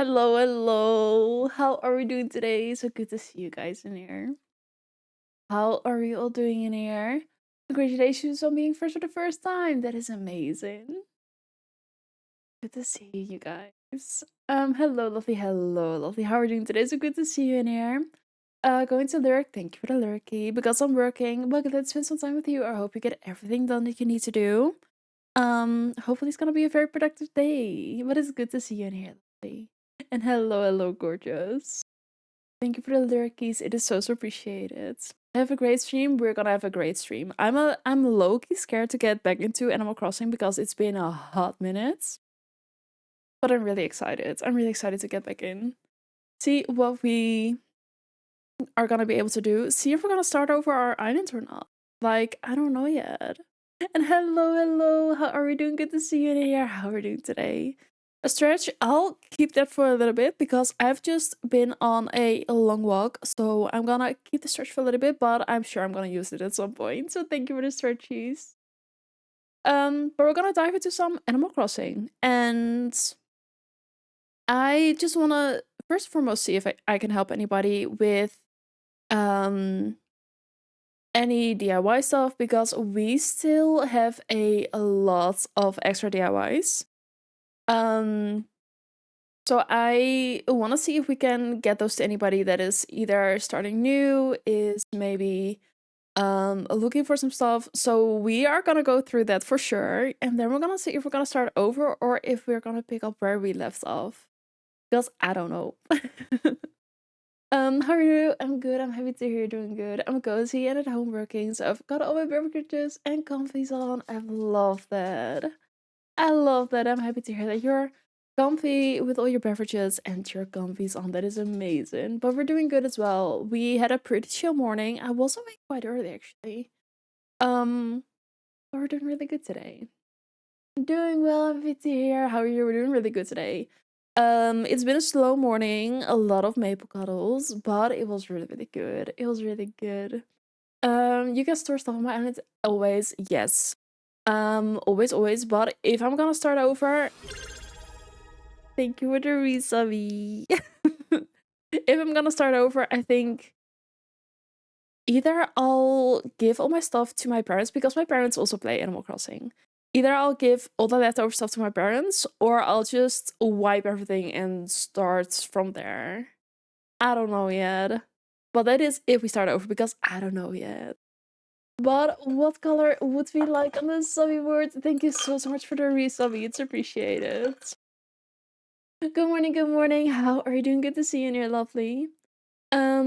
Hello, hello. How are we doing today? So good to see you guys in here. How are you all doing in here? Congratulations on being first for the first time. That is amazing. Good to see you guys. Hello, lovely. Hello, lovely. How are you doing today? So good to see you in here. Going to lyric. Thank you for the lurky. Because I'm working, but let's spend some time with you. I hope you get everything done that you need to do. Hopefully it's gonna be a very productive day. But it's good to see you in here, lovely. And hello, hello, gorgeous. Thank you for the lurkies. It is so appreciated. Have a great stream. We're gonna have a great stream. I'm low-key scared to get back into Animal Crossing because it's been a hot minute. But I'm really excited. I'm really excited to get back in. See what we are gonna be able to do. See if we're gonna start over our island or not. Like, I don't know yet. And hello, hello. How are we doing? Good to see you in here. How are we doing today? A stretch, I'll keep that for a little bit because I've just been on a long walk. So I'm gonna keep the stretch for a little bit, but I'm sure I'm gonna use it at some point. So thank you for the stretchies. But we're gonna dive into some Animal Crossing. And I just wanna first and foremost see if I can help anybody with any DIY stuff because we still have a lot of extra DIYs. So I want to see if we can get those to anybody that is either starting new, is maybe looking for some stuff. So we are gonna go through that for sure, and then we're gonna see if we're gonna start over or if we're gonna pick up where we left off. Because I don't know. How are you? I'm good. I'm happy to hear you're doing good. I'm cozy and at home working, so I've got all my beverages and comfies on. I love that. I love that. I'm happy to hear that you're comfy with all your beverages and your comfies on. That is amazing. But we're doing good as well. We had a pretty chill morning. I was awake quite early actually. But we're doing really good today. Doing well, I'm happy to hear how you were doing really good today. It's been a slow morning, a lot of maple cuddles, but it was really good. It was really good. You can store stuff on my island always, yes. Always, but if I'm gonna start over, thank you for the resubby. If I'm gonna start over, I think either I'll give all my stuff to my parents because my parents also play Animal Crossing. Either I'll give all the leftover stuff to my parents or I'll just wipe everything and start from there. I don't know yet. But that is if we start over because I don't know yet. But what color would we like on the subby board? Thank you so much for the resubby. It's appreciated. Good morning, good morning. How are you doing? Good to see you in here, lovely. I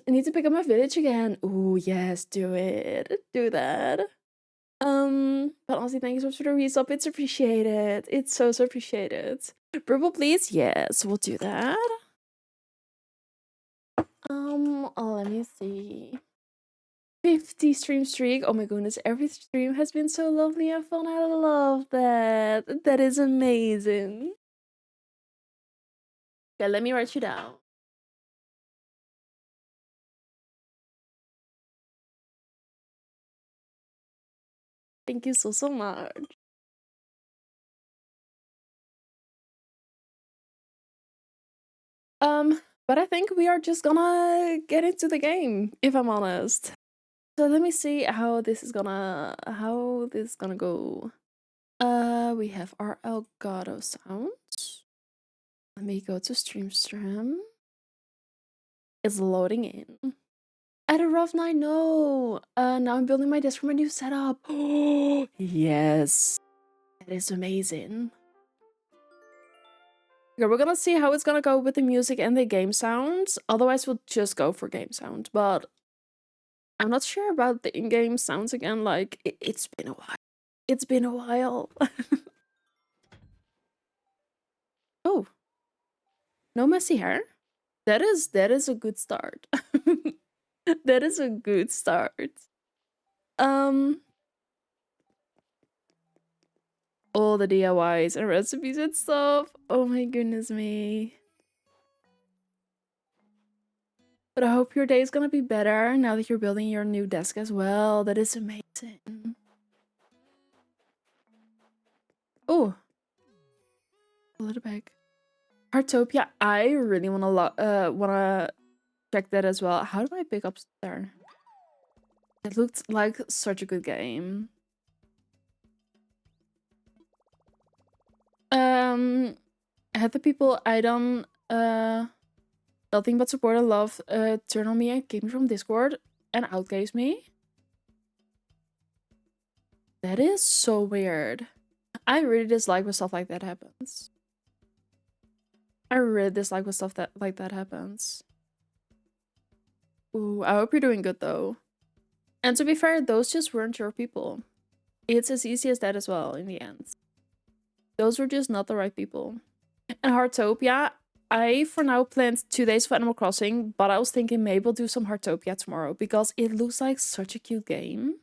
need to pick up my village again. Ooh, yes, do it. Do that. But honestly, thank you so much for the resub. It's appreciated. It's so appreciated. Purple, please. Yes, we'll do that. Let me see. 50 stream streak. Oh my goodness, every stream has been so lovely and fun. I love that. That is amazing. Okay, let me write you down. Thank you so much. But I think we are just gonna get into the game, if I'm honest. So let me see how this is gonna go. We have our Elgato sounds. Let me go to stream. It's loading in. At a rough night, no. Now I'm building my desk for my new setup. Oh yes, that is amazing. Okay, we're gonna see how it's gonna go with the music and the game sounds. Otherwise, we'll just go for game sound. But I'm not sure about the in-game sounds again. Like it's been a while. It's been a while. Oh, no messy hair. That is a good start. That is a good start. All the DIYs and recipes and stuff. Oh my goodness me. But I hope your day is gonna be better now that you're building your new desk as well. That is amazing. Oh, a little bag. Heartopia, I really wanna check that as well. How do I pick up there? It looked like such a good game. I had the people I don't nothing but support and love turn on me and kick me from Discord and outcase me. That is so weird. I really dislike when stuff like that happens. I really dislike when stuff like that happens. Ooh, I hope you're doing good though. And to be fair, those just weren't your people. It's as easy as that as well in the end. Those were just not the right people. And Heartopia, I for now planned 2 days for Animal Crossing, but I was thinking maybe we'll do some Heartopia tomorrow because it looks like such a cute game.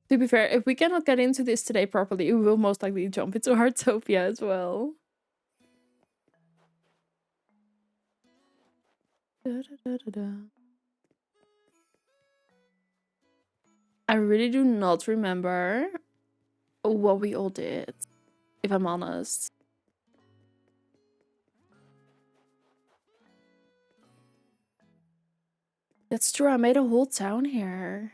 To be fair, if we cannot get into this today properly, we will most likely jump into Heartopia as well. I really do not remember what we all did, if I'm honest. That's true, I made a whole town here.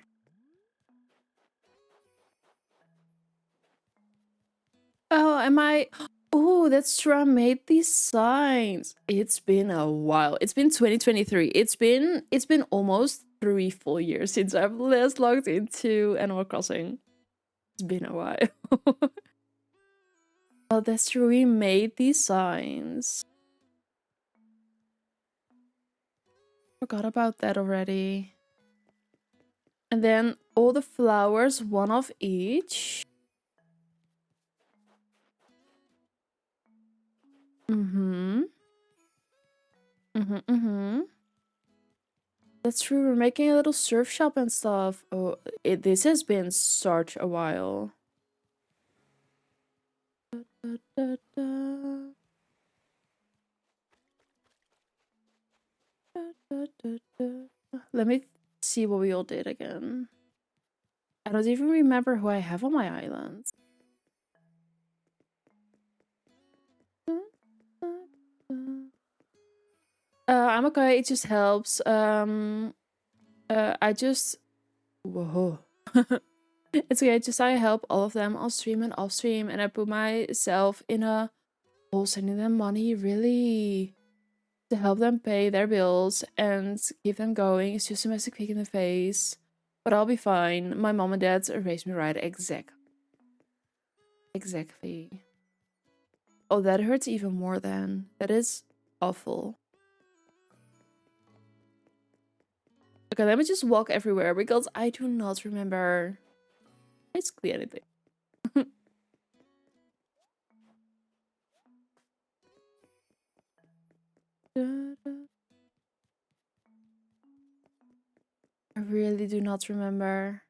Oh, am I? Oh, that's true. I made these signs. It's been a while. It's been 2023. It's been almost 3 full years since I've last logged into Animal Crossing. It's been a while. Oh, that's true. We made these signs. Forgot about that already. And then all the flowers, one of each. Mm-hmm. Mm-hmm. Mm-hmm. That's true. We're making a little surf shop and stuff. Oh, this has been such a while. Da, da, da. Let me see what we all did again. I don't even remember who I have on my island. I'm okay, it just helps. I just... Whoa. It's okay, just I help all of them on stream and off stream, and I put myself in a hole sending them money, really. To help them pay their bills and keep them going. It's just a massive kick in the face. But I'll be fine. My mom and dad raised me right. Exactly. Oh, that hurts even more then. That is awful. Okay, let me just walk everywhere because I do not remember basically anything. I really do not remember.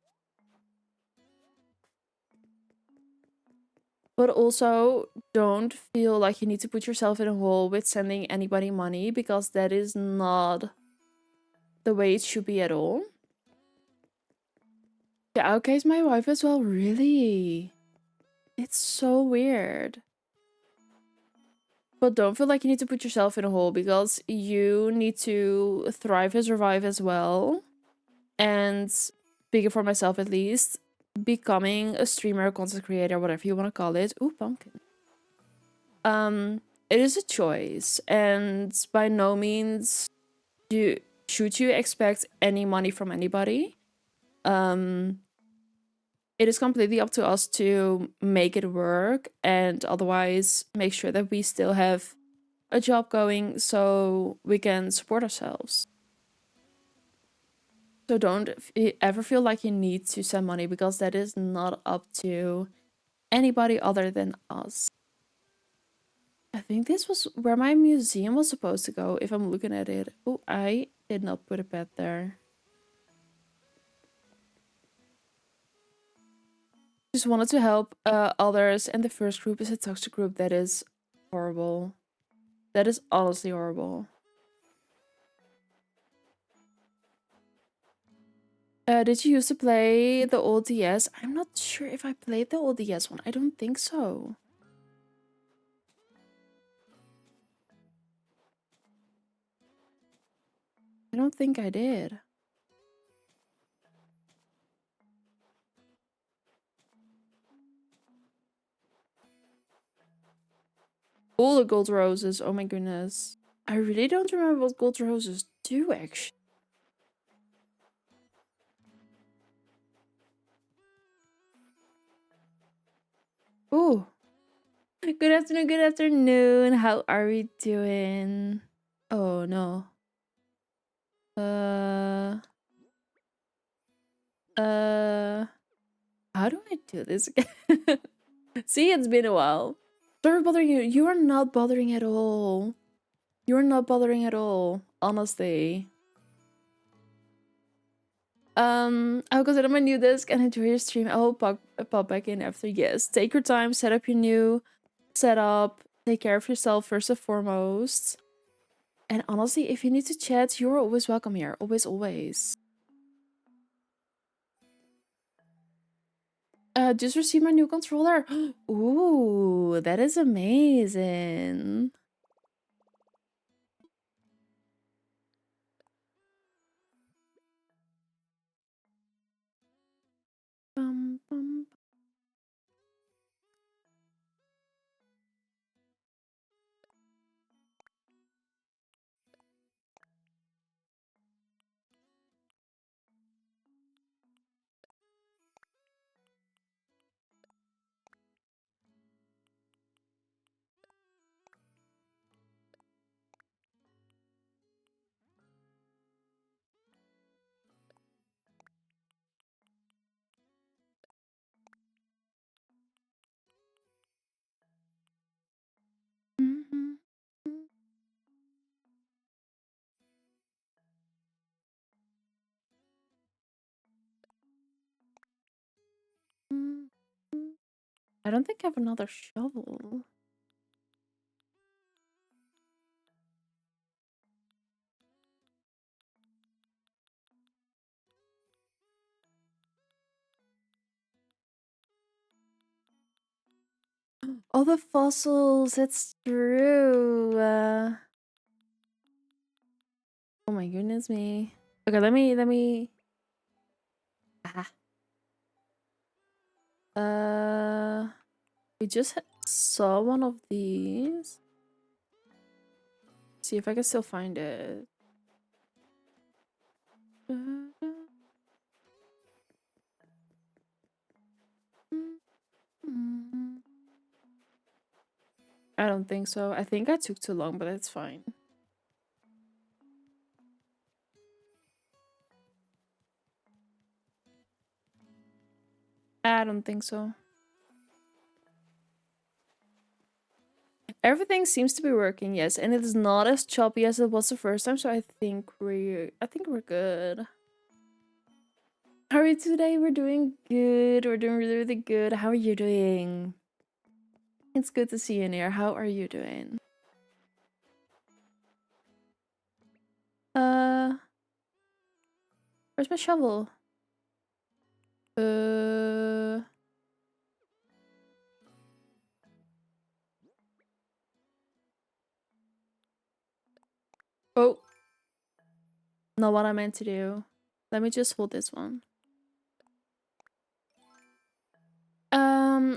But also, don't feel like you need to put yourself in a hole with sending anybody money because that is not the way it should be at all. Yeah, okay, it's my wife as well, really? It's so weird. But don't feel like you need to put yourself in a hole because you need to thrive and survive as well. And speaking for myself at least, becoming a streamer, content creator, whatever you want to call it. Ooh, pumpkin. It is a choice, and by no means should you expect any money from anybody. It is completely up to us to make it work, and otherwise make sure that we still have a job going so we can support ourselves. So don't ever feel like you need to send money because that is not up to anybody other than us. I think this was where my museum was supposed to go if I'm looking at it. Oh, I did not put a bed there. Just wanted to help others, and the first group is a toxic group. That is horrible. That is honestly horrible. Did you used to play the old DS? I'm not sure if I played the old DS one. I don't think so. I don't think I did. All the gold roses. Oh my goodness. I really don't remember what gold roses do, actually. Ooh. Good afternoon, good afternoon. How are we doing? Oh no. How do I do this again? See, it's been a while. Sorry bothering you. You are not bothering at all. You're not bothering at all, honestly. I'll go set up my new desk and enjoy your stream. I will pop back in after. Yes, take your time, set up your new setup, take care of yourself first and foremost. And honestly, if you need to chat, you're always welcome here. Always, always. Just received my new controller. Ooh, that is amazing. Bum, bum. Mhm. Mhm. I don't think I have another shovel. All the fossils, it's true. Oh my goodness me. Okay, let me. Ah. We just saw one of these. See if I can still find it. I don't think so. I think I took too long, but it's fine. I don't think so. Everything seems to be working, yes, and it is not as choppy as it was the first time, so I think we're good. How are you today? We're doing good. We're doing really, really good. How are you doing? It's good to see you in here. How are you doing? Where's my shovel? Oh, not what I meant to do. Let me just hold this one.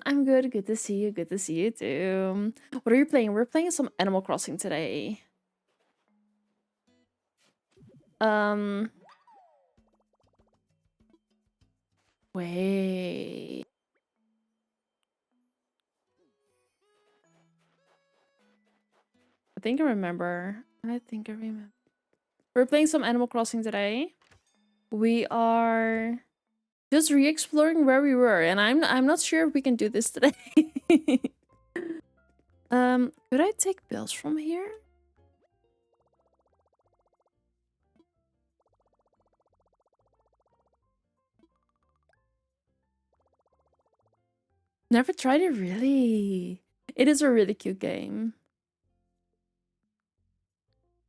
I'm good. Good to see you. Good to see you too. What are you playing? We're playing some Animal Crossing today. Wait. I think I remember. I think I remember. We're playing some Animal Crossing today. We are just re-exploring where we were, and I'm not sure if we can do this today. Could I take bills from here? Never tried it, really. It is a really cute game.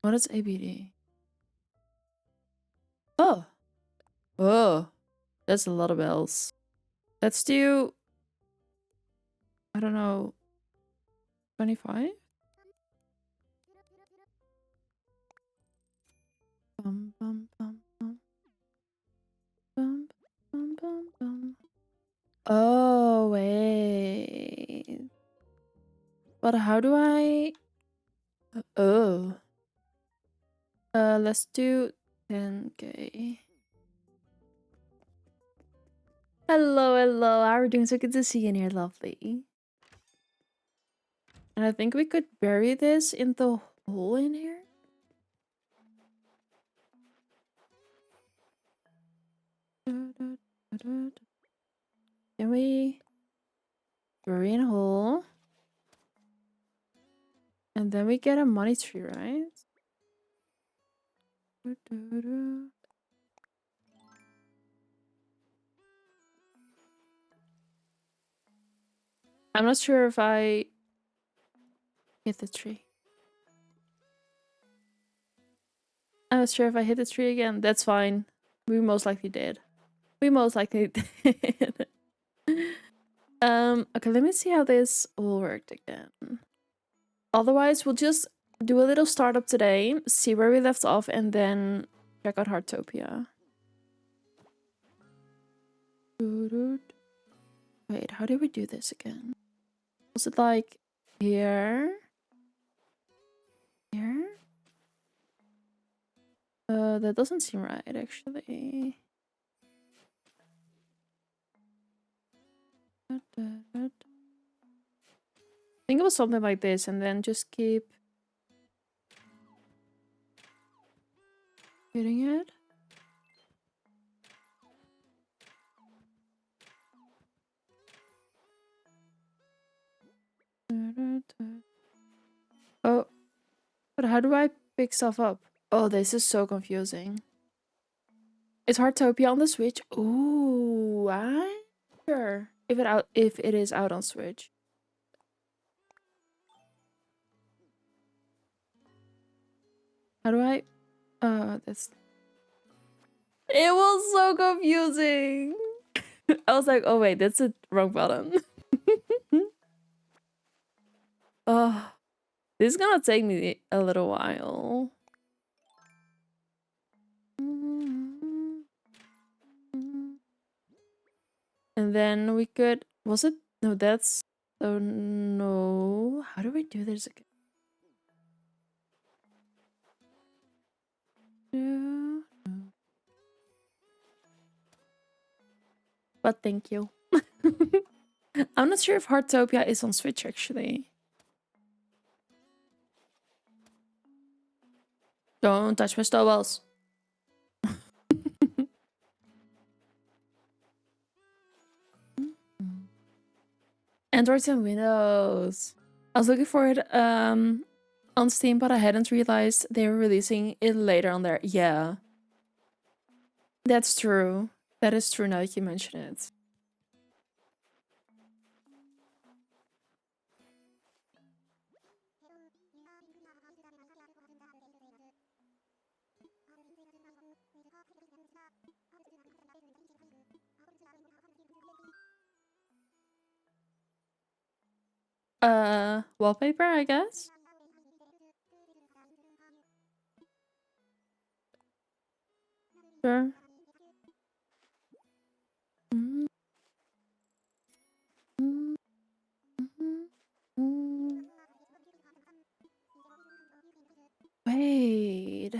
What is ABD? Oh. Oh. That's a lot of bells. Let's do, I don't know, 25? Oh, wait. But how do I... Oh. Let's do 10k. Hello, hello. How are you doing? So good to see you in here, lovely. And I think we could bury this in the hole in here. Can we bury in a hole? And then we get a money tree, right? I'm not sure if I hit the tree. I'm not sure if I hit the tree again. That's fine. We most likely did. We most likely did. Okay, let me see how this will work again. Otherwise, we'll just do a little startup today, see where we left off, and then check out Heartopia. Wait, how did we do this again? Was it like here? Here? That doesn't seem right, actually. I think it was something like this, and then just keep hitting it. Oh, but how do I pick stuff up? Oh, this is so confusing. Is Heartopia on the Switch? Ooh, I'm sure if it is out on Switch. How do I? That's. It was so confusing. I was like, oh wait, that's a wrong button. Oh, this is gonna take me a little while. And then we could. Was it? No, that's. Oh no. How do we do this again? But thank you. I'm not sure if Heartopia is on Switch actually. Don't touch my snowballs. Androids and Windows. I was looking for it on Steam, but I hadn't realized they were releasing it later on there. Yeah. That's true. That is true now that you mention it. Wallpaper, I guess? Sure. Wait.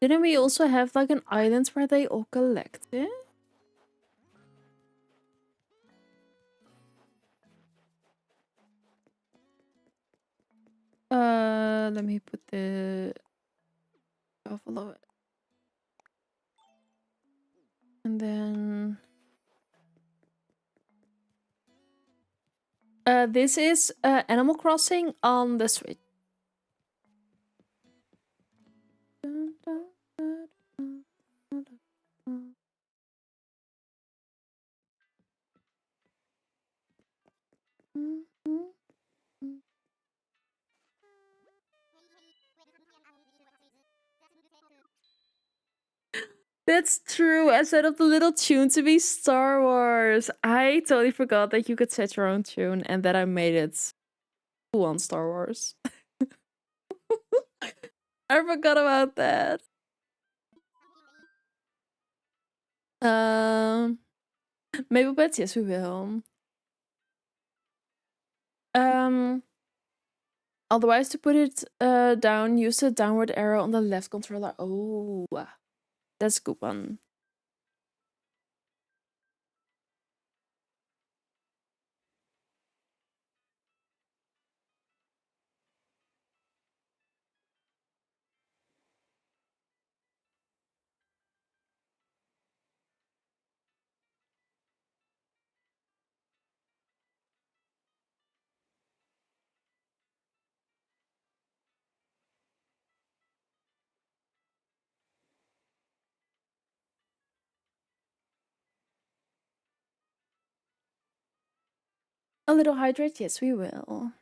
Didn't we also have like an island where they all collected? Let me put the below it. And then this is Animal Crossing on the Switch. That's true. I set up the little tune to be Star Wars. I totally forgot that you could set your own tune and that I made it full on Star Wars. I forgot about that. Um, Maple beds, yes, we will. Um, Otherwise, to put it down, use the downward arrow on the left controller. Oh, that's a good one. A little hydrate, yes, we will.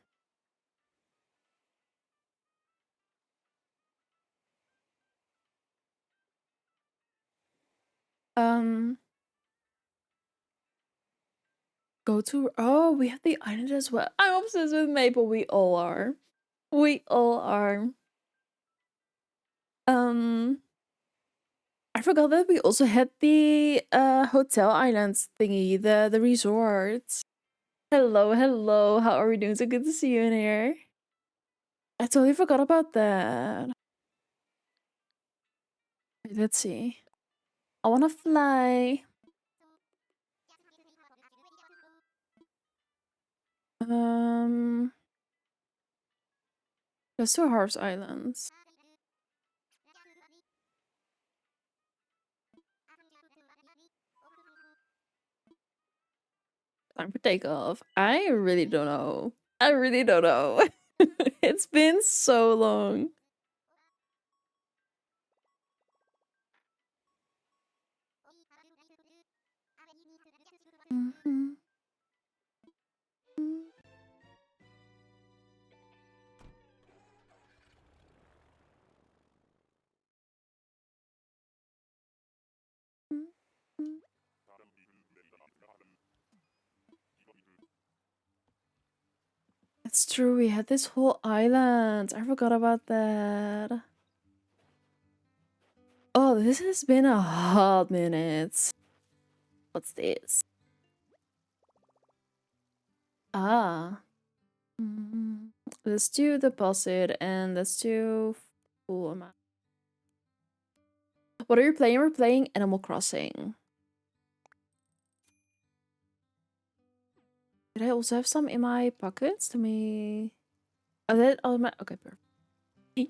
Um, Go to. Oh, we have the island as well. I'm obsessed with Maple. We all are. We all are. Um, I forgot that we also had the hotel islands thingy, the resort. Hello, hello. How are we doing? So good to see you in here. I totally forgot about that. Wait, let's see. I wanna fly. Um, there's two Harv's Islands. Time for takeoff. I really don't know. I really don't know. It's been so long. Mhm. It's true, we had this whole island. I forgot about that. Oh, this has been a hot minute. What's this? Ah. Let's do deposit and let's do full amount. What are you playing? We're playing Animal Crossing. Did I also have some in my pockets? Let me. Oh, that all my. Okay, perfect.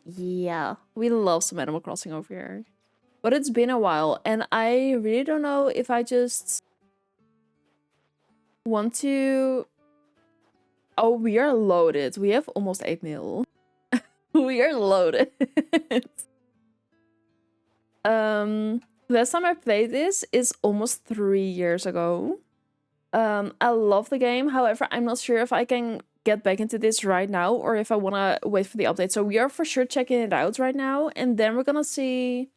Yeah, we love some Animal Crossing over here. But it's been a while, and I really don't know if I just want to. Oh, we are loaded. We have almost 8 mil. We are loaded. Last time I played this is almost 3 years ago. I love the game. However, I'm not sure if I can get back into this right now or if I want to wait for the update. So we are for sure checking it out right now, and then we're gonna see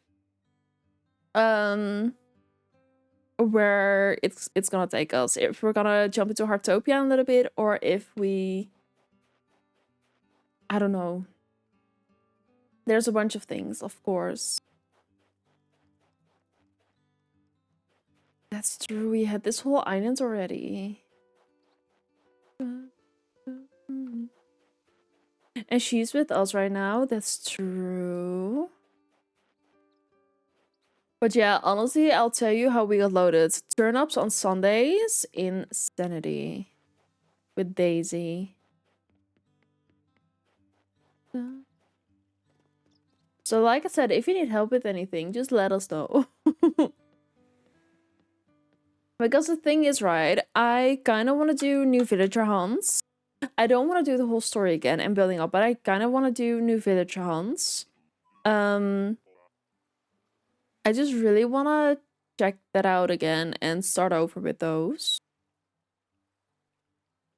where it's gonna take us. If we're gonna jump into Heartopia a little bit, or if we, I don't know. There's a bunch of things, of course. That's true. We had this whole island already. And she's with us right now. That's true. But yeah, honestly, I'll tell you how we got loaded. Turn-ups on Sundays, insanity. With Daisy. So like I said, if you need help with anything, just let us know. Because the thing is, right, I kind of want to do new villager hunts. I don't want to do the whole story again and building up, but I kind of want to do new villager hunts. I just really want to check that out again and start over with those.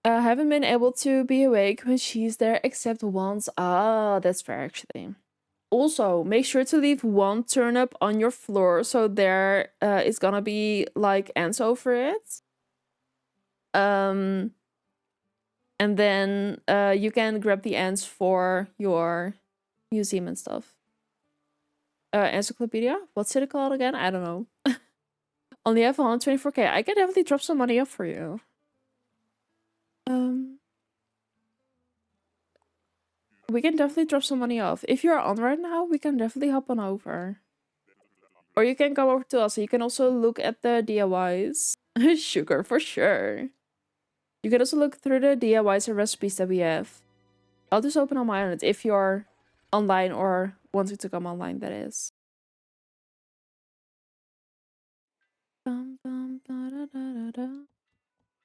I haven't been able to be awake when she's there except once. Ah, that's fair actually. Also, make sure to leave one turnip on your floor so there is gonna be like ants over it. And then you can grab the ants for your museum and stuff. Encyclopedia? What's it called again? I don't know. Only have 124k. I can definitely drop some money off for you. We can definitely drop some money off. If you're on right now, we can definitely hop on over. Or you can come over to us. You can also look at the DIYs. Sugar, for sure. You can also look through the DIYs and recipes that we have. I'll just open on my island if you're online or wanting to come online, that is.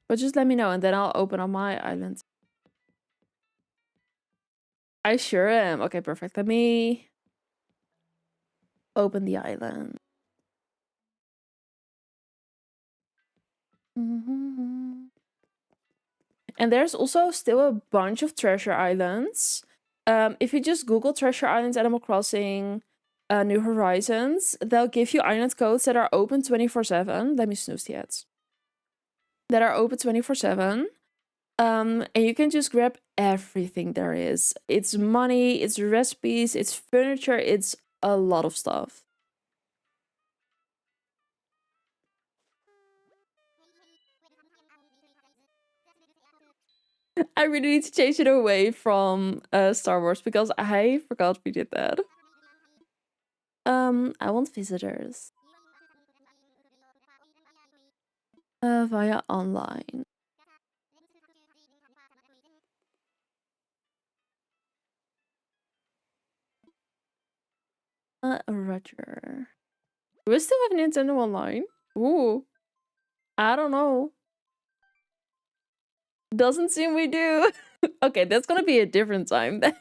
But just let me know and then I'll open on my island. I sure am. Okay, perfect. Let me open the island. And there's also still a bunch of treasure islands. If you just Google treasure islands Animal Crossing New Horizons, they'll give you island codes that are open 24/7. Let me snooze the ads. That are open 24/7. And you can just grab everything there is. It's money, it's recipes, it's furniture, it's a lot of stuff. I really need to change it away from Star Wars because I forgot we did that. I want visitors. Via online. Roger. Do we still have Nintendo Online? Ooh. I don't know. Doesn't seem we do. Okay, that's gonna be a different time then.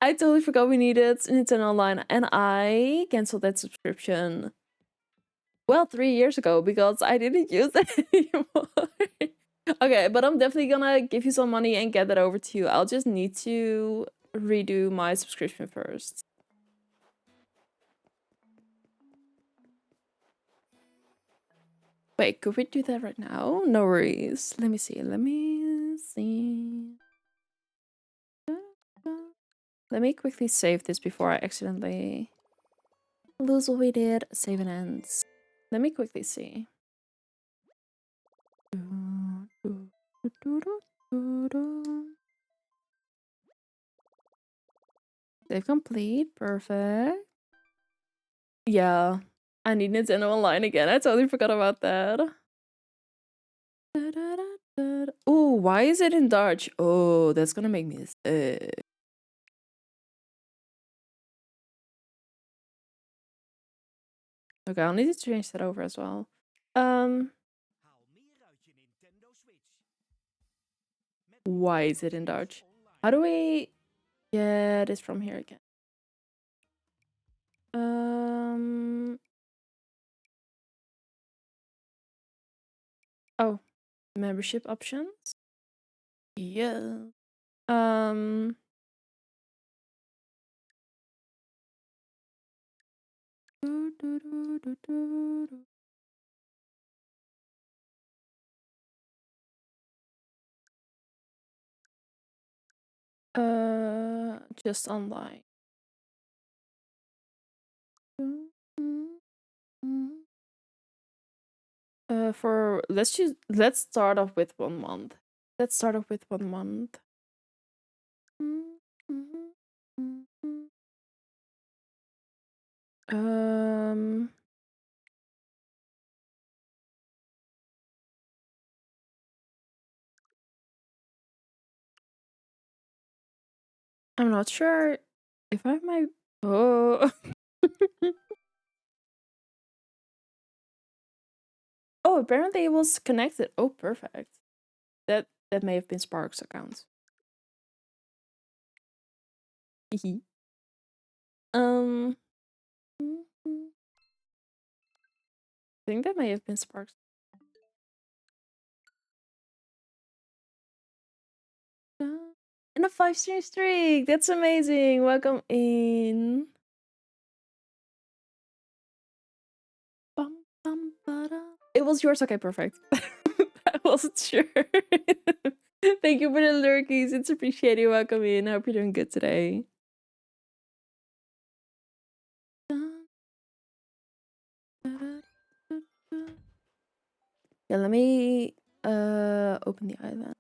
I totally forgot we needed Nintendo Online and I canceled that subscription. Well, 3 years ago because I didn't use it anymore. Okay, but I'm definitely gonna give you some money and get that over to you. I'll just need to redo my subscription first. Wait, could we do that right now? No worries. Let me see. Let me see. Let me quickly save this before I accidentally lose what we did. Save and ends. Let me quickly see. Save complete. Perfect. Yeah. I need Nintendo Online again. I totally forgot about that. Oh, why is it in Dutch? Oh, that's gonna make me sick. Okay, I'll need to change that over as well. Why is it in Dutch? How do we get it from here again? Oh, membership options. Yeah. Just online. Let's start off with 1 month. Let's start off with 1 month. I'm not sure if I have my oh. Oh, apparently it was connected. Oh, perfect. That may have been Spark's account. Hehe. I think that may have been Spark's. And a 5-stream streak. That's amazing. Welcome in. It was yours. Okay, perfect. I wasn't sure. Thank you for the lurkies. It's appreciated. Welcome in. I hope you're doing good today. Yeah, let me open the island.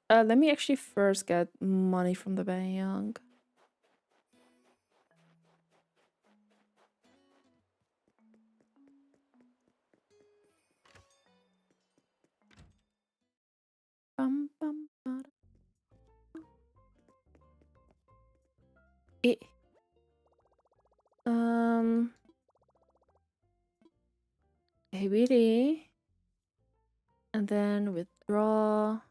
Let me actually first get money from the bank. Bum, bum, bada. Eh. ABD. And then withdraw.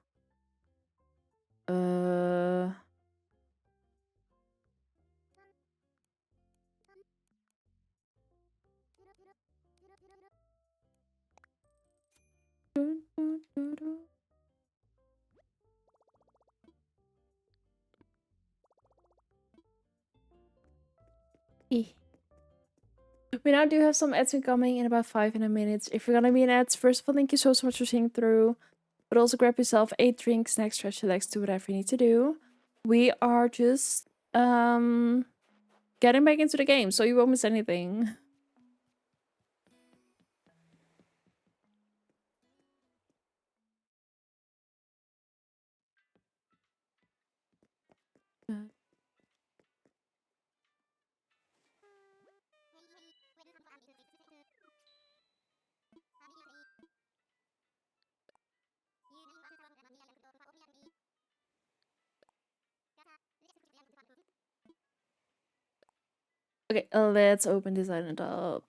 We now do have some ads incoming in about 5 minutes. If you're gonna be in ads, first of all, thank you so much for seeing through. But also grab yourself a drink, snack, stretch your legs, do whatever you need to do. We are just getting back into the game, so you won't miss anything. Okay, let's open this island up.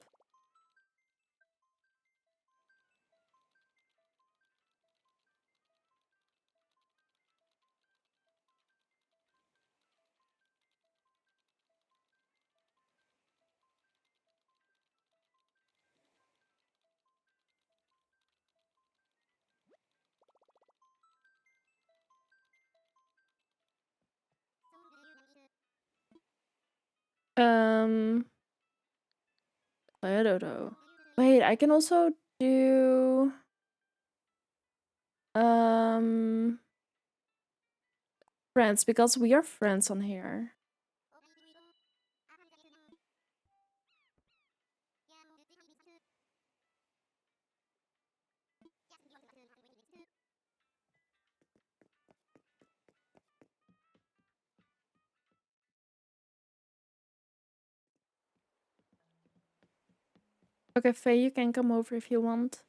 I don't know. Wait, I can also do friends, because we are friends on here. Okay, Faye, you can come over if you want.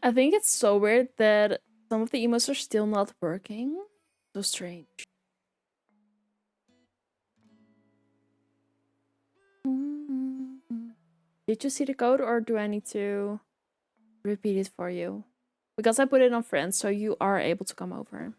I think it's so weird that some of the emotes are still not working. So strange. Did you see the code, or do I need to repeat it for you? Because I put it on friends, so you are able to come over.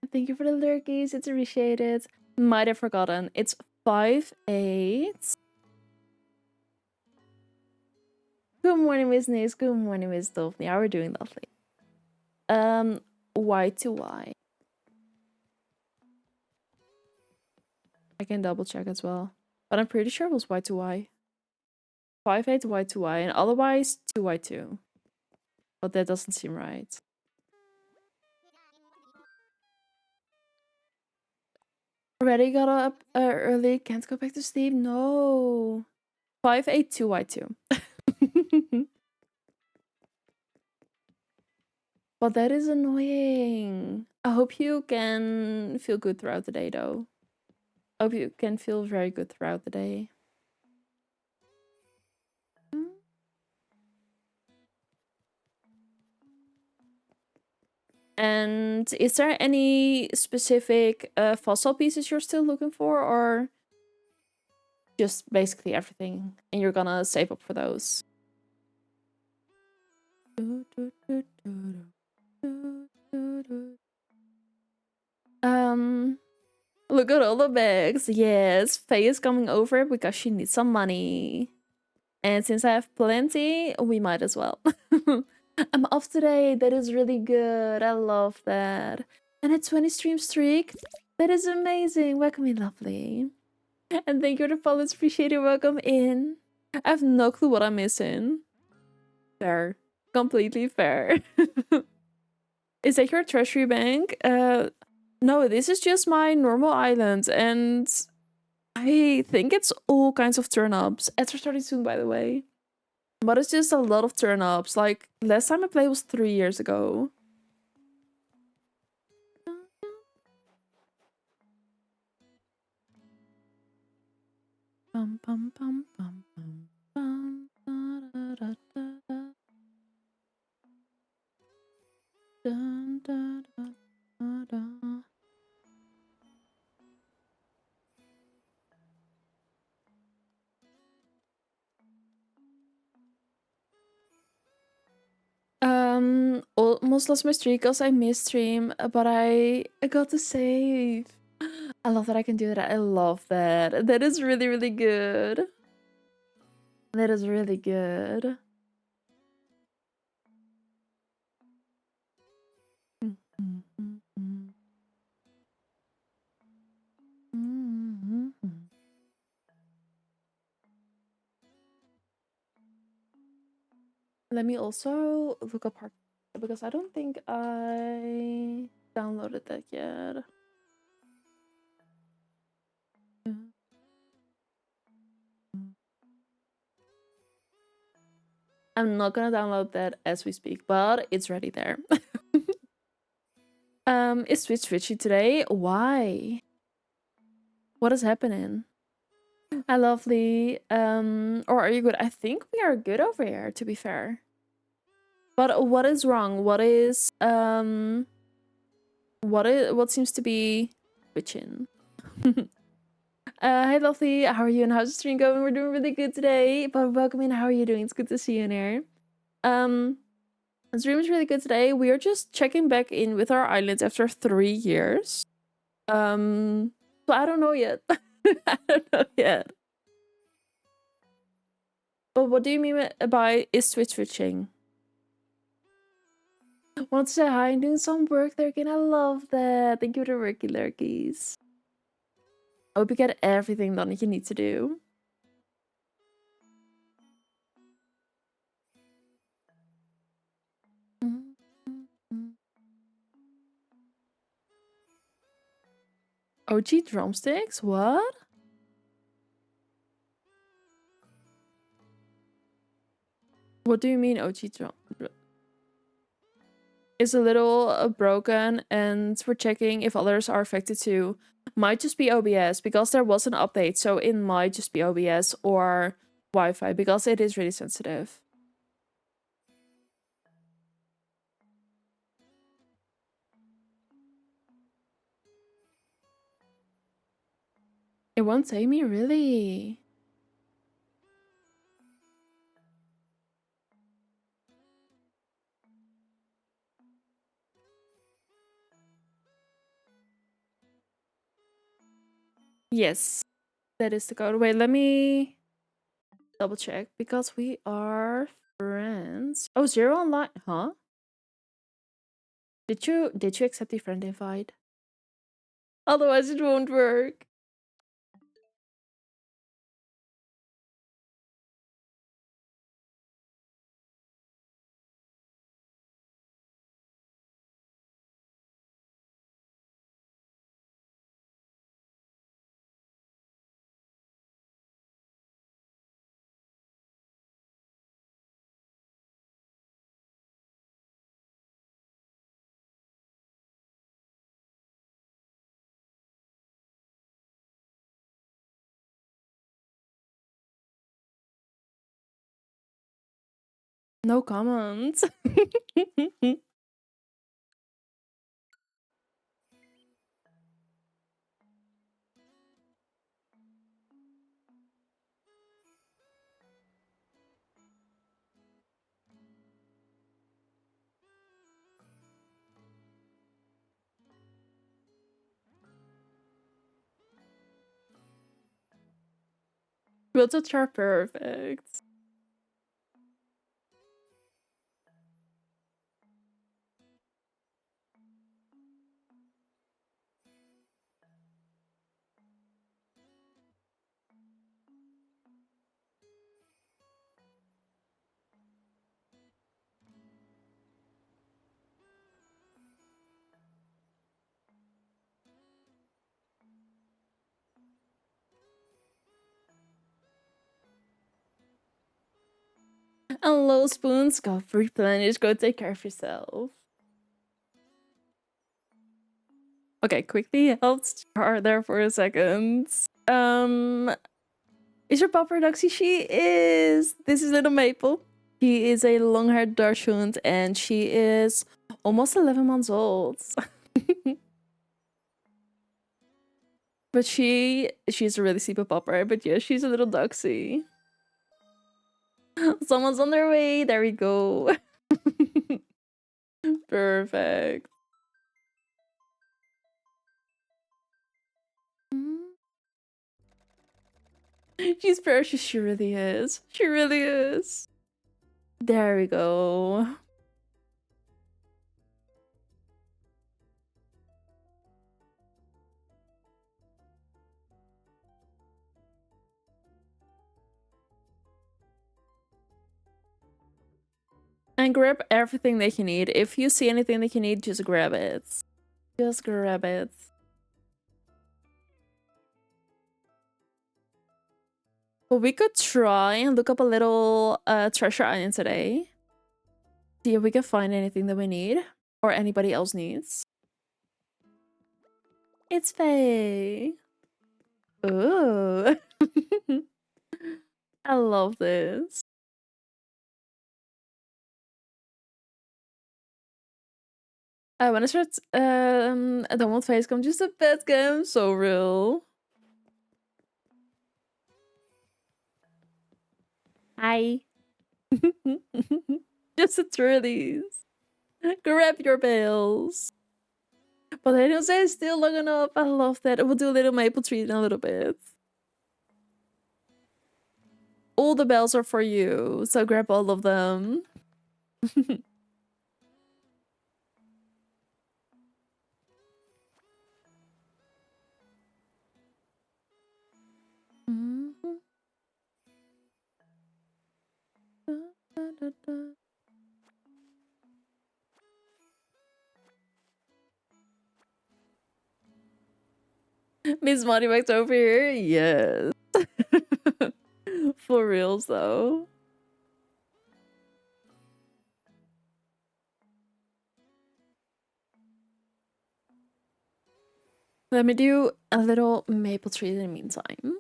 Thank you for the lurkies. It's appreciated. Might have forgotten. It's 5-8. Good morning, Miss Nis. Good morning, Miss Daphne. How are we doing, lovely? Y to Y. I can double check as well. But I'm pretty sure it was Y to Y. 5-8 Y to Y, and otherwise 2Y2. But that doesn't seem right. Already got up early, can't go back to sleep. No. 5-8 2Y2. But that is annoying. I hope you can feel good throughout the day, though. I hope you can feel very good throughout the day. And is there any specific fossil pieces you're still looking for, or just basically everything, and you're gonna save up for those? Look at all the bags. Yes, Faye is coming over because she needs some money. And since I have plenty, we might as well. I'm off today. That is really good. I love that. And a 20 stream streak. That is amazing. Welcome in, lovely. And thank you for the follows. Appreciate it. Welcome in. I have no clue what I'm missing. Fair. Completely fair. Is that your treasury bank? No, this is just my normal island. And I think it's all kinds of turn-ups. Ads are starting soon, by the way. But it's just a lot of turn-ups. Like, last time I played was 3 years ago. Bum, bum, bum, bum, bum, bum, da, da, da, da, dun, da, da, da, da. Almost lost my streak because I missed stream, but I got to save. I love that I can do that. I love that. That is really, really good. That is really good. Let me also look up her because I don't think I downloaded that yet. I'm not gonna download that as we speak, but it's ready there. Is Twitch twitchy today? Why? What is happening? Hi, lovely. Or are you good? I think we are good over here, to be fair. But what is wrong? What seems to be twitching? Hey, lovely. How are you? And how's the stream going? We're doing really good today. But welcome in. How are you doing? It's good to see you in here. The stream is really good today. We are just checking back in with our islands after 3 years. So I don't know yet. I don't know yet. But what do you mean by is Twitch switching? Want to say hi and doing some work there again. I love that. Thank you for the worky lurkies. I hope you get everything done that you need to do. OG drumsticks? What? What do you mean OG drum? Is a little broken and we're checking if others are affected too. Might just be OBS because there was an update, so it might just be OBS or Wi-Fi because it is really sensitive. It won't take me, really. Yes, that is the code. Wait, let me double check because we are friends. Oh, zero online, huh? Did you accept the friend invite? Otherwise, it won't work. No comments. Quilted are perfect. And low spoons, go replenish, go take care of yourself. Okay, quickly helped Char there for a second. Is your pupper Duxie? She is. This is Little Maple. She is a long-haired Dachshund, and she is almost 11 months old. But she's a really sleepy pupper. But yeah, she's a little Duxie. Someone's on their way. There we go. Perfect. She's precious. She really is. She really is. There we go. And grab everything that you need. If you see anything that you need, just grab it. Just grab it. But we could try and look up a little treasure island today. See if we can find anything that we need. Or anybody else needs. It's Faye. Ooh. I love this. I wanna start I don't want Facecam, just a pet game. So real. Hi. Just a trulies. Grab your bells. But I don't say still long enough. I love that. We'll do a little maple treat in a little bit. All the bells are for you, so grab all of them. Miss Moneybags over here? Yes. For reals though. Let me do a little maple treat in the meantime.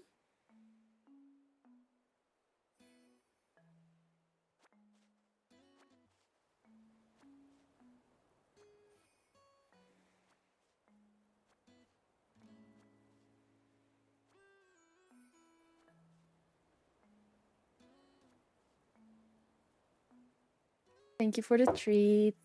Thank you for the treat.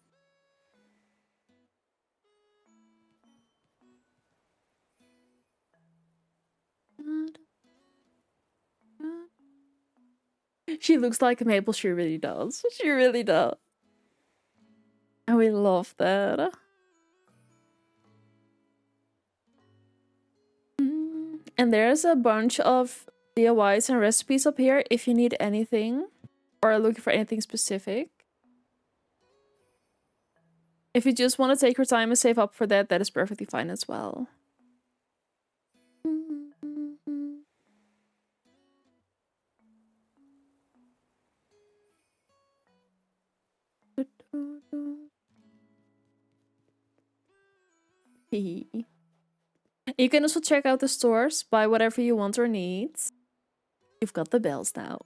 She looks like a maple, she really does. She really does. And we love that. And there's a bunch of DIYs and recipes up here if you need anything or are looking for anything specific. If you just want to take your time and save up for that, that is perfectly fine as well. You can also check out the stores, buy whatever you want or need. You've got the bells now.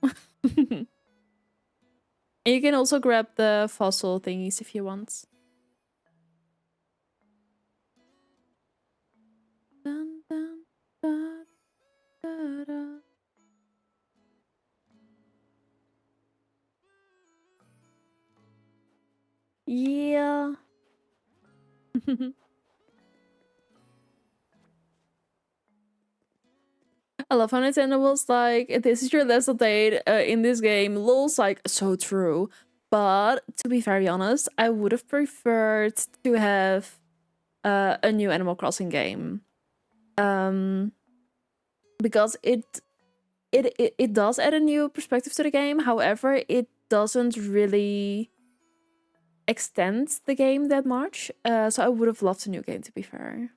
And you can also grab the fossil thingies if you want. Dun, dun, da, da, da. Yeah. I love how Nintendo was like, this is your last update in this game. LOL's like, so true. But to be very honest, I would have preferred to have a new Animal Crossing game. Because it does add a new perspective to the game. However, it doesn't really extend the game that much. So I would have loved a new game, to be fair.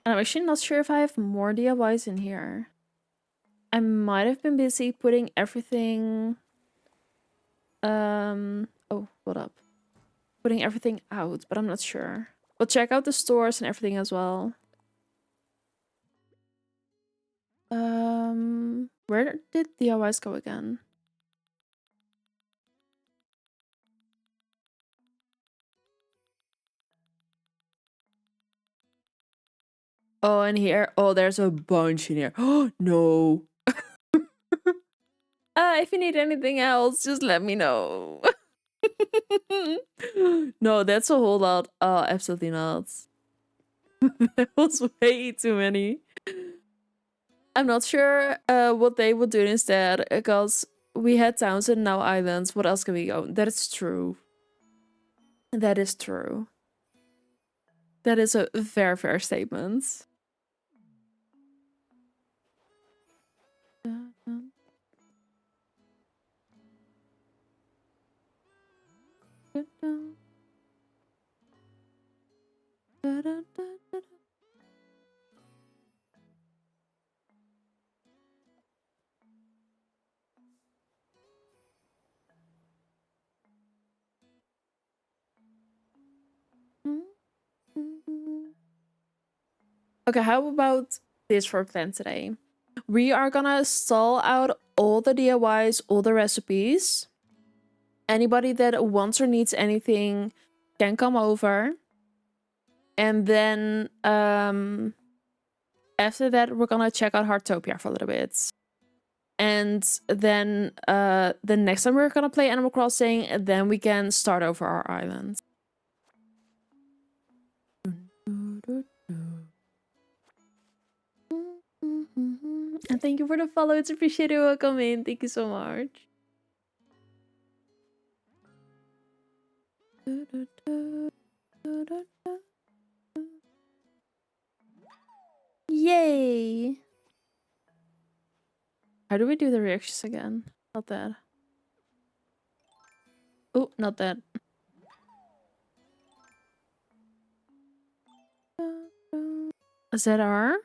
And I'm actually not sure if I have more DIYs in here. I might have been busy putting everything... Oh, hold up. Putting everything out, but I'm not sure. But check out the stores and everything as well. Where did DIYs go again? Oh, and here. Oh, there's a bunch in here. Oh, no. If you need anything else, just let me know. No, that's a whole lot. Absolutely not. That was way too many. I'm not sure what they would do instead, because we had towns and now islands. What else can we go? That is true. That is true. That is a very fair statement. Okay, how about this for plan today? We are gonna stall out all the DIYs, all the recipes. Anybody that wants or needs anything can come over. And then after that, we're gonna check out Heartopia for a little bit. And then the next time we're gonna play Animal Crossing, then we can start over our island. And thank you for the follow. It's appreciated. Welcome in. Thank you so much. Yay! How do we do the reactions again? Not that. Oh, not that. ZR?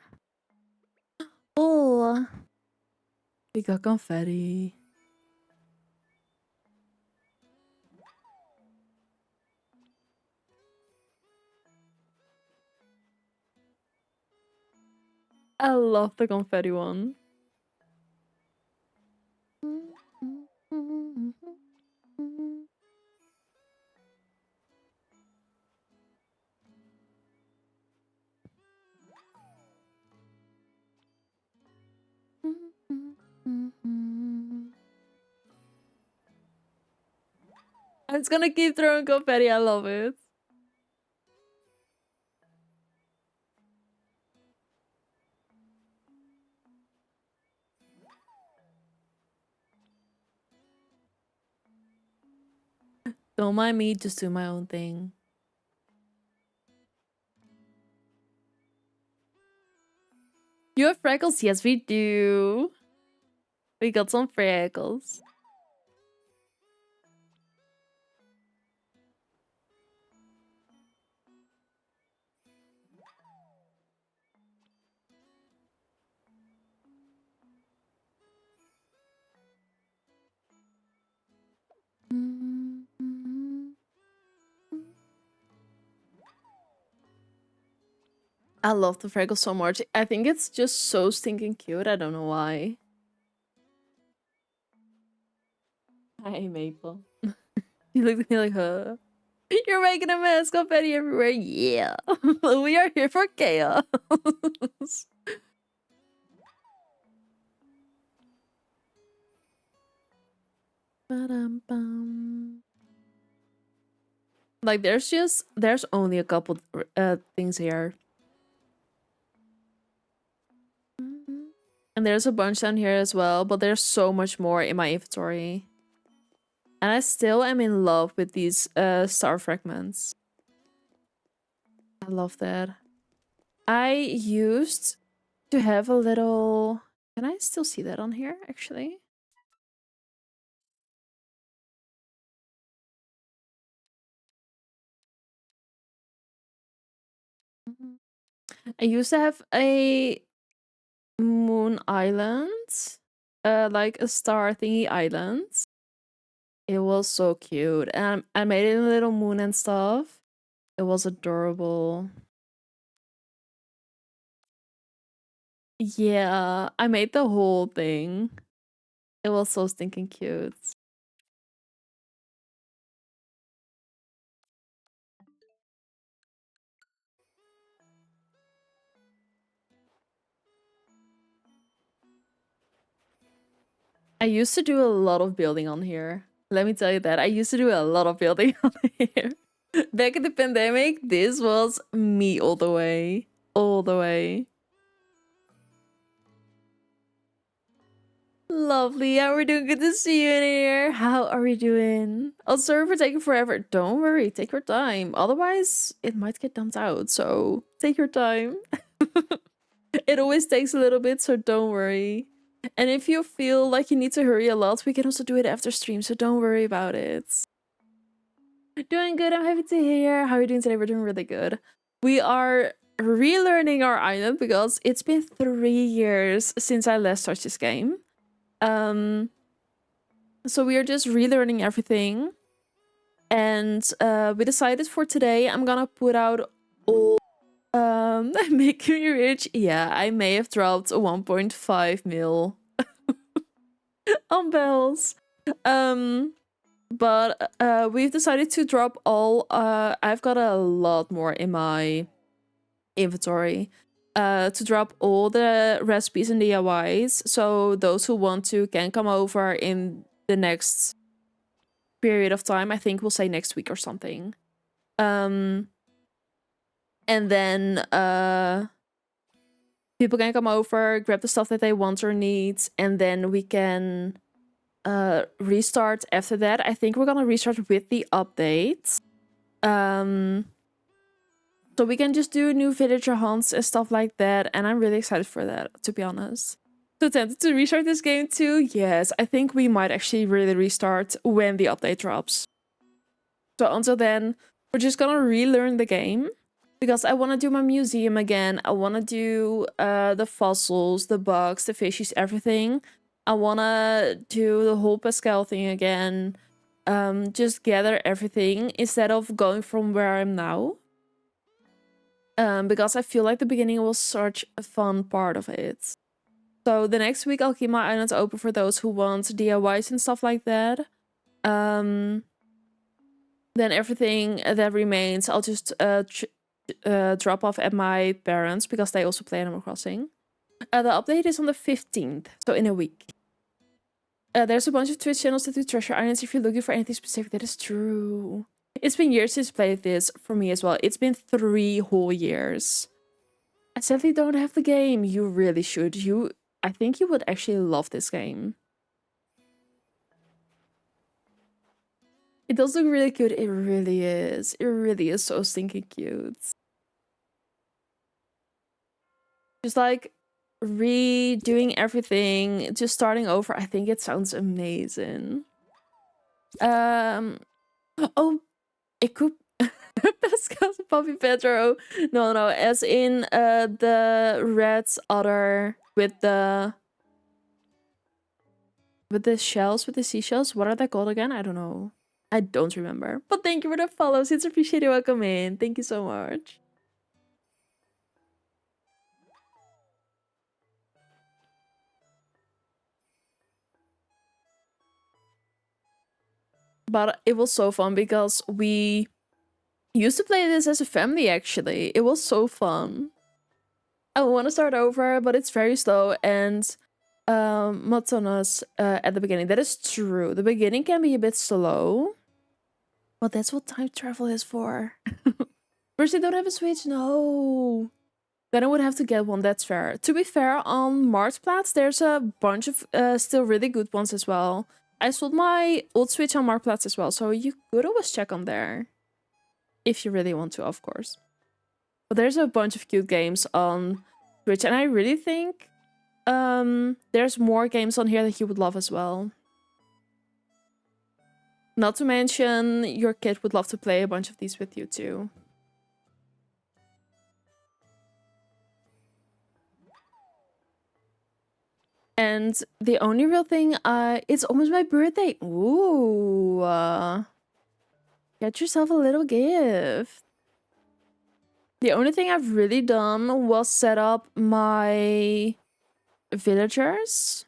Oh, we got confetti. I love the confetti one. I'm just gonna keep throwing confetti. I love it. Don't mind me, just do my own thing. You have freckles? Yes, we do. We got some freckles. I love the Fraggle so much. I think it's just so stinking cute. I don't know why. Hi, Maple. You look at me like, huh? You're making a mess. Confetti everywhere. Yeah. We are here for chaos. Ba-dum-bum. Like, there's only a couple things here. And there's a bunch down here as well, but there's so much more in my inventory. And I still am in love with these star fragments. I love that. I used to have a little... Can I still see that on here, actually? I used to have a moon island. Like a star thingy island. It was so cute. And I made it a little moon and stuff. It was adorable. Yeah, I made the whole thing. It was so stinking cute. I used to do a lot of building on here. Let me tell you that. I used to do a lot of building on here. Back in the pandemic, this was me all the way. All the way. Lovely. How are we doing? Good to see you in here. How are we doing? Oh, sorry for taking forever. Don't worry. Take your time. Otherwise, it might get dumped out. So take your time. It always takes a little bit, so don't worry. And if you feel like you need to hurry a lot, we can also do it after stream, so don't worry about it. Doing good, I'm happy to hear. How are you doing today? We're doing really good. We are relearning our island because it's been 3 years since I last touched this game. So we are just relearning everything. And we decided for today I'm gonna put out all make me rich. Yeah, I may have dropped 1.5 mil on bells. But we've decided to drop all I've got a lot more in my inventory. To drop all the recipes and DIYs, so those who want to can come over in the next period of time. I think we'll say next week or something. And then people can come over, grab the stuff that they want or need, and then we can restart after that. I think we're gonna restart with the update. So we can just do new villager hunts and stuff like that, and I'm really excited for that, to be honest. So tempted to restart this game too? Yes, I think we might actually really restart when the update drops. So until then, we're just gonna relearn the game. Because I want to do my museum again. I want to do the fossils, the bugs, the fishies, everything. I want to do the whole Pascal thing again. Just gather everything instead of going from where I'm now. Because I feel like the beginning was such a fun part of it. So the next week I'll keep my islands open for those who want DIYs and stuff like that. Then everything that remains, I'll just drop off at my parents because they also play Animal Crossing. The update is on the 15th, so in a week. There's a bunch of Twitch channels that do treasure islands if you're looking for anything specific. That is true. It's been years since I played this for me as well. It's been 3 whole years. I sadly don't have the game. You really should. I think you would actually love this game. It does look really cute. It really is. It really is so stinking cute. Just like redoing everything, just starting over. I think it sounds amazing. Oh, it could Pascal's Puppy Pedro. No, as in the red otter with the shells, with the seashells. What are they called again? I don't know. I don't remember. But thank you for the follows. It's appreciated. Welcome in. Thank you so much. But it was so fun because we used to play this as a family, actually. It was so fun. I want to start over, but it's very slow and monotonous at the beginning. That is true. The beginning can be a bit slow, but that's what time travel is for. First, they don't have a Switch? No. Then I would have to get one, that's fair. To be fair, on Marktplaats, there's a bunch of still really good ones as well. I sold my old Switch on Marktplaats as well, so you could always check on there. If you really want to, of course. But there's a bunch of cute games on Switch, and I really think there's more games on here that you would love as well. Not to mention, your kid would love to play a bunch of these with you too. And the only real thing, it's almost my birthday. Ooh. Get yourself a little gift. The only thing I've really done was set up my villagers.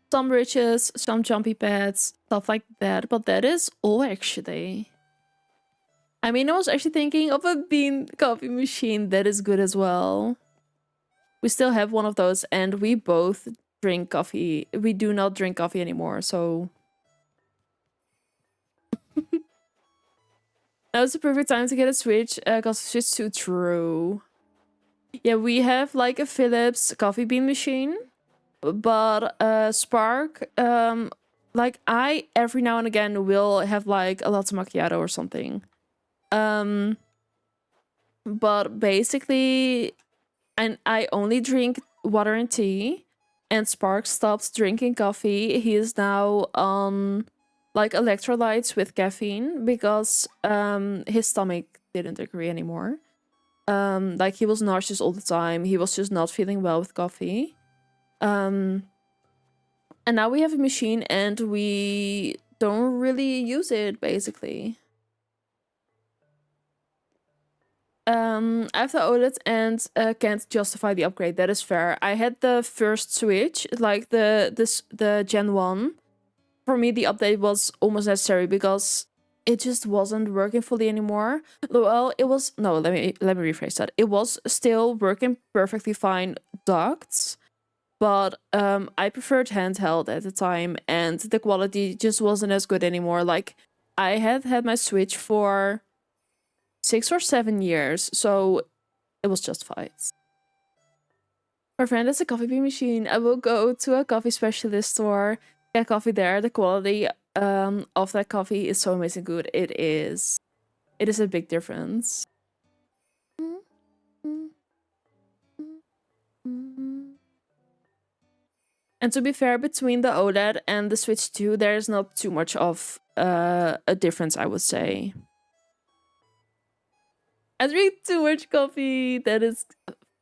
Some bridges, some jumpy pads, stuff like that. But that is all, actually. I mean, I was actually thinking of a bean coffee machine. That is good as well. We still have one of those, and we both drink coffee. We do not drink coffee anymore, so... Now it's the perfect time to get a Switch, because it's just too true. Yeah, we have, like, a Philips coffee bean machine, but Spark, like, I, every now and again, will have, like, a latte macchiato or something. But basically... And I only drink water and tea. And Spark stopped drinking coffee. He is now on like electrolytes with caffeine because his stomach didn't agree anymore. Like he was nauseous all the time. He was just not feeling well with coffee. And now we have a machine and we don't really use it basically. I have the OLED and can't justify the upgrade. That is fair. I had the first Switch, like the Gen 1. For me, the update was almost necessary because it just wasn't working fully anymore. Well, it was... No, let me rephrase that. It was still working perfectly fine docked, but I preferred handheld at the time, and the quality just wasn't as good anymore. Like, I had my Switch for 6 or 7 years, so it was justified. My friend has a coffee bean machine. I will go to a coffee specialist store, get coffee there. The quality of that coffee is so amazing good. It is. It is a big difference. And to be fair, between the OLED and the Switch 2, there is not too much of a difference, I would say. I drink too much coffee. That is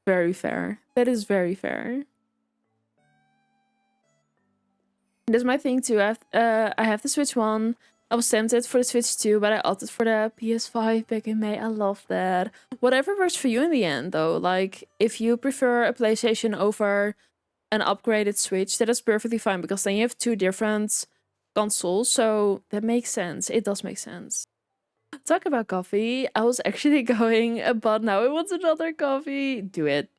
very fair. That is very fair. That's my thing too. I have the Switch 1. I was tempted for the Switch 2, but I opted for the PS5 back in May. I love that. Whatever works for you in the end, though. Like, if you prefer a PlayStation over an upgraded Switch, that is perfectly fine, because then you have two different consoles, so that makes sense. It does make sense. Talk about coffee. I was actually going, but now I want another coffee. Do it.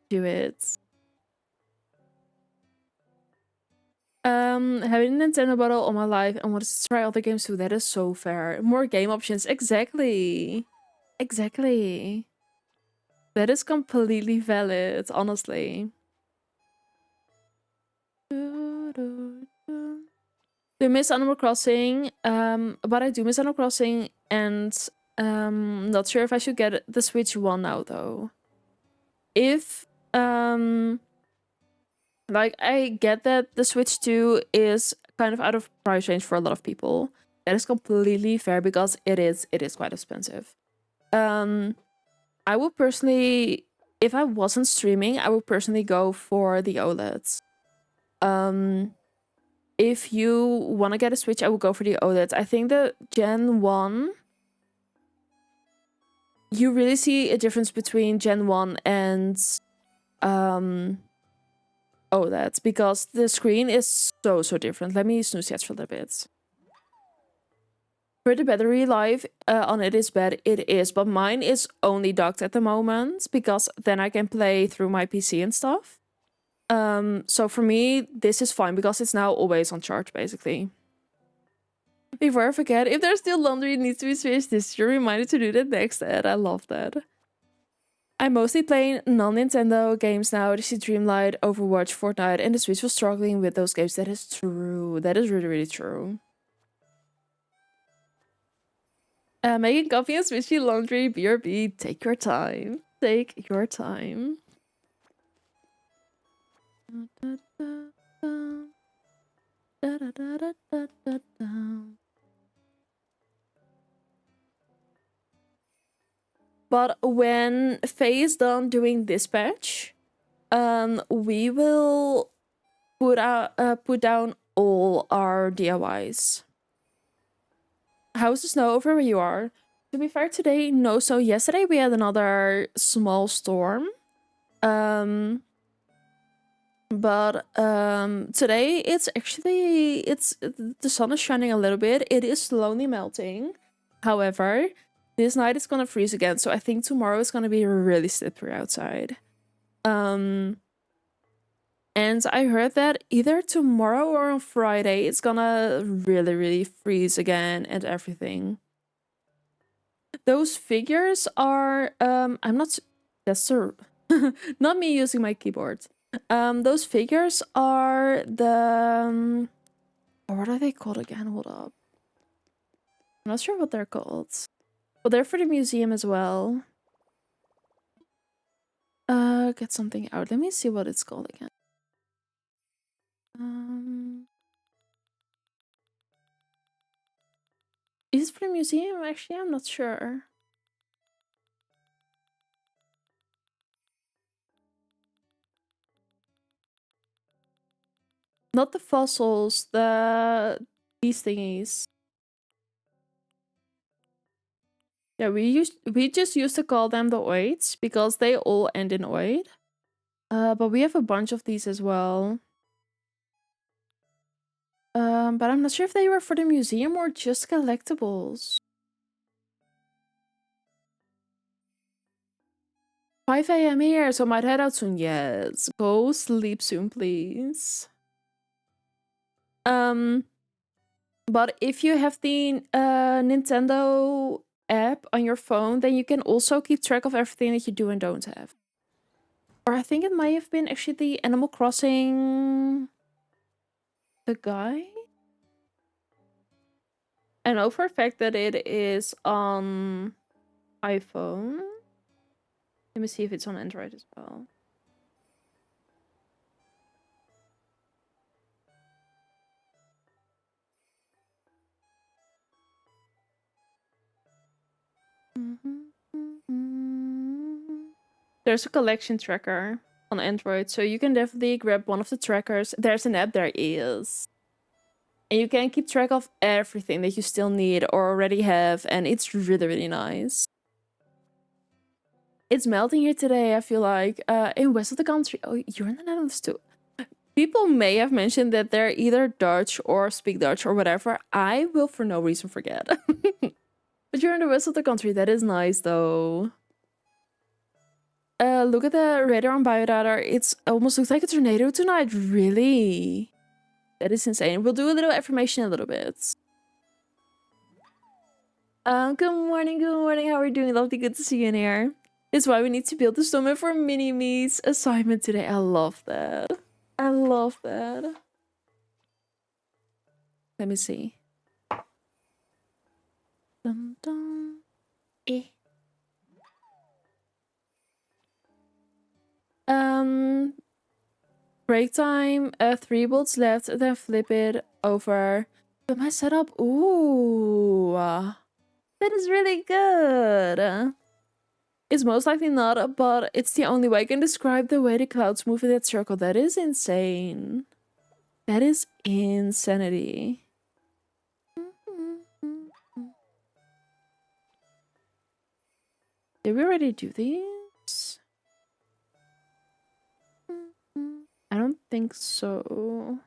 Do it. Having a Nintendo bottle all my life and wanted to try other games too. That is so fair. More game options. Exactly. Exactly. That is completely valid, honestly. Do you miss Animal Crossing? But I do miss Animal Crossing, and not sure if I should get the Switch 1 now, though. If like, I get that the Switch 2 is kind of out of price range for a lot of people. That is completely fair, because it is quite expensive. I would personally, if I wasn't streaming, I would personally go for the OLEDs. If you want to get a Switch, I would go for the OLEDs. I think the Gen 1, you really see a difference between Gen 1 and OLED OLED because the screen is so different. Let me snooze yet for a little bit. For the battery life on it is bad, it is, but mine is only docked at the moment because then I can play through my PC and stuff. So for me, this is fine because it's now always on charge, basically. Before I forget, if there's still laundry that needs to be switched, this is your reminder to do that next, Ed. I love that. I'm mostly playing non-Nintendo games now. This is Dreamlight, Overwatch, Fortnite, and the Switch was struggling with those games. That is true. That is really true. Making coffee and switching laundry, BRB, take your time. Take your time. But when Faye is done doing dispatch, we will put down all our DIYs. How's the snow over where you are? To be fair, today, no. So yesterday we had another small storm. But today it's actually the sun is shining a little bit. It is slowly melting. However, this night it's gonna freeze again. So I think tomorrow is gonna be really slippery outside. And I heard that either tomorrow or on Friday it's gonna really freeze again and everything. Those figures are I'm not that's not me using my keyboard. Those figures are the what are they called again? Hold up. I'm not sure what they're called. But they're for the museum as well. Get something out. Let me see what it's called again. Is it for the museum? Actually, I'm not sure. Not the fossils, these thingies. Yeah, we just used to call them the oids because they all end in oid. But we have a bunch of these as well. But I'm not sure if they were for the museum or just collectibles. 5 a.m. here, so I might head out soon. Yes, go sleep soon, please. But if you have the Nintendo app on your phone, then you can also keep track of everything that you do and don't have. Or I think it might have been actually the Animal Crossing... the guy? I know for a fact that it is on iPhone. Let me see if it's on Android as well. There's a collection tracker on Android, so you can definitely grab one of the trackers. There's an app, there is. And you can keep track of everything that you still need or already have, and it's really nice. It's melting here today, I feel like. In west of the country. Oh, you're in the Netherlands too. People may have mentioned that they're either Dutch or speak Dutch or whatever. I will for no reason forget. But you're in the west of the country. That is nice, though. Look at the radar on biodata. It almost looks like a tornado tonight. Really? That is insane. We'll do a little affirmation in a little bit. Good morning, good morning. How are you doing? Lovely, good to see you in here. That's why we need to build the snowman for Mini-Me's assignment today. I love that. I love that. Let me see. Dun, dun. Eh. Break time, 3 bolts left, then flip it over. But my setup, ooh, that is really good. It's most likely not, but it's the only way I can describe the way the clouds move in that circle. That is insane. That is insanity. Did we already do these? I don't think so.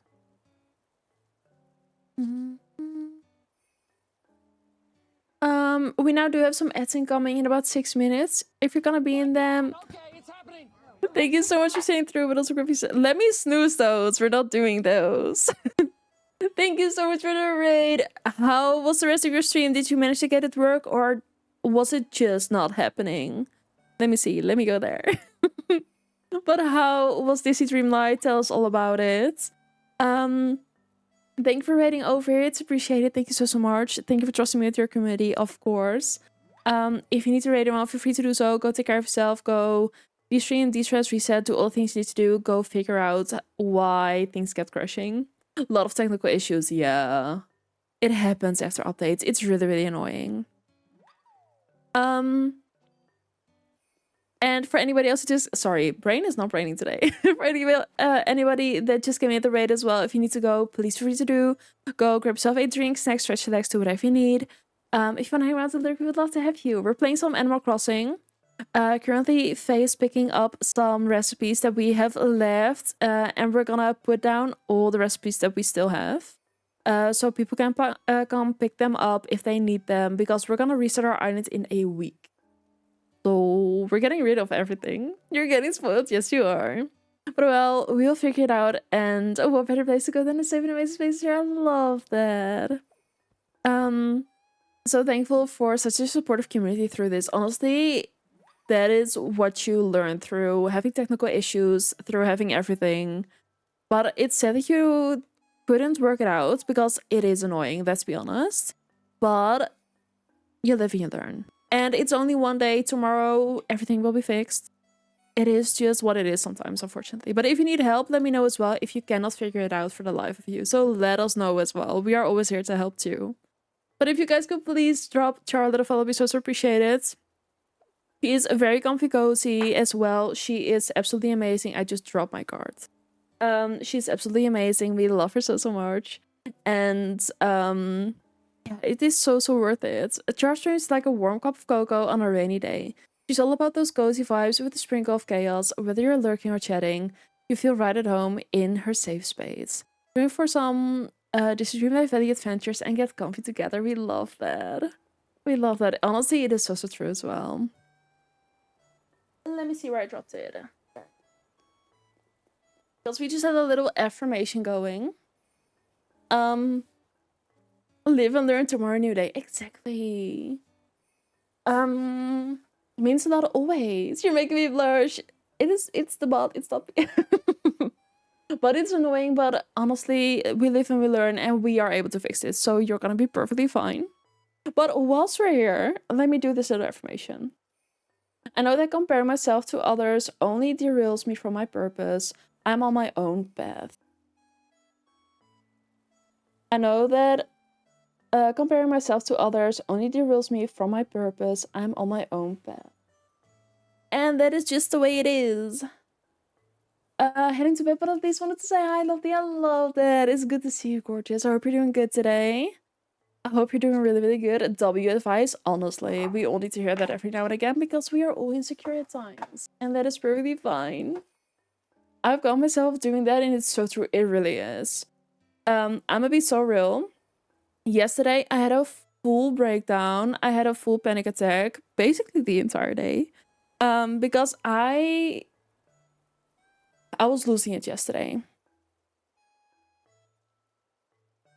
We now do have some ads incoming in about 6 minutes. If you're gonna be in them, thank you so much for staying through, but also let me snooze those. We're not doing those. Thank you so much for the raid. How was the rest of your stream? Did you manage to get it work, or was it just not happening? Let me see. Let me go there. But how was Disney Dreamlight? Tell us all about it. Thank you for raiding over. It's appreciated. Thank you so much. Thank you for trusting me with your community, of course. If you need to raid them out, feel free to do so. Go take care of yourself. Go de-stream, de-stress, reset, do all the things you need to do. Go figure out why things get crashing. A lot of technical issues, yeah. It happens after updates. It's really, really annoying. And for anybody else who just... Sorry, brain is not braining today. For anybody that just came in the raid as well, if you need to go, please feel free to do. Go grab yourself a drink, snack, stretch, relax, do whatever you need. If you want to hang around and lurk, we would love to have you. We're playing some Animal Crossing. Currently, Faye is picking up some recipes that we have left. And we're gonna put down all the recipes that we still have. So people can come pick them up if they need them. Because we're gonna restart our island in a week. So we're getting rid of everything. You're getting spoiled. Yes, you are. But well, we'll figure it out. And what better place to go than a safe and amazing space here? I love that. So thankful for such a supportive community through this. Honestly, that is what you learn through having technical issues, through having everything. But it's sad that you couldn't work it out because it is annoying, let's be honest. But you live and you learn. And it's only one day. Tomorrow, everything will be fixed. It is just what it is sometimes, unfortunately. But if you need help, let me know as well if you cannot figure it out for the life of you. So let us know as well. We are always here to help too. But if you guys could please drop Charlotte a follow, be so appreciated. She is very comfy cozy as well. She is absolutely amazing. I just dropped my card. She's absolutely amazing. We love her so much. And yeah, it is so worth it. A charge stream is like a warm cup of cocoa on a rainy day. She's all about those cozy vibes with a sprinkle of chaos. Whether you're lurking or chatting, you feel right at home in her safe space. Going for some Dreamlight Valley adventures and get comfy together. We love that. We love that. Honestly, it is so true as well. Let me see where I dropped it. Because we just had a little affirmation going. Live and learn tomorrow, new day. Exactly. Means a lot always. You're making me blush. It's the bot. It's not. But it's annoying. But honestly, we live and we learn, and we are able to fix it. So you're gonna be perfectly fine. But whilst we're here, let me do this little affirmation. I know that comparing myself to others only derails me from my purpose. I'm on my own path. I know that comparing myself to others only derails me from my purpose. I'm on my own path. And that is just the way it is. Heading to bed, but at least wanted to say hi, Lovely. I love that. It's good to see you, gorgeous. I hope you're doing good today. I hope you're doing really good. W advice, honestly. We all need to hear that every now and again because we are all insecure at times. And that is perfectly fine. I've got myself doing that and it's so true. It really is. I'm gonna be so real. Yesterday, I had a full breakdown. I had a full panic attack. Basically the entire day. Because I was losing it yesterday.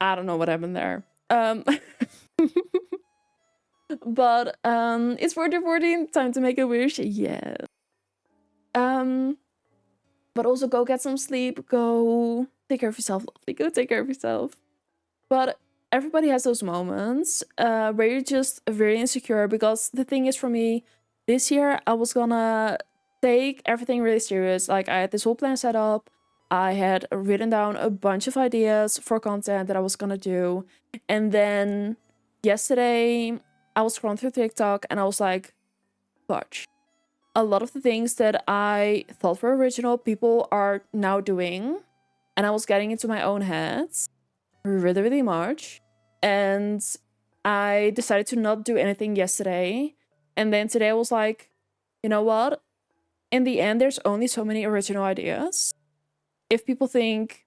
I don't know what happened there. But it's 14 time to make a wish. Yeah. But also go get some sleep. Go take care of yourself, Lovely. Go take care of yourself. But everybody has those moments where you're just very insecure. Because the thing is, for me, this year I was gonna take everything really serious. Like, I had this whole plan set up. I had written down a bunch of ideas for content that I was gonna do. And then yesterday, I was scrolling through TikTok and I was like, fudge. A lot of the things that I thought were original, people are now doing. And I was getting into my own head really much. And I decided to not do anything yesterday. And then today I was like, you know what? In the end, there's only so many original ideas. if people think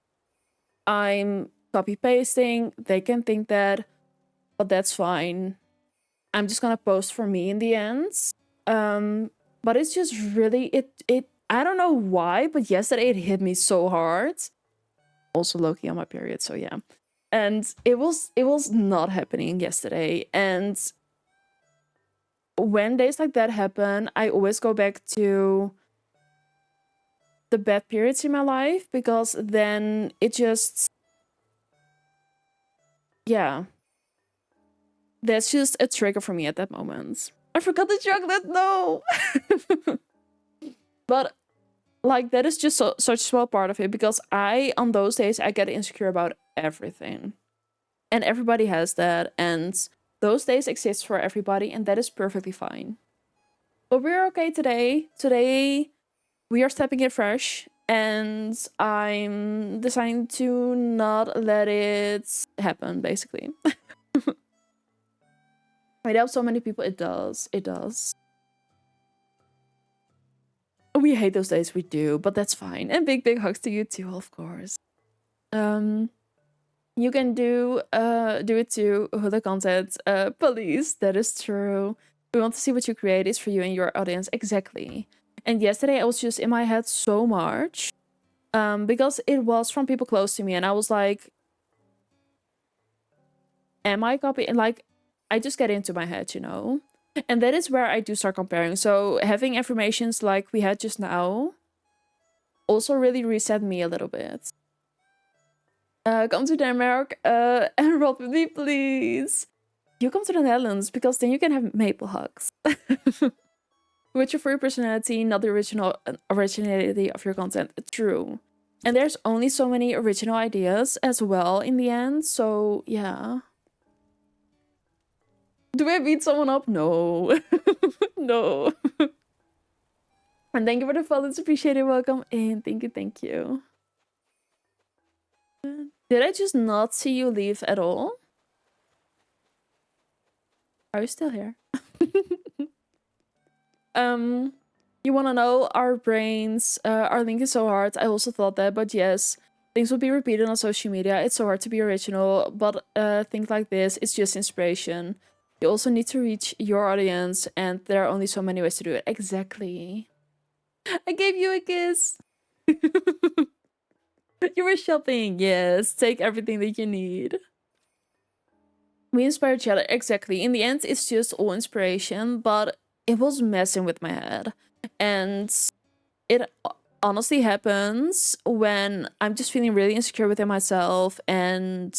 I'm copy pasting, they can think that, but that's fine. I'm just gonna post for me in the end. But it's just really it I don't know why, but yesterday it hit me so hard. Also low-key on my period, so yeah. And it was not happening yesterday. And when days like that happen, I always go back to the bad periods in my life, because then it just, yeah, that's just a trigger for me at that moment. I forgot the chocolate, no. But like, that is just such a small part of it, because on those days I get insecure about everything, and everybody has that, and those days exist for everybody, and that is perfectly fine. But we're okay today. Today we are stepping in fresh, and I'm deciding to not let it happen, basically. I help so many people. It does. It does. We hate those days, we do, but that's fine. And big hugs to you too, of course. You can do it too, the content. Please, that is true. We want to see what you create is for you and your audience. Exactly. And yesterday I was just in my head so much. Because it was from people close to me, and I was like, am I copying? Like, I just get into my head, you know? And that is where I do start comparing. So having affirmations like we had just now also really reset me a little bit. Come to Denmark and roll with me, please. You come to the Netherlands, because then you can have maple hugs. With your free personality, not the originality of your content. True. And there's only so many original ideas as well in the end, so yeah. Do I beat someone up? No. No. And thank you for the follow. It's appreciated. Welcome in. Thank you, thank you. Did I just not see you leave at all? Are you still here? You want to know our brains, our link is so hard. I also thought that, but yes, things will be repeated on social media. It's so hard to be original, but things like this, it's just inspiration. You also need to reach your audience, and there are only so many ways to do it. Exactly. I gave you a kiss. You were shopping. Yes, take everything that you need. We inspire each other. Exactly. In the end, it's just all inspiration, but it was messing with my head. And it honestly happens when I'm just feeling really insecure within myself, and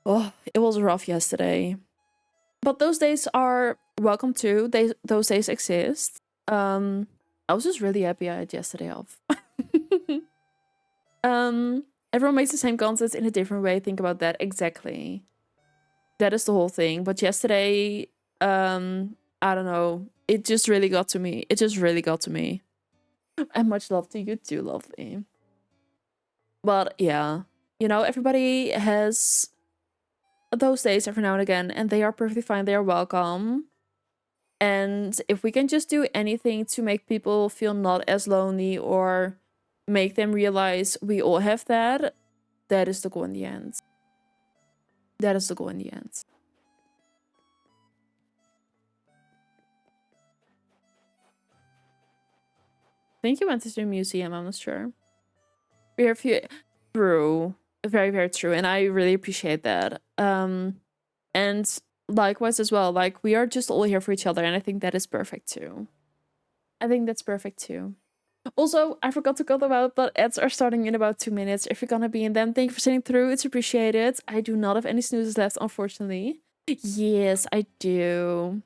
oh, it was rough yesterday. But those days are welcome too. Those days exist. I was just really happy I had yesterday off. Everyone makes the same content in a different way. Think about that. Exactly. That is the whole thing. But yesterday, I don't know. It just really got to me. It just really got to me. And much love to you too, lovely. But yeah, you know, everybody has those days every now and again, and they are perfectly fine. They are welcome. And if we can just do anything to make people feel not as lonely, or make them realize we all have that, that is the goal in the end. That is the goal in the end. I think you went to the museum, I'm not sure. We have few. True. Very, very true. And I really appreciate that. And likewise as well, like, we are just all here for each other, and I think that is perfect too. I think that's perfect too. Also, I forgot to call them out, but ads are starting in about 2 minutes. If you're gonna be in them, thank you for sitting through. It's appreciated. I do not have any snoozes left, unfortunately. Yes, I do.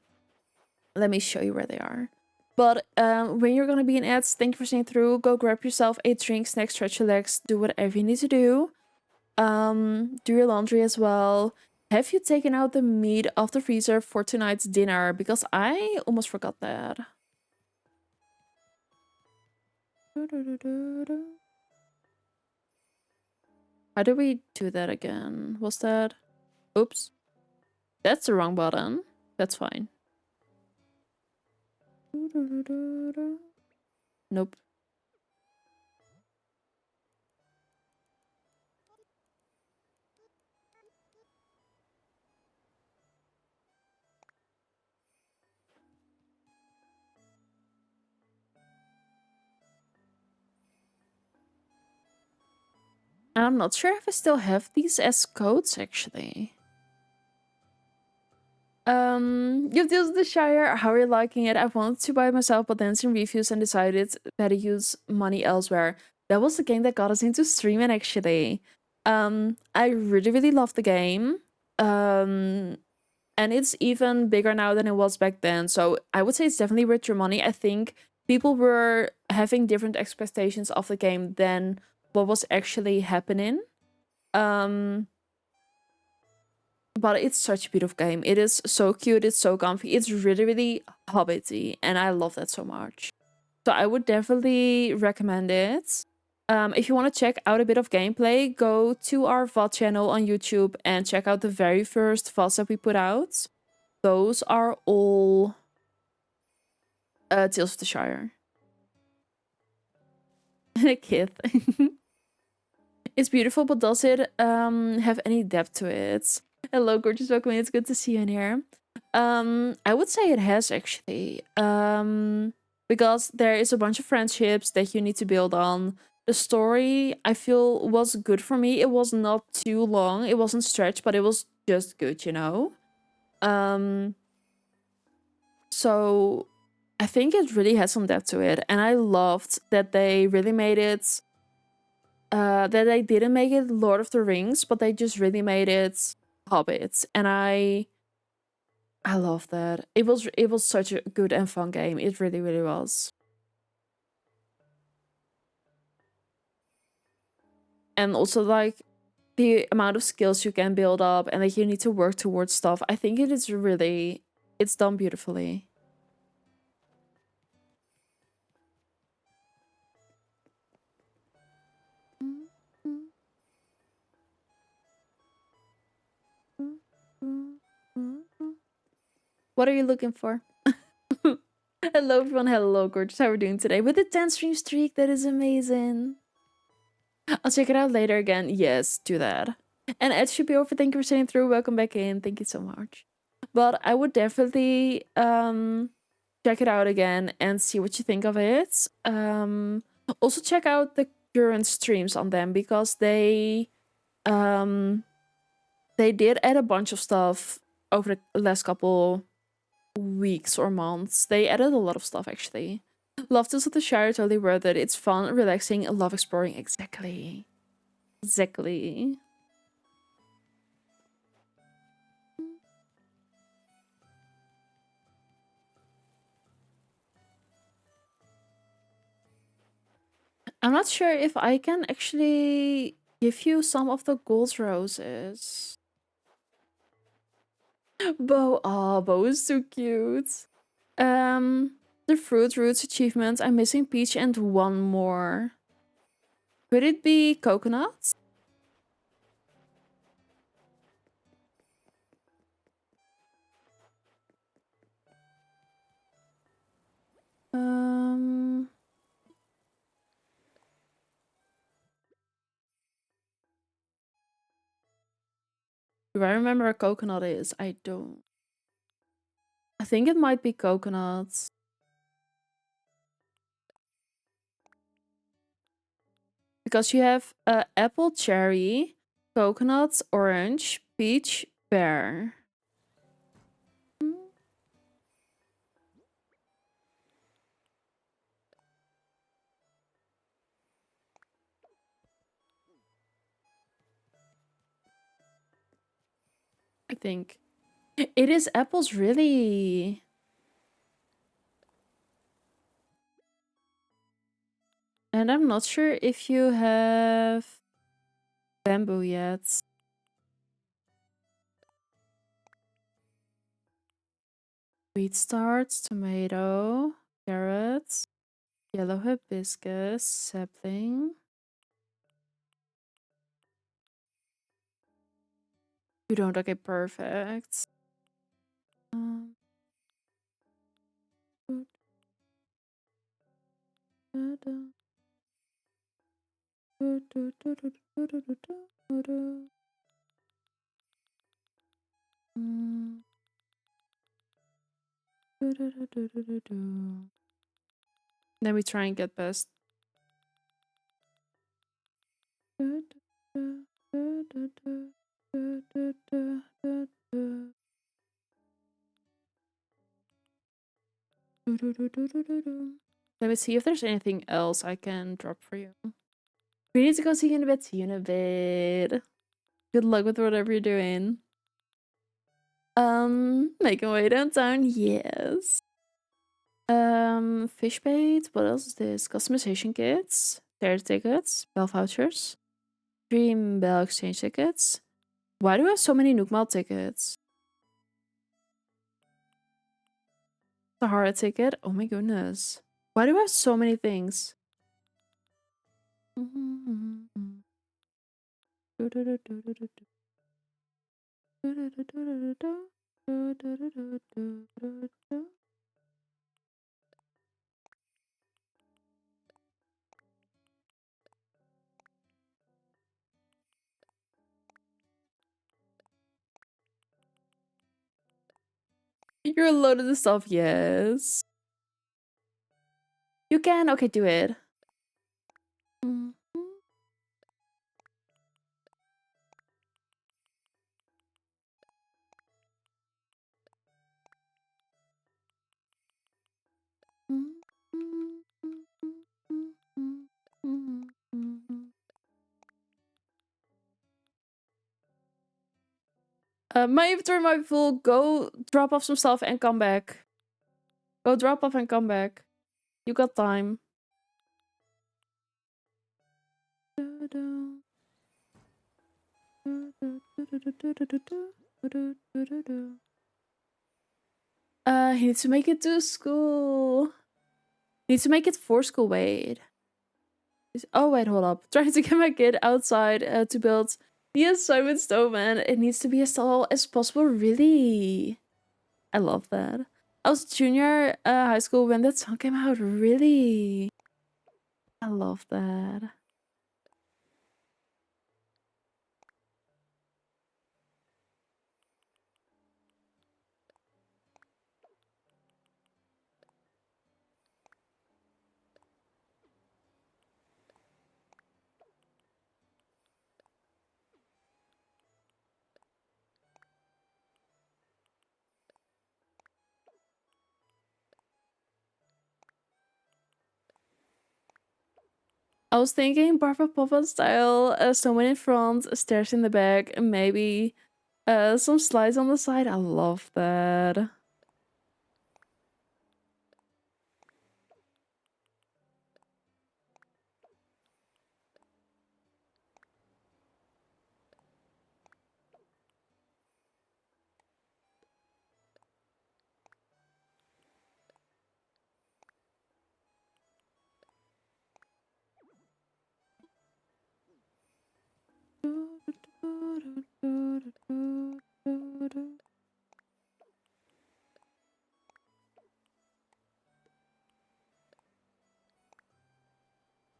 Let me show you where they are. But when you're gonna be in ads, thank you for sitting through. Go grab yourself a drink, snack, stretch your legs, do whatever you need to do. Do your laundry as well. Have you taken out the meat of the freezer for tonight's dinner? Because I almost forgot that. How do we do that again? Was that... Oops. That's the wrong button. That's fine. Nope. And I'm not sure if I still have these as codes, actually. You've deals with the Shire. How are you liking it? I wanted to buy it myself, but then some reviews and decided that I use money elsewhere. That was the game that got us into streaming, actually. I really, really love the game. And it's even bigger now than it was back then. So I would say it's definitely worth your money. I think people were having different expectations of the game than what was actually happening. Um, but it's such a beautiful game. It is so cute. It's so comfy. It's really, really hobbity, and I love that so much. So I would definitely recommend it. If you want to check out a bit of gameplay, go to our VOD channel on YouTube and check out the very first VODs that we put out. Those are all Tales of the Shire. A kid. It's beautiful, but does it have any depth to it? Hello, gorgeous, welcome in. It's good to see you in here. I would say it has, actually. Because there is a bunch of friendships that you need to build on. The story, I feel, was good for me. It was not too long. It wasn't stretched, but it was just good, you know? So I think it really had some depth to it. And I loved that they really made it that they didn't make it Lord of the Rings, but they just really made it Hobbit. And I love that. It was such a good and fun game. It really, really was. And also like the amount of skills you can build up and that you need to work towards stuff. I think it is really it's done beautifully. What are you looking for? Hello everyone, hello gorgeous. How are we doing today? With the 10 stream streak, that is amazing. I'll check it out later again. Yes, do that. And Ed should be over. Thank you for sitting through. Welcome back in. Thank you so much. But I would definitely check it out again and see what you think of it. Also check out the current streams on them because they did add a bunch of stuff over the last couple weeks or months. They added a lot of stuff actually. Love Tales of the Shire, totally worth it. It's fun, relaxing, and love exploring. Exactly. Exactly. I'm not sure if I can actually give you some of the gold roses. Bo, oh, Bo is so cute. The fruit roots achievement. I'm missing peach and one more. Could it be coconut? Um, do I remember what coconut is? I don't. I think it might be coconut. Because you have apple, cherry, coconut, orange, peach, pear. I think. It is apples, really. And I'm not sure if you have bamboo yet. Wheat starch, tomato, carrots, yellow hibiscus, sapling. You don't? Okay, perfect. Um, Let me try and get past. Let me see if there's anything else I can drop for you. We need to go see you in a bit. See you in a bit. Good luck with whatever you're doing. Make a way downtown. Yes. Fish bait. What else is this? Customization kits. Fair tickets. Bell vouchers. Dream Bell exchange tickets. Why do I have so many Nookmaal tickets? Sahara ticket. Oh my goodness. Why do I have so many things? You're loaded with stuff. Yes. You can. Okay, do it. My inventory might be full. Go drop off some stuff and come back. Go drop off and come back. You got time. He needs to make it to school. He needs to make it for school. Wait. Oh, wait, hold up. Trying to get my kid outside to build the assignment snowman. It needs to be as tall as possible, really. I love that. I was junior high school when that song came out, really. I love that. I was thinking Barbara Papa style, someone in front, stairs in the back, and maybe some slides on the side. I love that.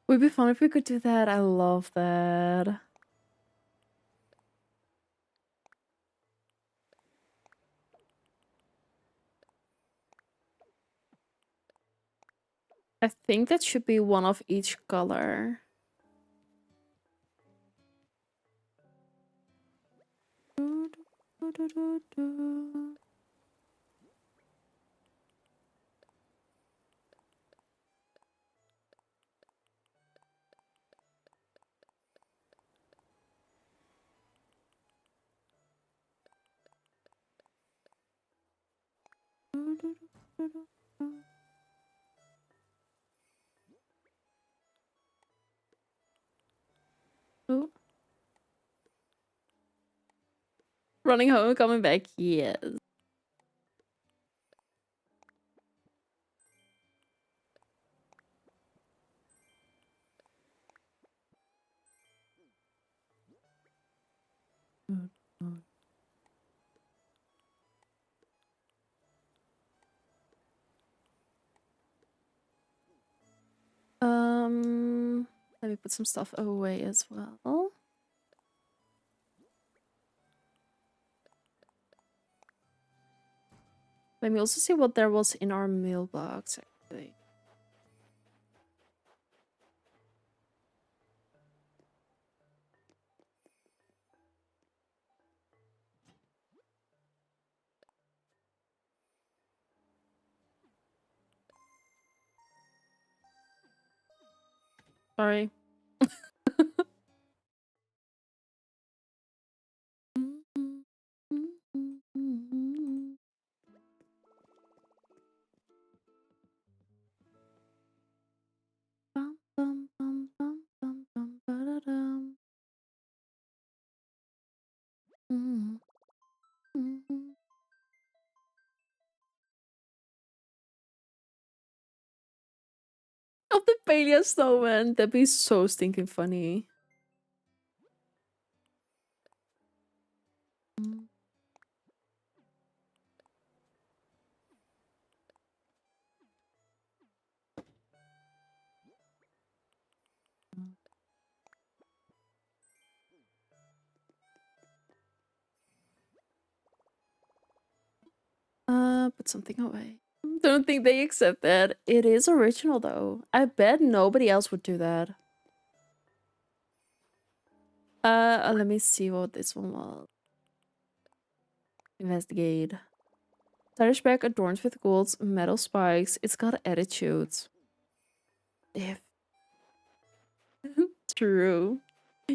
Would be fun if we could do that. I love that. I think that should be one of each color. Ooh. Running home and coming back, yes. Let me put some stuff away as well. Let me also see what there was in our mailbox, actually. Sorry. Bum, bum, bum, bum, bum, bum, ba-da-dum. Mm, mm. Of the Palia snowman. That'd be so stinking funny. Mm. Put something away. Don't think they accept that. It is original though. I bet nobody else would do that. Let me see what this one was. Investigate. Tires back adorned with gold metal spikes. It's got attitude. If true.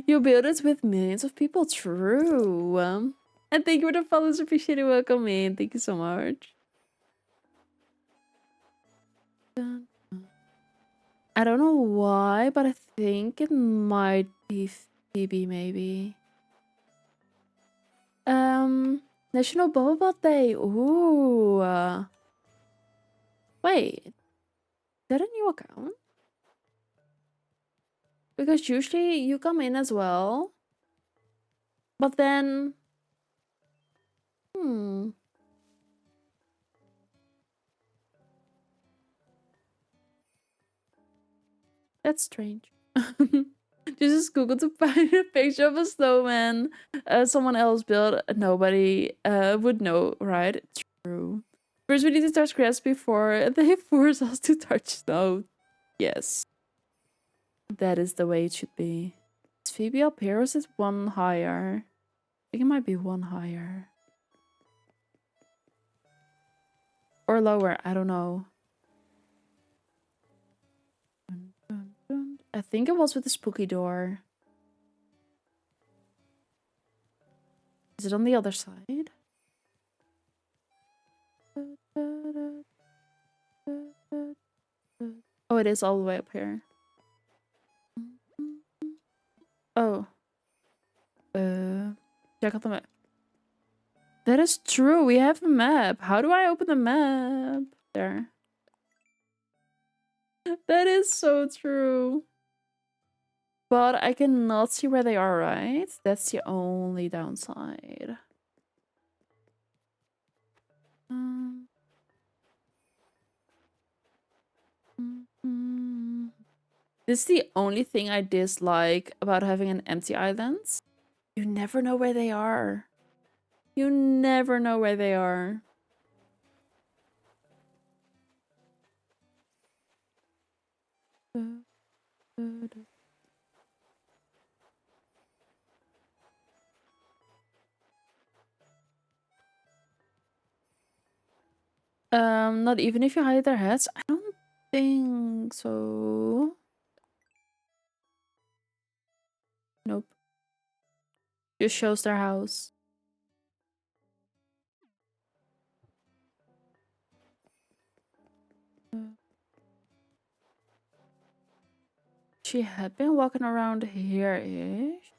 You build it with millions of people. True. And thank you for the follows. Appreciate it. Welcome in. Thank you so much. I don't know why, but I think it might be Phoebe, maybe. National Boba Day. Ooh. Wait. Is that a new account? Because usually you come in as well. But then... That's strange. Just Google to find a picture of a snowman someone else built. Nobody would know, right? True. First, we need to touch grass before they force us to touch snow. Yes. That is the way it should be. Is Phoebe up here or is it one higher? I think it might be one higher. Or lower, I don't know. I think it was with the spooky door. Is it on the other side? Oh, it is all the way up here. Oh. Check out the map. That is true. We have a map. How do I open the map? There. That is so true. But I cannot see where they are, right? That's the only downside. This is the only thing I dislike about having an empty island. You never know where they are. You never know where they are. Not even if you hide their heads? I don't think so. Nope. Just shows their house. She had been walking around here-ish.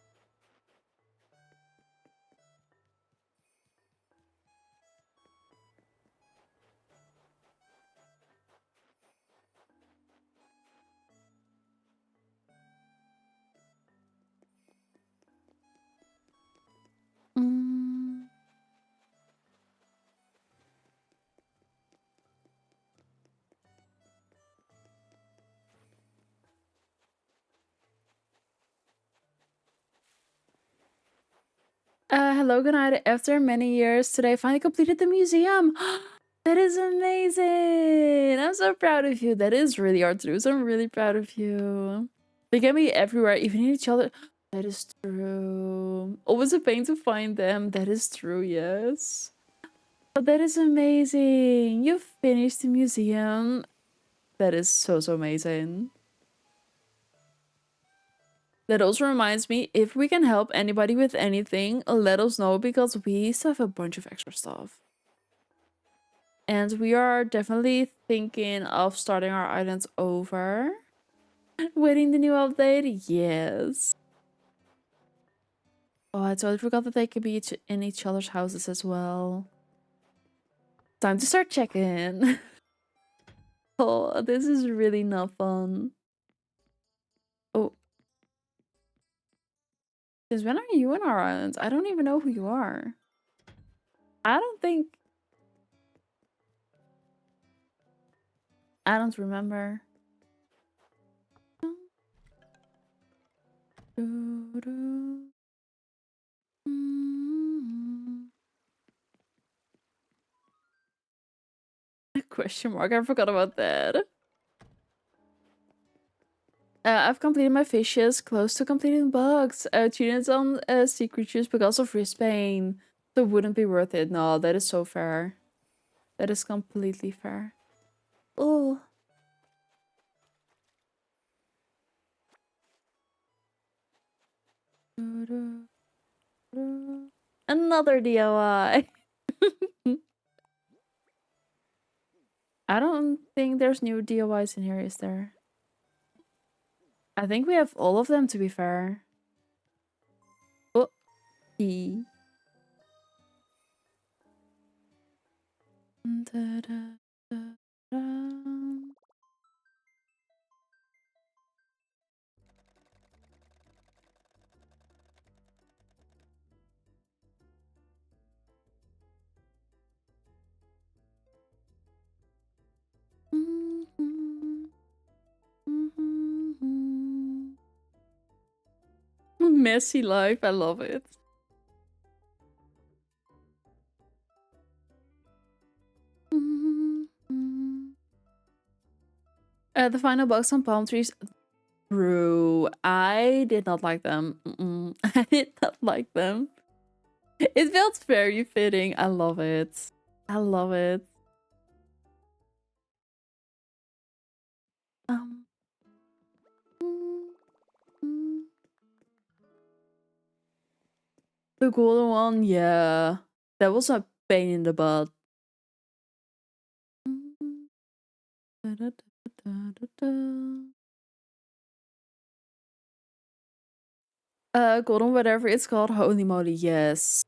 Hello, good night. After many years, today I finally completed the museum. That is amazing. I'm so proud of you. That is really hard to do, so I'm really proud of you. They get me everywhere, even in each other. That is true. Always a pain to find them. That is true, yes. But that is amazing. You finished the museum. That is so, so amazing. That also reminds me, if we can help anybody with anything, let us know because we still have a bunch of extra stuff. And we are definitely thinking of starting our islands over. Waiting the new update? Yes. Oh, I totally forgot that they could be in each other's houses as well. Time to start checking. Oh, this is really not fun. Oh. Since when are you in our islands? I don't even know who you are. I don't think... I don't remember. Question mark, I forgot about that. I've completed my fishes, close to completing bugs. Cheated on sea creatures because of wristbane. So it wouldn't be worth it. No, that is so fair. That is completely fair. Oh. Another DIY. I don't think there's new DIYs in here, is there? I think we have all of them, to be fair. Oh, E. Da, da, da, da. Messy life, I love it. The final box on palm trees. True. I did not like them. I did not like them. It felt very fitting. I love it. I love it. Um. The golden one, yeah. That was a pain in the butt. Golden whatever it's called. Holy moly, yes.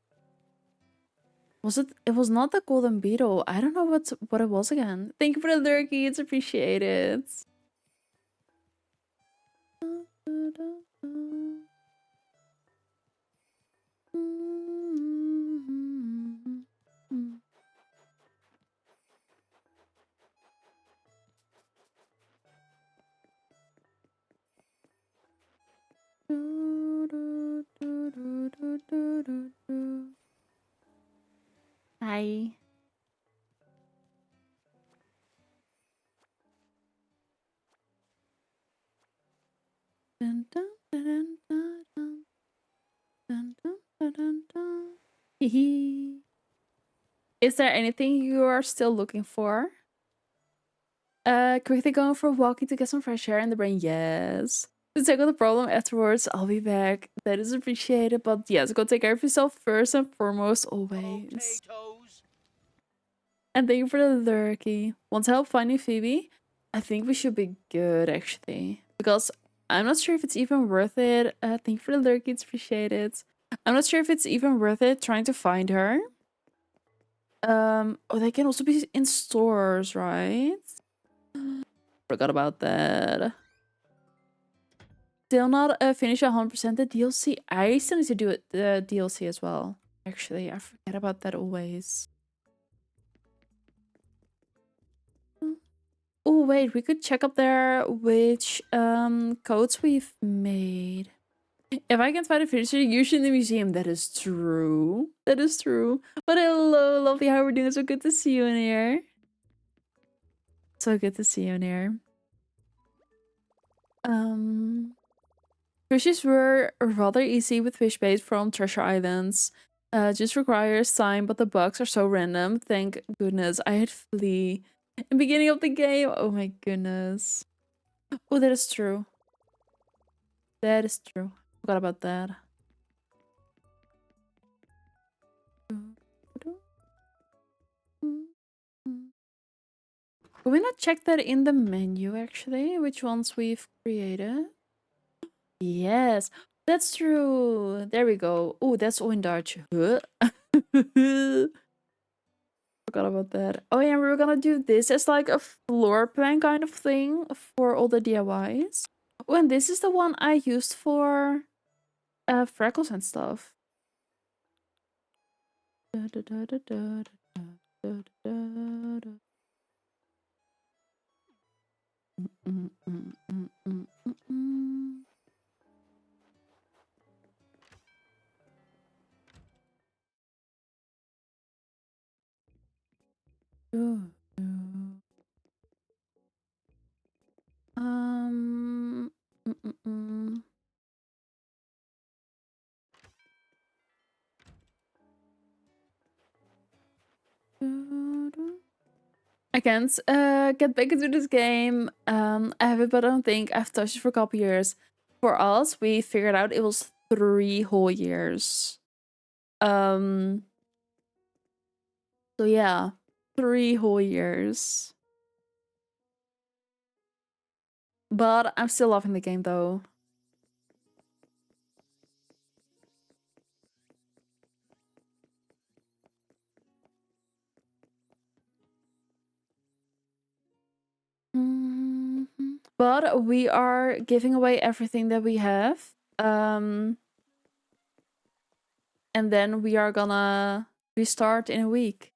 Was it? It was not the golden beetle. I don't know what it was again. Thank you for the lurky. It's appreciated. Hi. Dun, dun, dun, dun, dun, dun, dun, dun, dun, dun. Hehe. Is there anything you are still looking for? Quickly going for a walking to get some fresh air in the brain. Yes. To tackle the problem afterwards, I'll be back. That is appreciated, but yes, go take care of yourself first and foremost, always. Potatoes. And thank you for the lurky. Want help finding Phoebe? I think we should be good, actually. Because I'm not sure if it's even worth it. Thank you for the lurky, it's appreciated. I'm not sure if it's even worth it trying to find her. Oh, they can also be in stores, right? Forgot about that. Still not finished 100% the DLC. I still need to do it, the DLC as well. Actually, I forget about that always. Oh wait, we could check up there which codes we've made. If I can find a finisher, usually in the museum. That is true. That is true. But hello, lovely. How are we doing? So good to see you in here. So good to see you in here. Fishes were rather easy with fish bait from Treasure Islands. Just requires time, but the bugs are so random. Thank goodness. I had flea in the beginning of the game. Oh my goodness. Oh, that is true. That is true. Forgot about that. Can we not check that in the menu, actually? Which ones we've created? Yes, that's true. There we go. Oh, that's all in Dutch. Huh? Forgot about that. Oh yeah, we were gonna do this as like a floor plan kind of thing for all the DIYs. Oh, and this is the one I used for freckles and stuff. Da, da, da, da, da, da, da, da, da. Mm, mm, mm, mm, mm, mm. Do, do. Um. Mm, mm, mm. Do, do. I can't get back into this game. I have it, but I don't think I've touched it for a couple years. For us, we figured out it was 3 whole years. So yeah, 3 whole years. But I'm still loving the game though. Mhm. But we are giving away everything that we have. And then we are gonna restart in a week.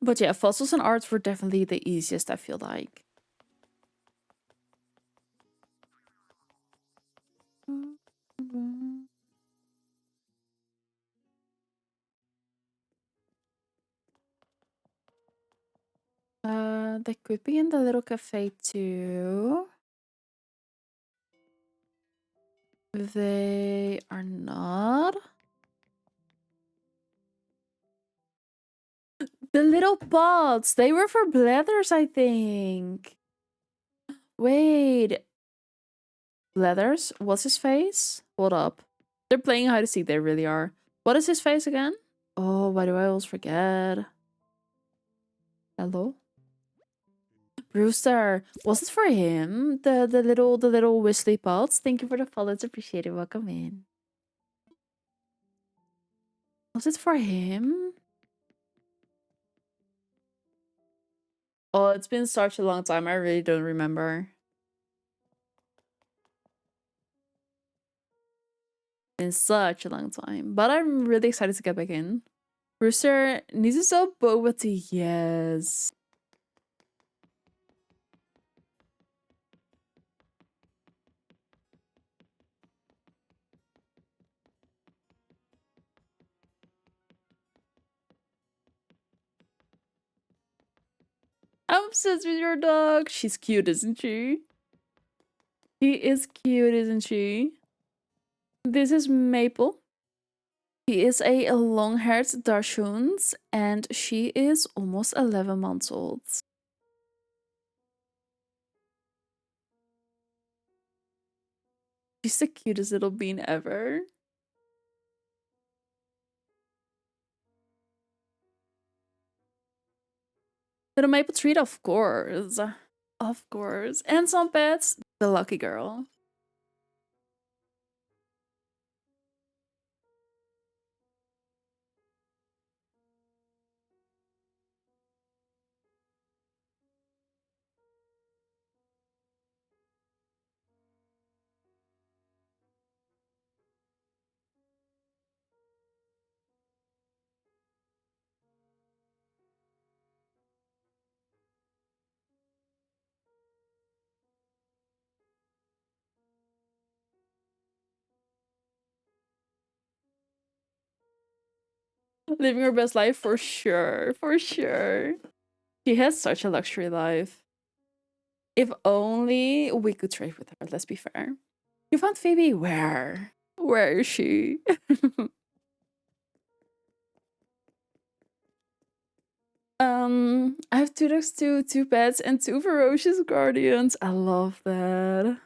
But yeah, fossils and arts were definitely the easiest, I feel like. They could be in the little cafe too. They are not. The little pots, they were for Blathers, I think. Wait. Blathers? What's his face? Hold up. They're playing hide and seek, they really are. What is his face again? Oh, why do I always forget? Hello? Brewster. Was it for him? The little whistly pots? Thank you for the follow. It's appreciated. Welcome in. Was it for him? Oh, it's been such a long time. I really don't remember. Been such a long time. But I'm really excited to get back in. Brewster needs to sell boba tea. Yes. I'm obsessed with your dog. She's cute, isn't she? She is cute, isn't she? This is Maple. She is a long-haired Dachshund, and she is almost 11 months old. She's the cutest little bean ever. Little Maple treat, of course. Of course. And some pets, the lucky girl. Living her best life for sure. For sure. She has such a luxury life. If only we could trade with her, let's be fair. You found Phoebe? Where? Where is she? I have 2 dogs too, 2 pets, and 2 ferocious guardians. I love that.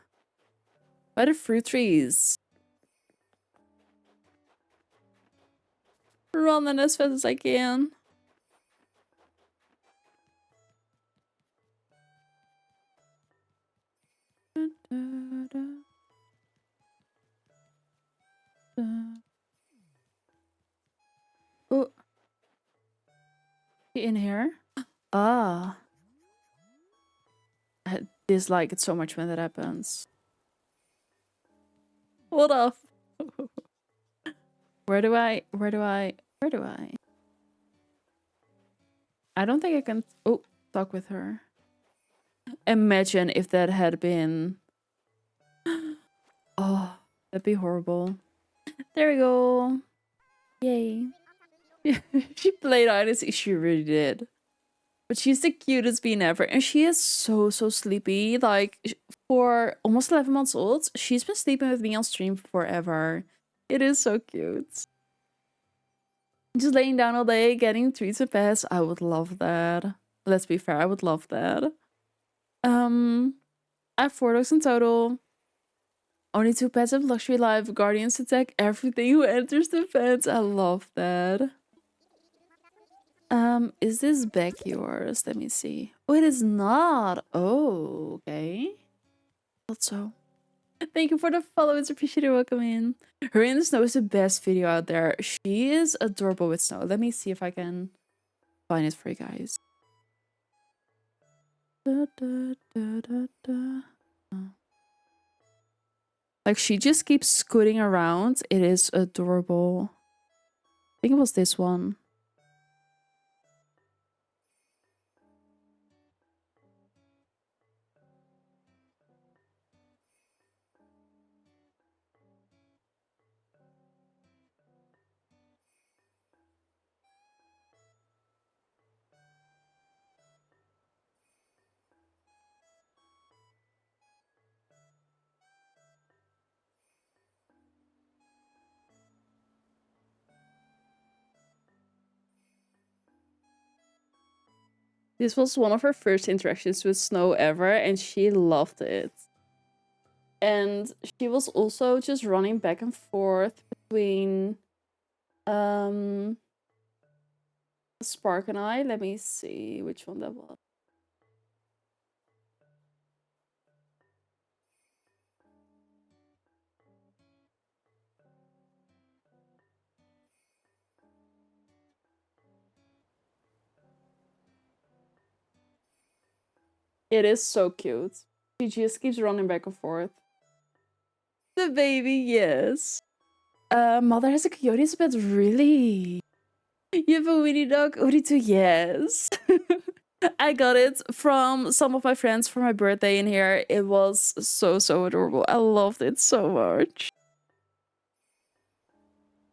By the fruit trees. Running as fast as I can. Oh, in here? Ah, I dislike it so much when that happens. What up? Where do I? I don't think I can talk with her. Imagine if that had been... Oh, that'd be horrible. There we go. Yay. She played honest, she really did. But she's the cutest bean ever. And she is so sleepy. Like, for almost 11 months old, she's been sleeping with me on stream forever. It is so cute. Just laying down all day, getting treats and pets. I would love that. Let's be fair, I would love that. I have 4 dogs in total. Only 2 pets have luxury life. Guardians attack everything who enters the fence. I love that. Is this bag yours? Let me see. Oh, it is not. Oh, okay. Thought so. Thank you for the follow. It's appreciated. Welcome in. Her in the Snow is the best video out there. She is adorable with snow. Let me see if I can find it for you guys. Da, da, da, da, da. Oh. Like, she just keeps scooting around. It is adorable. I think it was this one. This was one of her first interactions with snow ever, and she loved it. And she was also just running back and forth between Spark and I. Let me see which one that was. It is so cute. She just keeps running back and forth. The baby, yes. Mother has a coyote pet, really? You have a Winnie dog? Uri too, yes. I got it from some of my friends for my birthday in here. It was so adorable. I loved it so much.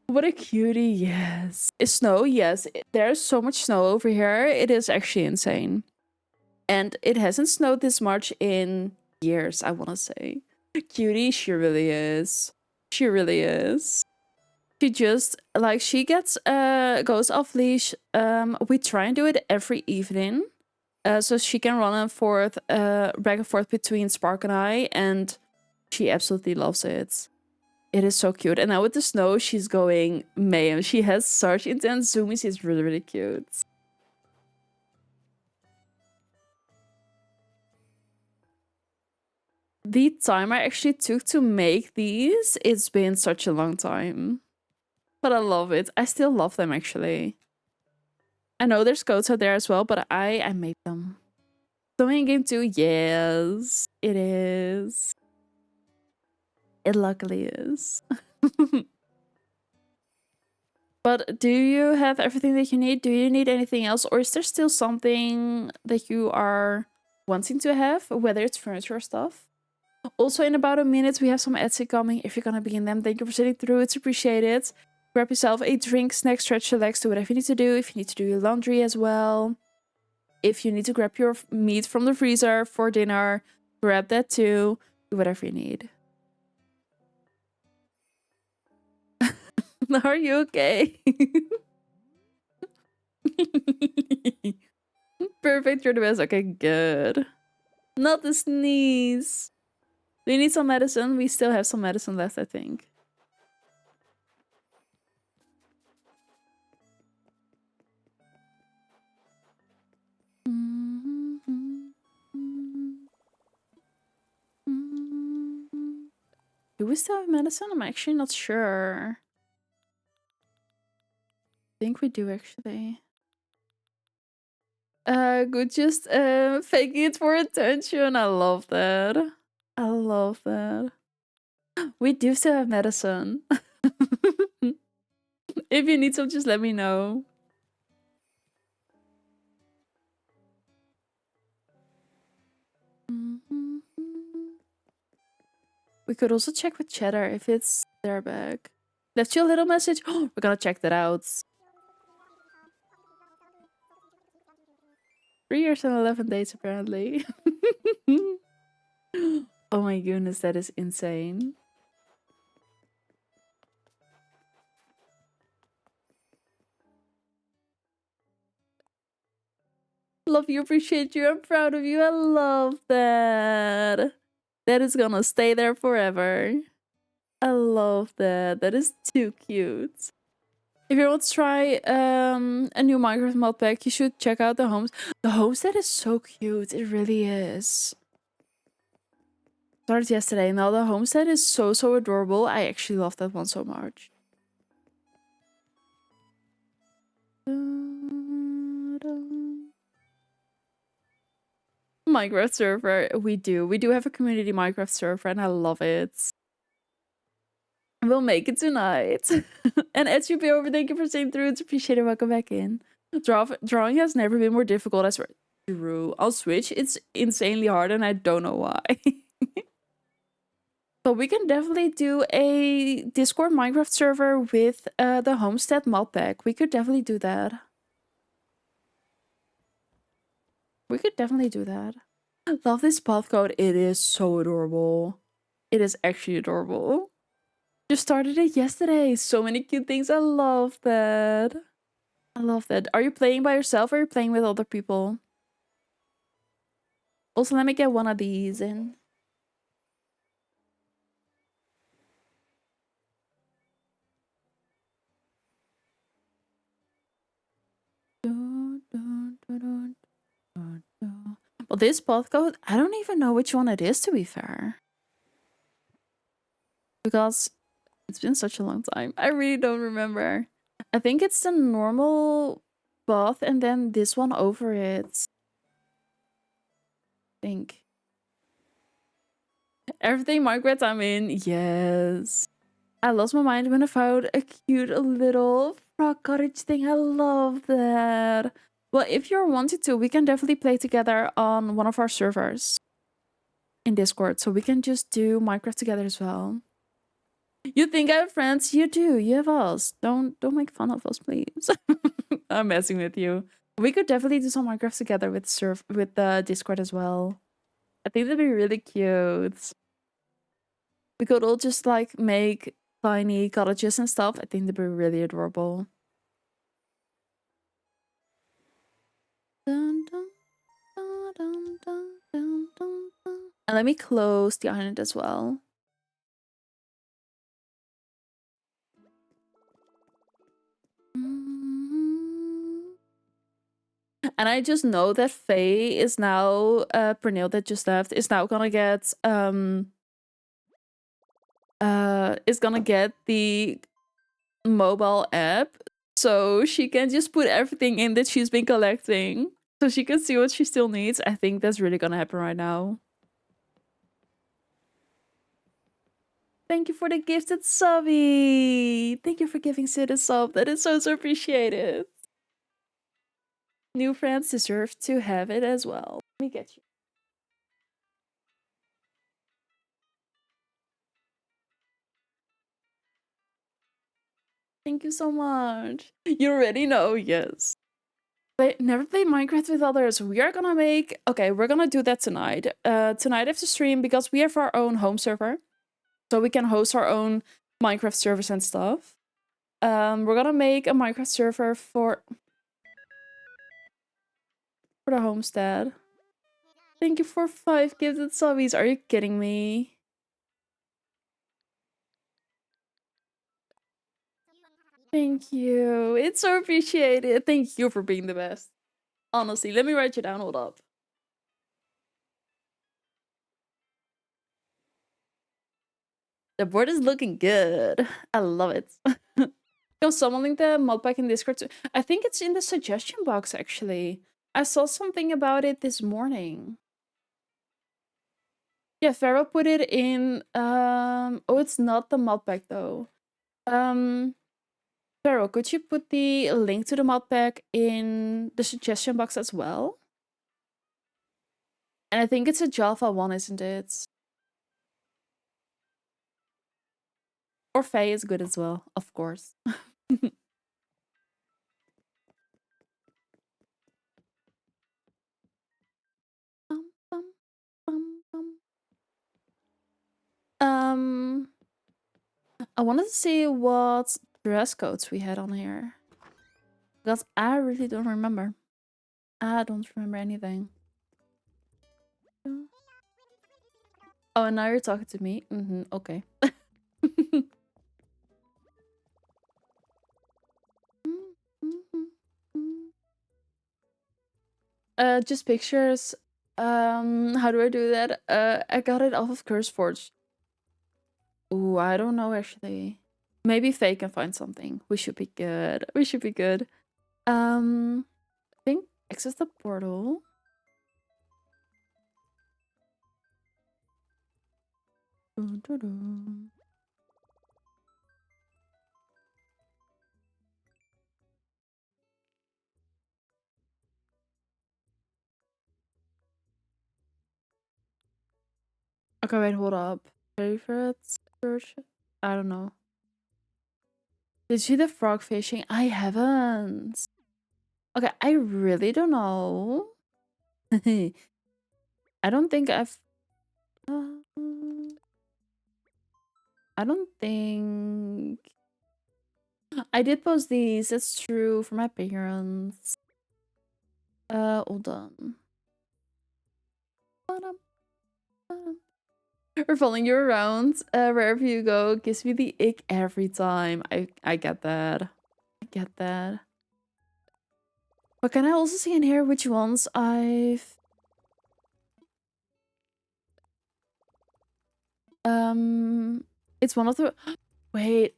What a cutie, yes. Is snow? Yes. There's so much snow over here. It is actually insane. And it hasn't snowed this much in years, I want to say. Cutie, she really is. She really is. She just, like, she gets, goes off leash. We try and do it every evening. So she can run and forth, back and forth between Spark and I, and she absolutely loves it. It is so cute. And now with the snow, she's going mayhem. She has such intense zoomies. It's really cute. The time I actually took to make these, it's been such a long time. But I love it. I still love them, actually. I know there's codes out there as well, but I made them. Sewing game 2, yes, it is. It luckily is. But do you have everything that you need? Do you need anything else? Or is there still something that you are wanting to have, whether it's furniture or stuff? Also, in about a minute, we have some ads coming. If you're gonna be in them, thank you for sitting through. It's appreciated. Grab yourself a drink, snack, stretch, relax, do whatever you need to do. If you need to do your laundry as well. If you need to grab your meat from the freezer for dinner, grab that too. Do whatever you need. Are you okay? Perfect, you're the best. Okay, good. Not the sneeze. Do you need some medicine? We still have some medicine left, I think. Do we still have medicine? I'm actually not sure. I think we do actually. Good, just faking it for attention. I love that. I love that. We do still have medicine. If you need some, just let me know. We could also check with Cheddar if it's their bag. Left you a little message. Oh, we're gonna check that out. 3 years and 11 days, apparently. Oh my goodness, that is insane. Love you, appreciate you, I'm proud of you. I love that. That is gonna stay there forever. I love that. That is too cute. If you want to try a new Minecraft mod pack, you should check out the homes. The homestead is so cute. It really is. Started yesterday. Now the homestead is so adorable. I actually love that one so much. Minecraft server. We do have a community Minecraft server and I love it. We'll make it tonight. And SUP over, thank you for staying through. It's appreciated. Welcome back in. Drawing has never been more difficult. I swear. True. On Switch, it's insanely hard and I don't know why. But we can definitely do a Discord Minecraft server with the Homestead mod pack. We could definitely do that. We could definitely do that. I love this path code. It is so adorable. It is actually adorable. Just started it yesterday. So many cute things. I love that. I love that. Are you playing by yourself or are you playing with other people? Also, let me get one of these in. Well, this path code, I don't even know which one it is, to be fair. Because it's been such a long time. I really don't remember. I think it's the normal path and then this one over it. I think. Everything Margaret I'm in, yes. I lost my mind when I found a cute little frog cottage thing. I love that. Well, if you're wanting to, we can definitely play together on one of our servers in Discord. So we can just do Minecraft together as well. You think I have friends? You do. You have us. Don't make fun of us, please. I'm messing with you. We could definitely do some Minecraft together with the Discord as well. I think that'd be really cute. We could all just like make tiny cottages and stuff. I think that'd be really adorable. Dun, dun, dun, dun, dun, dun, dun, dun. And let me close the island as well. And I just know that Faye is now, Pernille that just left, is now gonna get, is gonna get the mobile app. So she can just put everything in that she's been collecting. So she can see what she still needs. I think that's really gonna happen right now. Thank you for the gifted subby. Thank you for giving Sid a sub. That is so appreciated. New friends deserve to have it as well. Let me get you. Thank you so much. You already know, yes. Never play Minecraft with others. We are gonna make... Okay, we're gonna do that tonight. Tonight after stream, because we have our own home server. So we can host our own Minecraft servers and stuff. We're gonna make a Minecraft server for the homestead. Thank you for 5 gifted subbies. Are you kidding me? Thank you. It's so appreciated. Thank you for being the best. Honestly, let me write you down. Hold up. The board is looking good. I love it. Yo, someone link the mod pack in Discord too. I think it's in the suggestion box, actually. I saw something about it this morning. Yeah, Pharaoh put it in... Oh, it's not the mod pack, though. Pharaoh, could you put the link to the mod pack in the suggestion box as well? And I think it's a Java one, isn't it? Or Faye is good as well, of course. I wanted to see what dress codes we had on here. Because I really don't remember. I don't remember anything. Oh, and now you're talking to me? Okay. Just pictures. How do I do that? I got it off of CurseForge. Ooh, I don't know actually. Maybe Faye can find something. We should be good. We should be good. I think access the portal. Dun, dun, dun. Okay, wait, hold up. Favorites? Search? I don't know. Did you see the frog fishing? I haven't. Okay, I really don't know. I don't think I've... I don't think... I did post these, that's true, for my parents. Hold on. We're following you around wherever you go. Gives me the ick every time. I get that. I get that. But can I also see in here which ones I've... It's one of the... Wait.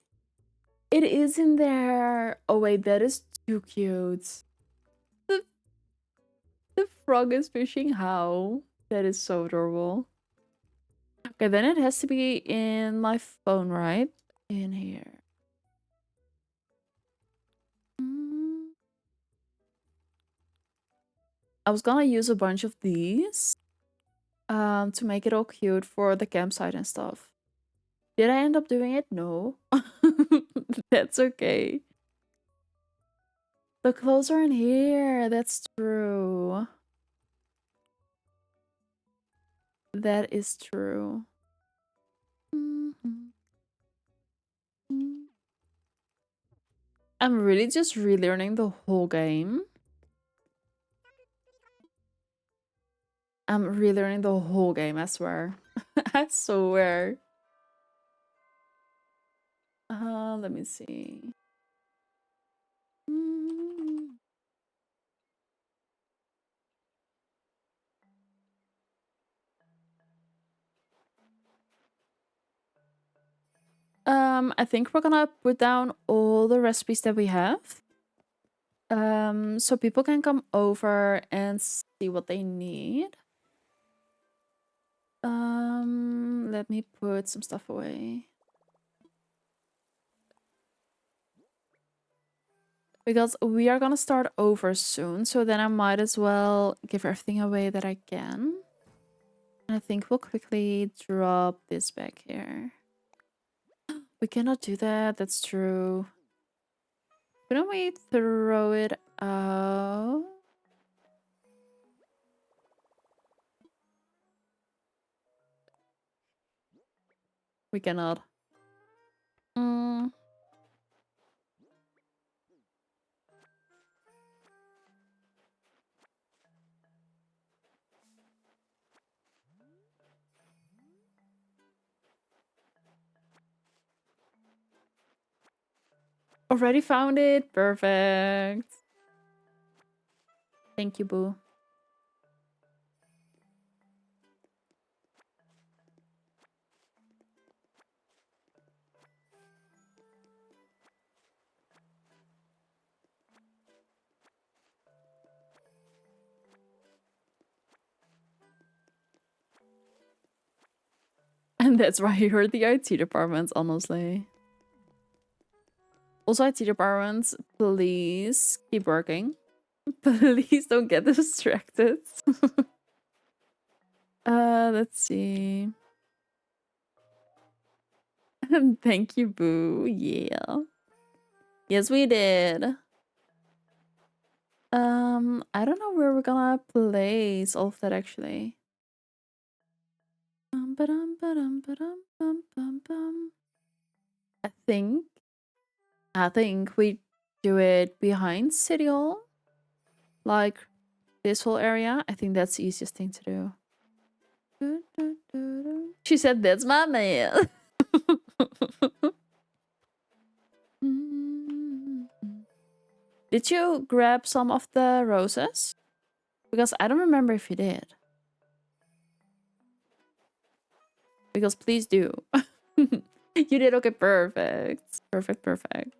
It is in there. Oh wait, that is too cute. The frog is fishing how? That is so adorable. Okay, then it has to be in my phone, right? In here. I was gonna use a bunch of these to make it all cute for the campsite and stuff. Did I end up doing it? No. That's okay. The clothes are in here. That's true. That is true. I'm really just relearning the whole game. I'm relearning the whole game, I swear. I swear. Let me see. I think we're gonna put down all the recipes that we have. So people can come over and see what they need. Let me put some stuff away. Because we are gonna start over soon, so then I might as well give everything away that I can. And I think we'll quickly drop this back here. We cannot do that, that's true. Why don't we throw it Oh. We cannot. Mm. Already found it. Perfect. Thank you, boo. And that's why you heard the IT department, honestly. Also, IT departments, please keep working. Please don't get distracted. Let's see. Thank you, boo. Yeah. Yes, we did. I don't know where we're gonna place all of that actually. I think we do it behind City Hall. Like this whole area. I think that's the easiest thing to do. She said, that's my man. Did you grab some of the roses? Because I don't remember if you did. Because please do. You did? Okay, perfect. Perfect, perfect.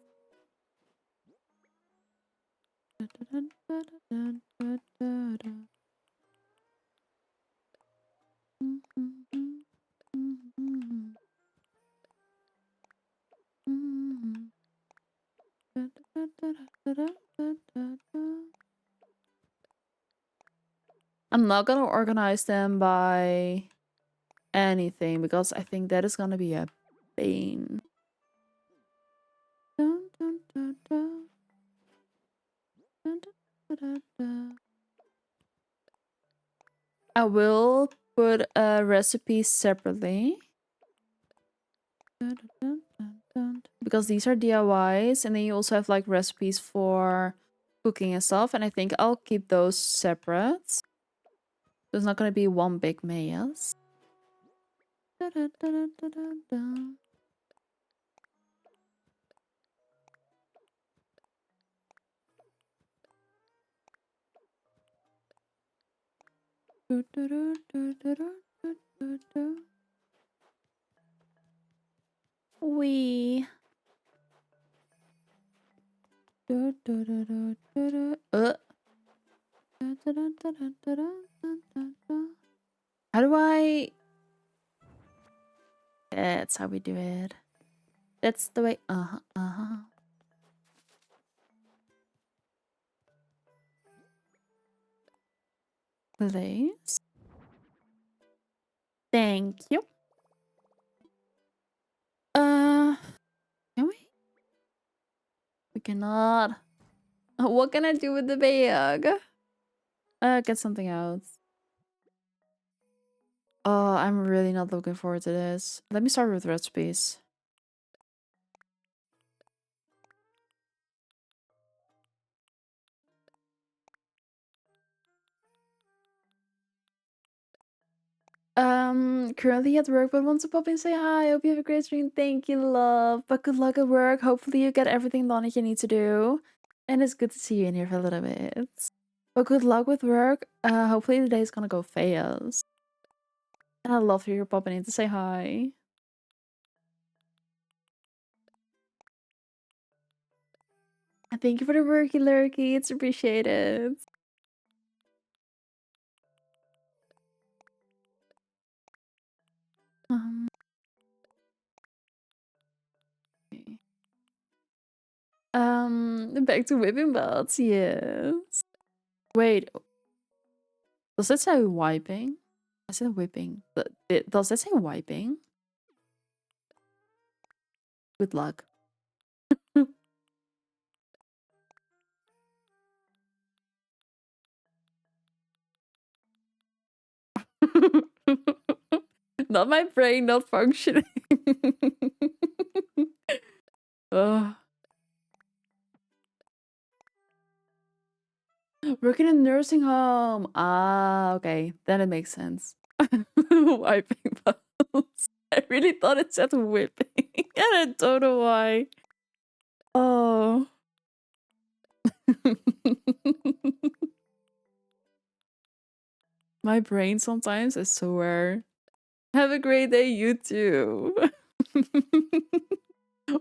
I'm not gonna organize them by anything because I think that is gonna be a pain. I will put a recipe separately because these are DIYs, and then you also have like recipes for cooking and stuff, and I think I'll keep those separate. There's not gonna be one big mess. We. How do I? That's how we do it. That's the way. Please. Thank you. Can we? We cannot. What can I do with the bag? Get something else. Oh, I'm really not looking forward to this. Let me start with recipes. Currently at work, but want to pop in and say hi. Hope you have a great stream. Thank you, love. But good luck at work. Hopefully you get everything done that you need to do. And it's good to see you in here for a little bit. But good luck with work. Hopefully the day is gonna go fast. And I love you popping in to say hi. And thank you for the worky lurky. It's appreciated. Okay. Back to whipping belts, yes. Wait, does that say wiping? I said whipping. But does that say wiping? Good luck. Not my brain not functioning. Ugh. Working in a nursing home. Ah, okay. Then it makes sense. Wiping bubbles. I really thought it said whipping. And I don't know why. Oh. My brain sometimes, I swear. Have a great day, you too.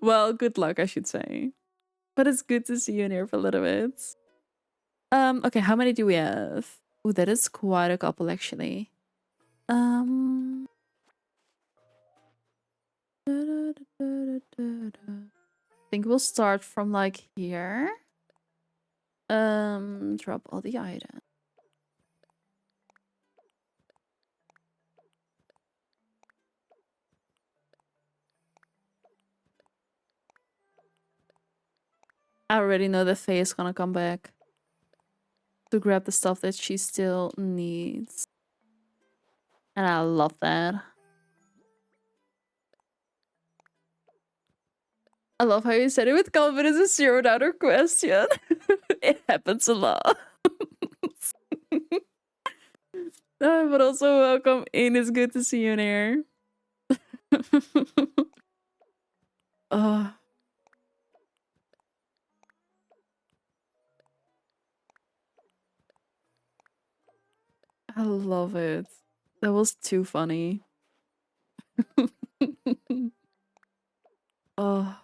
Well, good luck, I should say. But it's good to see you in here for a little bit. Okay, how many do we have? Oh, that is quite a couple actually. I think we'll start from like here. Drop all the items. I already know that Faye is gonna come back to grab the stuff that she still needs. And I love that. I love how you said it with confidence, a zero-downer question. It happens a lot. But also welcome in. It's good to see you in here. Oh, I love it. That was too funny. Oh.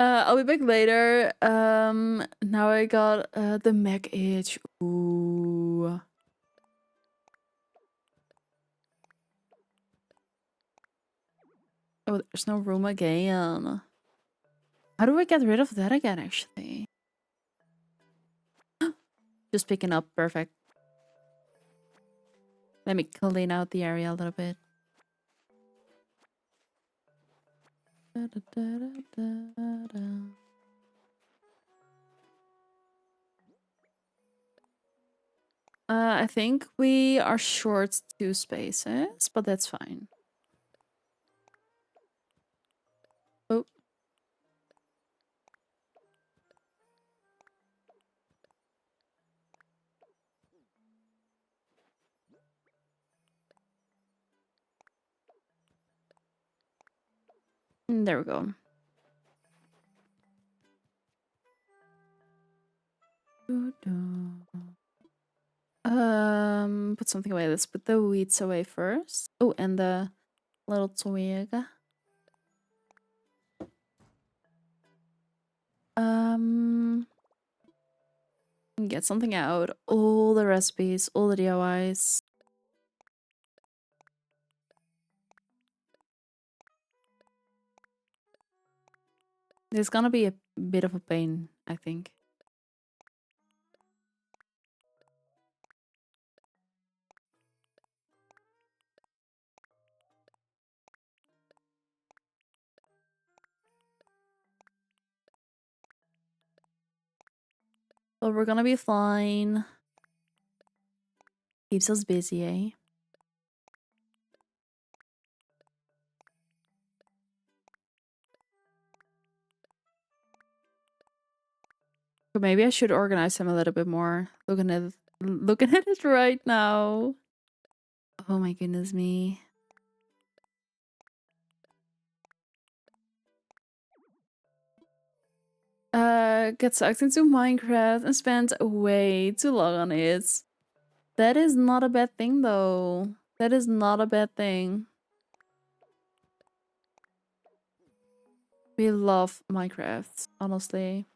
I'll be back later. Now I got the Mac itch. Ooh. Oh, there's no room again. How do I get rid of that again, actually? Just picking up. Perfect. Let me clean out the area a little bit. I think we are short 2 spaces, but that's fine. Oh. There we go. Put something away. Let's put the weeds away first. Oh, and the little twig. Get something out. All the recipes, all the DIYs. It's gonna be a bit of a pain, I think. But we're gonna be fine. Keeps us busy, eh? But maybe I should organize him a little bit more. Looking at it right now. Oh my goodness me. Get sucked into Minecraft and spend way too long on it. That is not a bad thing though. That is not a bad thing. We love Minecraft, honestly.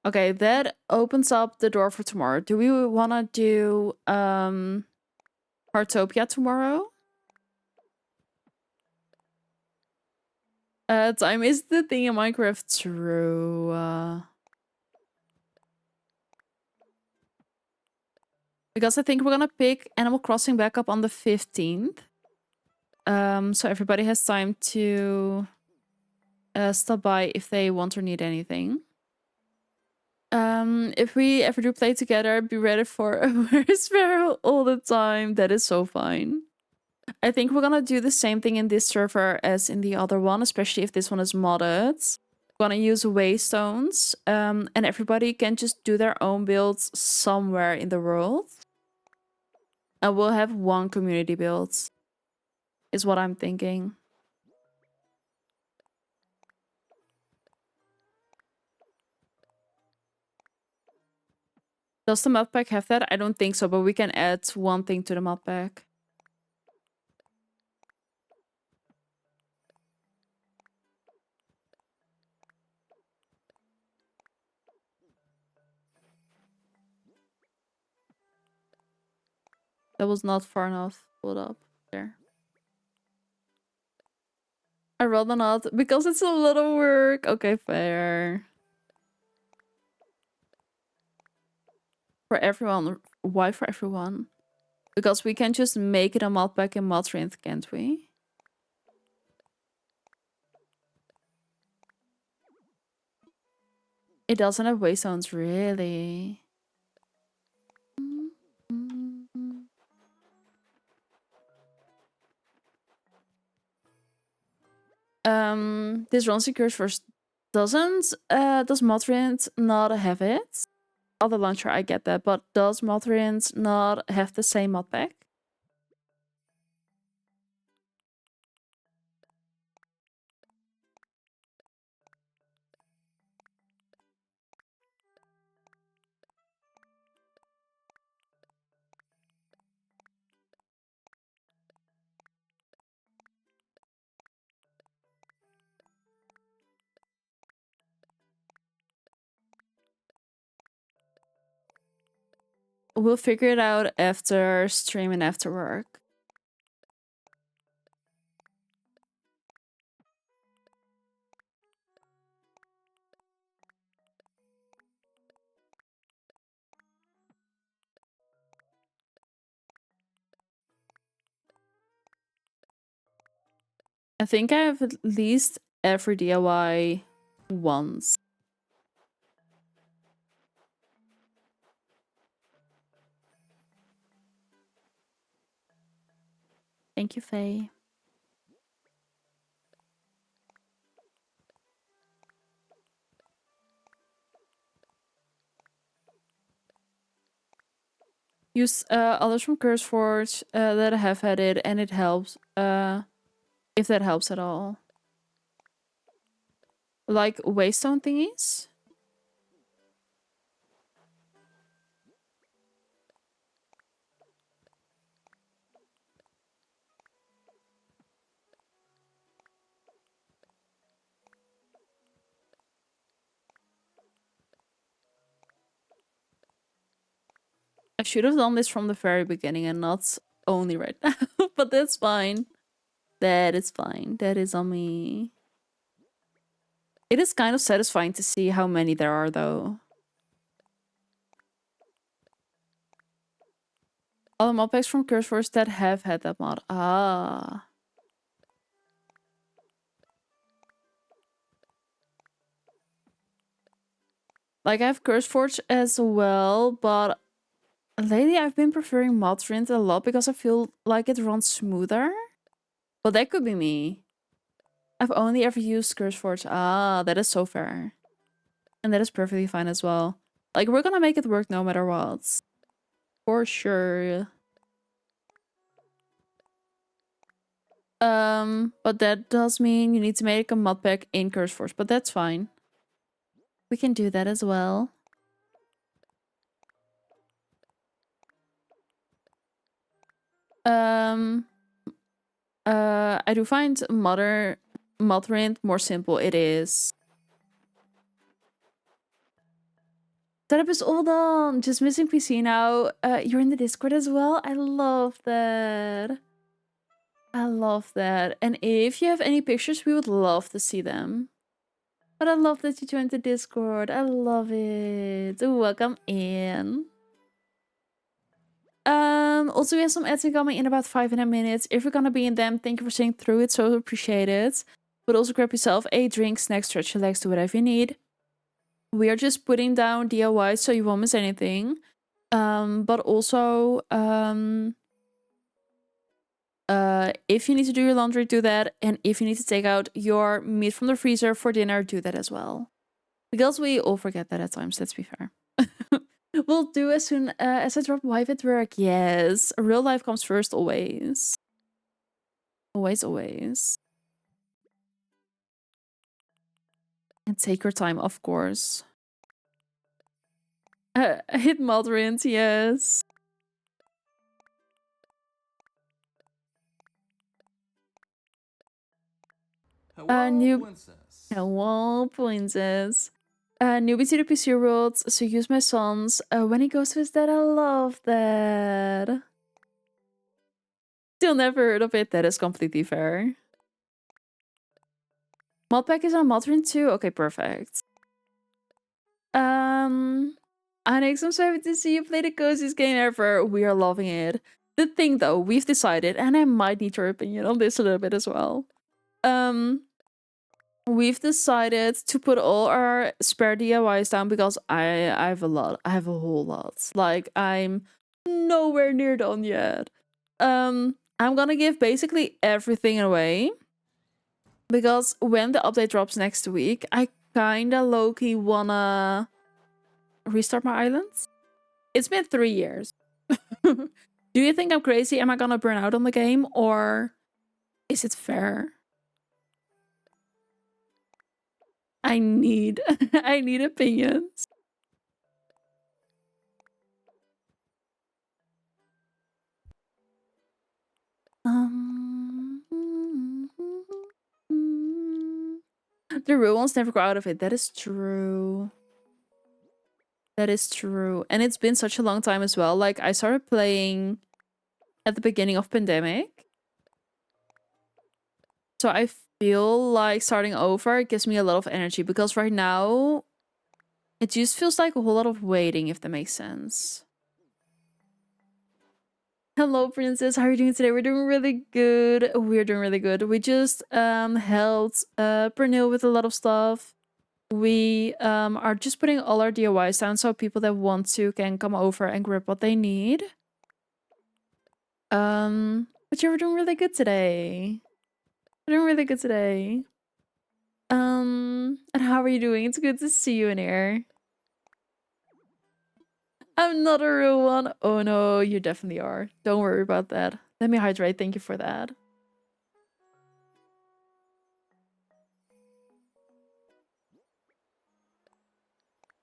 Okay, that opens up the door for tomorrow. Do we want to do Heartopia tomorrow? Time is the thing in Minecraft. True. Because I think we're gonna pick Animal Crossing back up on the 15th. So everybody has time to stop by if they want or need anything. If we ever do play together, be ready for a whisper all the time. That is so fine. I think we're gonna do the same thing in this server as in the other one, especially if this one is modded. We're gonna use waystones, and everybody can just do their own builds somewhere in the world. And we'll have one community build, is what I'm thinking. Does the mod pack have that? I don't think so, but we can add one thing to the mod pack. That was not far enough. Hold up. There. I rather not, because it's a lot of work. Okay, fair. For everyone. Why for everyone? Because we can just make it a mod pack in Modrinth, can't we? It doesn't have waystones, really. This runs secures first. Does Modrinth not have it? Other launcher, I get that, but does Modrinth not have the same mod pack? We'll figure it out after stream and after work. I think I have at least every DIY once. Thank you, Faye. Use others from CurseForge that have had it, and it helps. If that helps at all. Like waystone thingies? I should have done this from the very beginning and not only right now, but that's fine. That is fine. That is on me. It is kind of satisfying to see how many there are, though. All the mod packs from CurseForge that have had that mod. Ah. Like, I have CurseForge as well, but lately I've been preferring Modrinth a lot because I feel like it runs smoother. But that could be me. I've only ever used CurseForge. Ah, that is so fair. And that is perfectly fine as well. Like, we're gonna make it work no matter what. For sure. But that does mean you need to make a mod pack in CurseForge, but that's fine. We can do that as well. I do find Modrinth more simple. It is. Setup is all done. Just missing PC now. You're in the Discord as well. I love that. I love that. And if you have any pictures, we would love to see them. But I love that you joined the Discord. I love it. Welcome in. Also, we have some ads coming in about 5 minutes. If you're gonna be in them, thank you for sitting through it. So appreciate it. but also grab yourself a drink, snack, stretch your legs, do whatever you need. We are just putting down DIY so you won't miss anything. But also, if you need to do your laundry, do that. And if you need to take out your meat from the freezer for dinner, do that as well. Because we all forget that at times, let's be fair. We'll do as soon as I drop live at work. Yes, real life comes first always. Always, always. And take your time, of course. Hit Madrint, yes. Hello, princess. Hello, princess. Newbie to the PC world, so use my sons. When he goes to his dad, I love that. Still never heard of it, that is completely fair. Modpack is on Modrin too? Okay, perfect. Onyx, I'm so happy to see you play the coziest game ever. We are loving it. The thing though, we've decided, and I might need your opinion on this a little bit as well. We've decided to put all our spare DIYs down because I have a lot. I have a whole lot. Like, I'm nowhere near done yet. I'm gonna give basically everything away because when the update drops next week, I kinda low-key wanna restart my islands. It's been 3 years. Do you think I'm crazy? Am I gonna burn out on the game, or is it fair? I need I need opinions. The real ones never go out of it. That is true. That is true. And it's been such a long time as well. Like, I started playing at the beginning of pandemic. So I feel like starting over gives me a lot of energy because right now it just feels like a whole lot of waiting, if that makes sense. Hello, princess. How are you doing today? We're doing really good. We're doing really good. We just helped Pernil with a lot of stuff. We are just putting all our DIYs down so people that want to can come over and grab what they need. But yeah, we're doing really good today. We're doing really good today. And how are you doing? It's good to see you in here. I'm not a real one. Oh no, you definitely are. Don't worry about that. Let me hydrate. Thank you for that.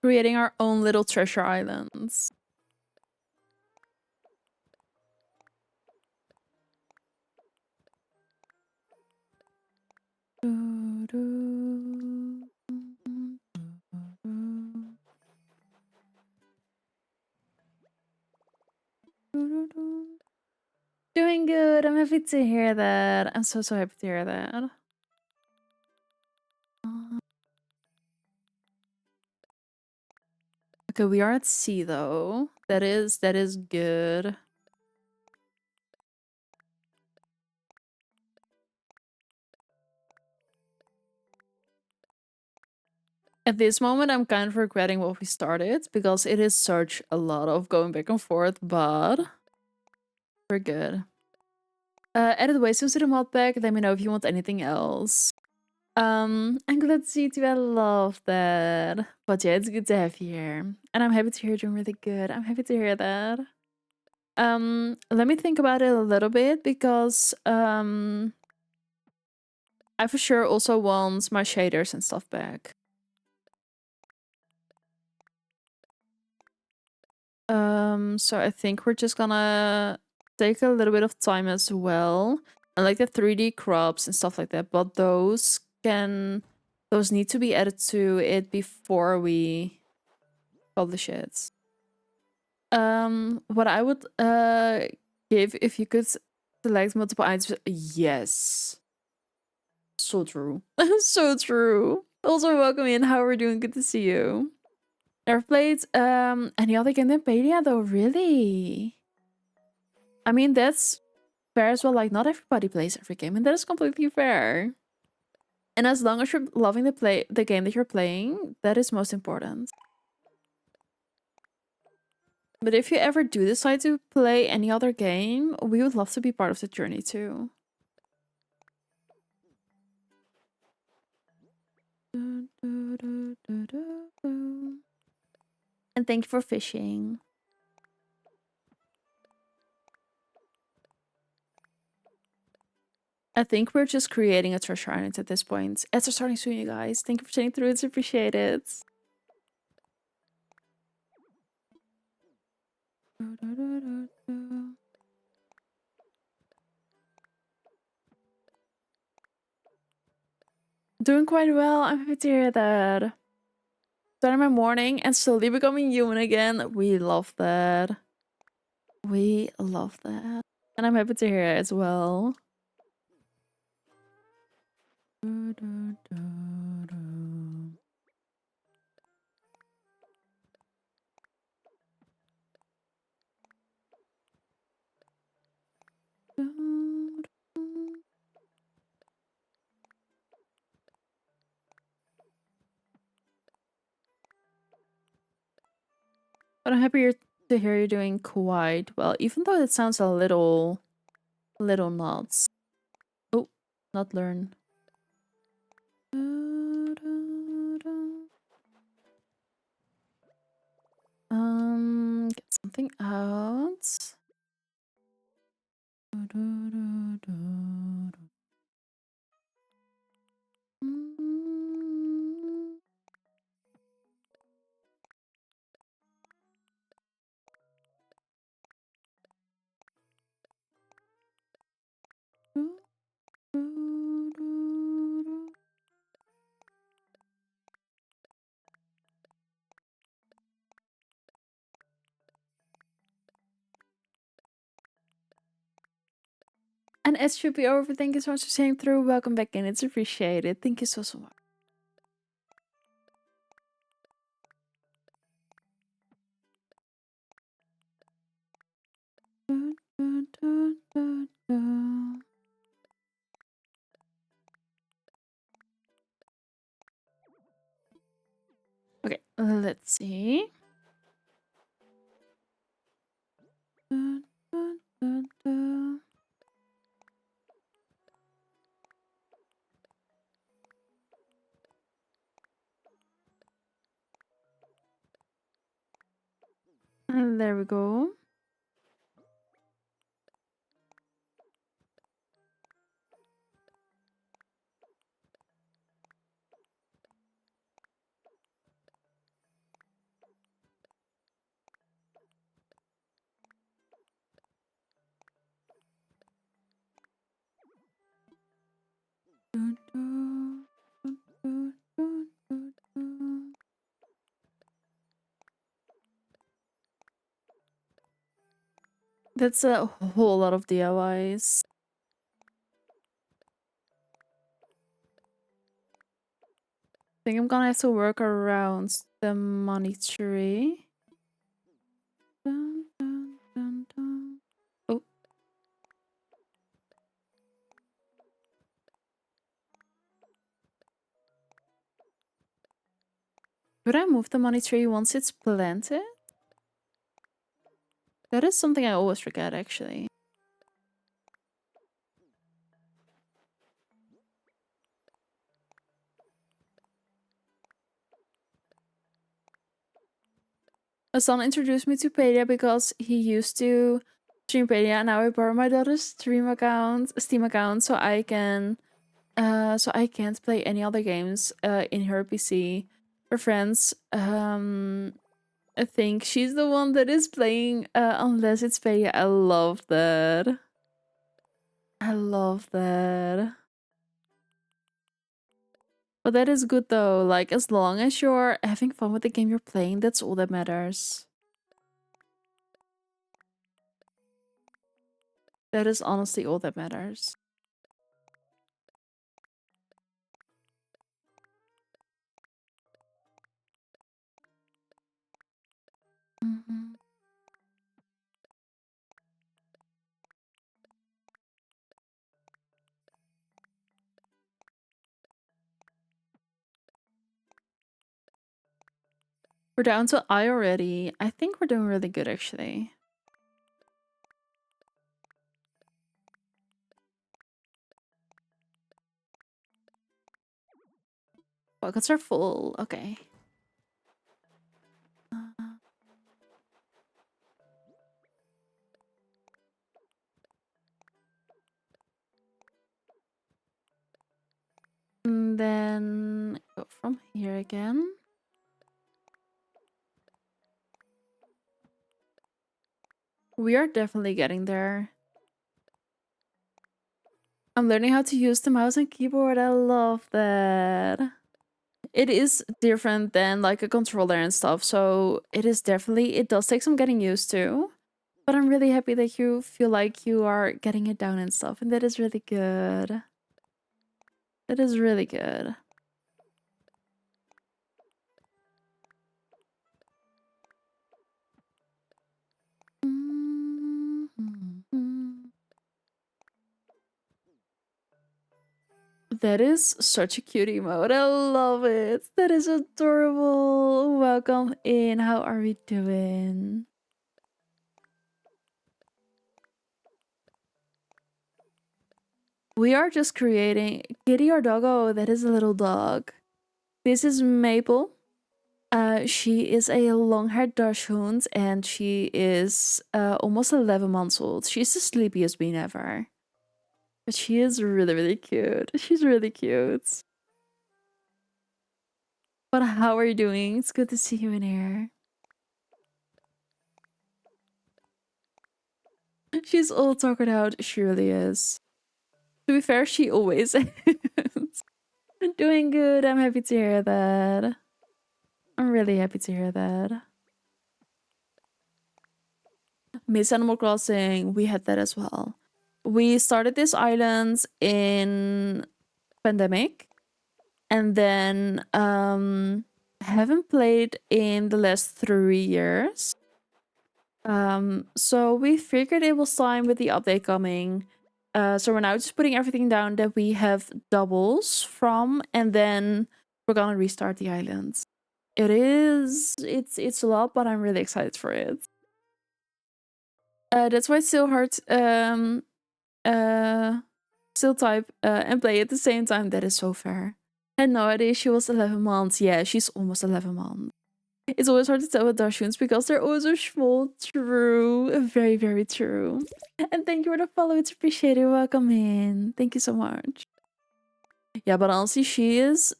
Creating our own little treasure islands. Doing good. I'm happy to hear that. I'm so happy to hear that. Okay, we are at sea though. That is good. At this moment, I'm kind of regretting what we started because it is such a lot of going back and forth, but we're good. Added ways to the mod pack. Let me know if you want anything else. I'm glad to see you too. I love that. But yeah, it's good to have you here. And I'm happy to hear you're doing really good. I'm happy to hear that. Let me think about it a little bit because I for sure also want my shaders and stuff back. So I think we're just gonna take a little bit of time as well. And like the 3D crops and stuff like that, but those need to be added to it before we publish it. What I would give if you could select multiple items, yes. So true. So true. Also welcome in, how are we doing? Good to see you. Never played any other game than Padia though, really? I mean, that's fair as well. Like, not everybody plays every game, and that is completely fair. And as long as you're loving the game that you're playing, that is most important. But if you ever do decide to play any other game, we would love to be part of the journey too. And thank you for fishing. I think we're just creating a treasure island at this point. It's starting soon, you guys. Thank you for sitting through. It's appreciated. Doing quite well. I'm happy to hear that. Starting my morning and slowly becoming human again. We love that. We love that. And I'm happy to hear it as well. But I'm happy to hear you're doing quite well, even though it sounds a little nuts. Oh, not learn. Get something out. And it should be over. Thank you so much for staying through. Welcome back in. It's appreciated. Thank you so much. Okay, let's see. And there we go. That's a whole lot of DIYs. I think I'm gonna have to work around the money tree. Oh. Could I move the money tree once it's planted? That is something I always forget, actually. A son introduced me to Pedia because he used to stream Pedia, and now I borrow my daughter's Steam account, so I can, so I can't play any other games in her PC. Her friends, I think she's the one that is playing unless it's Pedia. I love that. I love that. But that is good though. Like, as long as you're having fun with the game you're playing, that's all that matters. That is honestly all that matters. Mhm. We're down to I already. I think we're doing really good, actually. Buckets are full. Okay. And then go from here again. We are definitely getting there. I'm learning how to use the mouse and keyboard. I love that. It is different than like a controller and stuff. So it is definitely, it does take some getting used to. But I'm really happy that you feel like you are getting it down and stuff. And that is really good. That is really good. That is such a cute emote. I love it. That is adorable. Welcome in. How are we doing? We are just creating Kitty or Doggo. That is a little dog. This is Maple. She is a long-haired dachshund and she is almost 11 months old. She's the sleepiest bean ever. But she is really, really cute. She's really cute. But how are you doing? It's good to see you in here. She's all tuckered out. She really is. To be fair, she always is. Doing good. I'm happy to hear that. I'm really happy to hear that. Miss Animal Crossing, we had that as well. We started this island in pandemic and then haven't played in the last 3 years. So we figured it was time with the update coming. So we're now just putting everything down that we have doubles from, and then we're gonna restart the island. It's a lot, but I'm really excited for it. That's why it's so hard uh still type and play at the same time. That is so fair. And no idea she was 11 months. Yeah, she's almost 11 months. It's always hard to tell with Dachshunds because they're always so small. True. Very, very true. And thank you for the follow. It's appreciated. Welcome in. Thank you so much. Yeah, but honestly, she is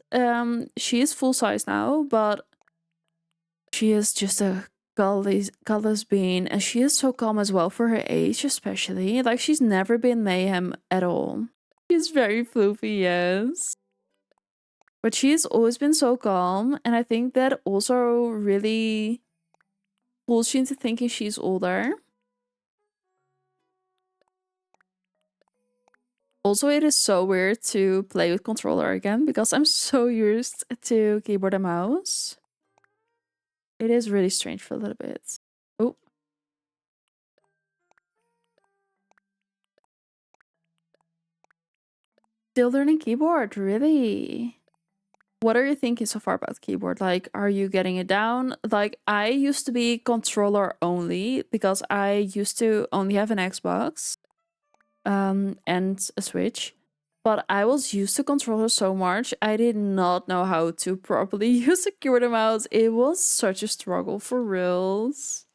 full size now, but she is just a colorless bean, and she is so calm as well for her age, especially. Like, she's never been mayhem at all. She's very floofy, yes. But she's always been so calm, and I think that also really pulls you into thinking she's older. Also, it is so weird to play with controller again because I'm so used to keyboard and mouse. It is really strange for a little bit. Oh. Still learning keyboard, really? What are you thinking so far about keyboard? Like, are you getting it down? Like, I used to be controller only because I used to only have an Xbox and a Switch. But I was used to controller so much, I did not know how to properly use a keyboard and mouse. It was such a struggle for reals.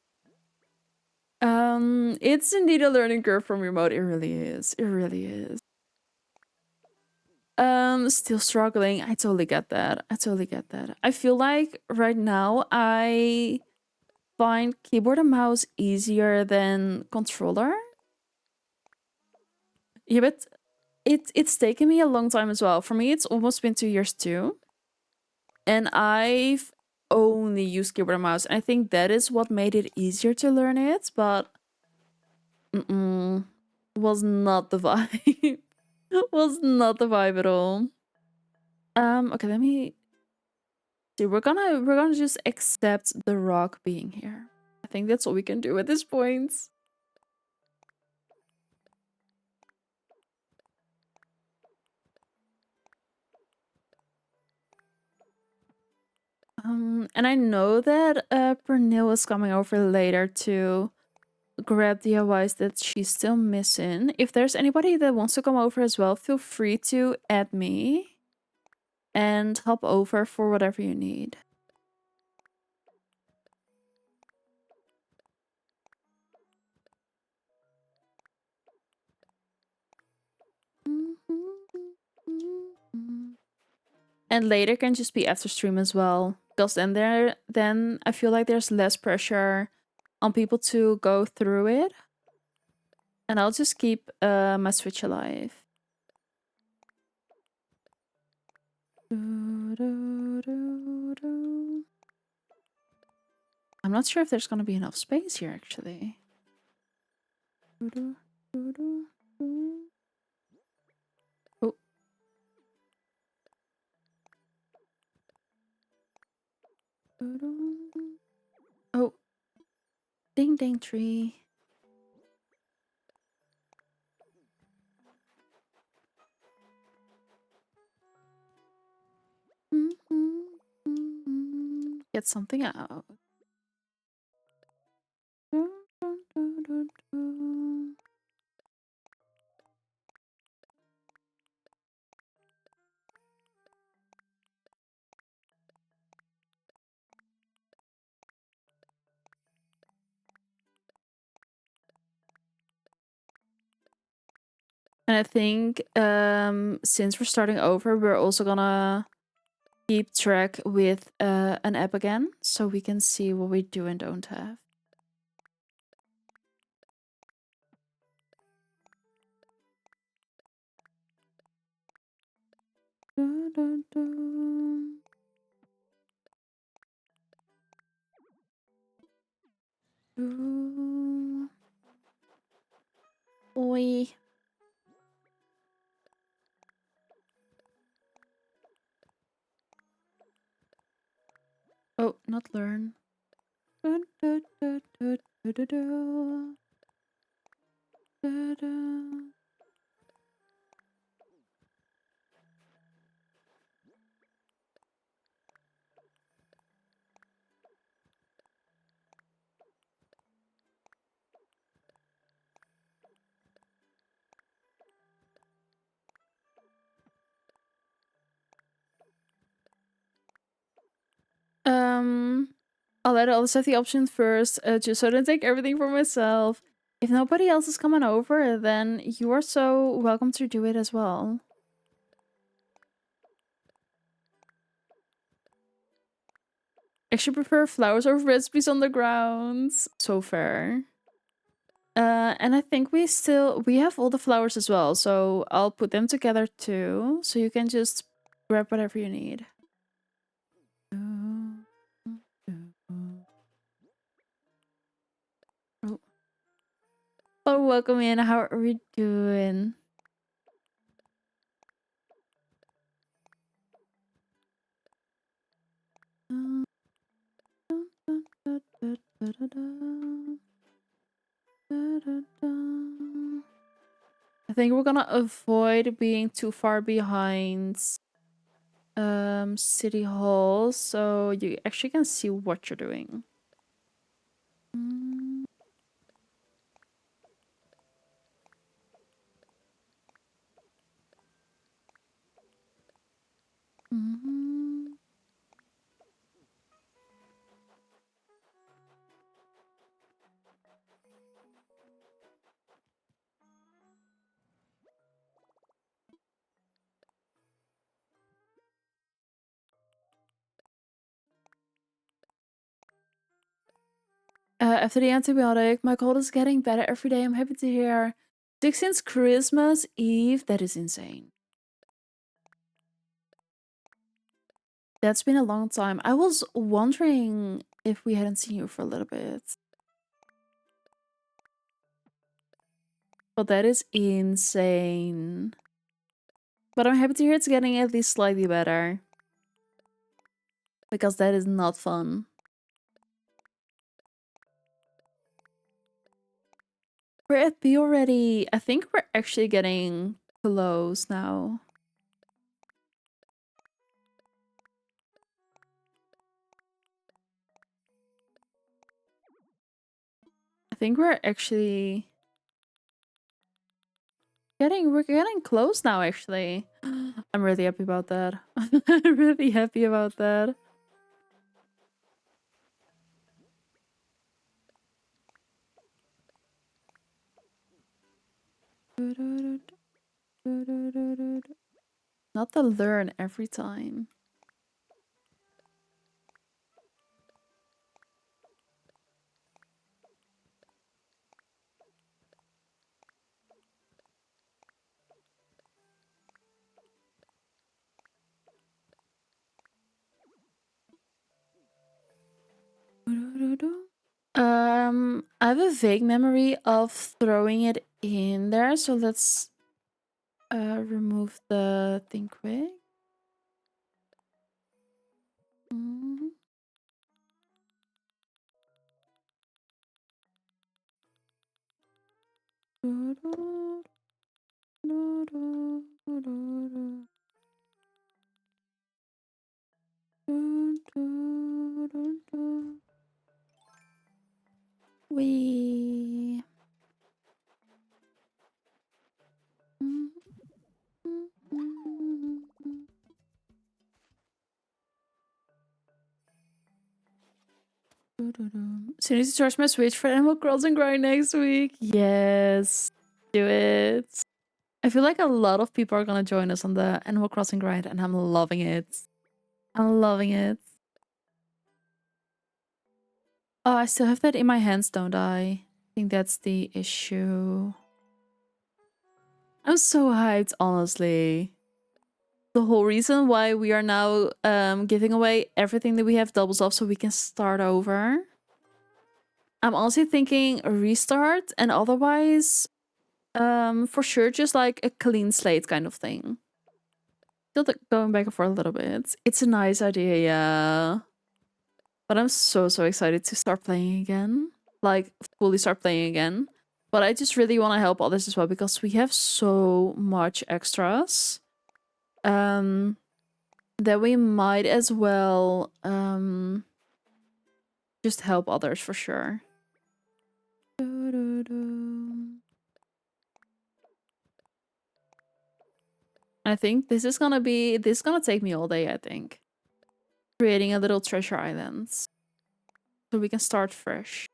It's indeed a learning curve from remote. It really is. It really is. Still struggling. I totally get that. I totally get that. I feel like right now I find keyboard and mouse easier than controller. Yeah, but it's taken me a long time as well. For me, it's almost been 2 years too. And I've only used keyboard and mouse. And I think that is what made it easier to learn it, but was not the vibe. Was not the vibe at all. Okay, let me see. We're gonna just accept the rock being here. I think that's all we can do at this point. And I know that Pernille is coming over later to grab DIYs that she's still missing. If there's anybody that wants to come over as well, feel free to add me and hop over for whatever you need. And later can just be after stream as well, because then I feel like there's less pressure on people to go through it, and I'll just keep my Switch alive. I'm not sure if there's gonna be enough space here actually. Oh. Oh. Ding dang tree. Get something out. And I think since we're starting over, we're also gonna keep track with an app again, so we can see what we do and don't have. Oi. Oh, not learn. I'll let I'll set the option first, just so I don't take everything for myself. If nobody else is coming over, then you are so welcome to do it as well. Actually prefer flowers over recipes on the ground. So fair. And I think we have all the flowers as well, so I'll put them together too, so you can just grab whatever you need. Oh, oh welcome in. How are we doing? I think we're gonna avoid being too far behind City Hall, so you actually can see what you're doing. After the antibiotic, my cold is getting better every day. I'm happy to hear. Sick since Christmas Eve. That is insane. That's been a long time. I was wondering if we hadn't seen you for a little bit. But that is insane. But I'm happy to hear it's getting at least slightly better. Because that is not fun. We're at B already. I think we're actually getting close now. think we're actually we're getting close now, actually. I'm really happy about that. I'm really happy about that. Not to learn every time. I have a vague memory of throwing it in there, so let's remove the thing quick. Mhm. We. So I need to charge my Switch for Animal Crossing Grind next week. Yes, do it. I feel like a lot of people are gonna join us on the Animal Crossing Grind, and I'm loving it. I'm loving it. Oh, I still have that in my hands, don't I? I think that's the issue. I'm so hyped, honestly. The whole reason why we are now giving away everything that we have doubles off so we can start over. I'm honestly thinking a restart, and otherwise, for sure, just like a clean slate kind of thing. Still going back and forth a little bit. It's a nice idea, yeah. But I'm so excited to start playing again. Like, fully start playing again. But I just really want to help others as well because we have so much extras. That we might as well just help others for sure. I think this is gonna take me all day, I think. Creating a little treasure islands. So we can start fresh.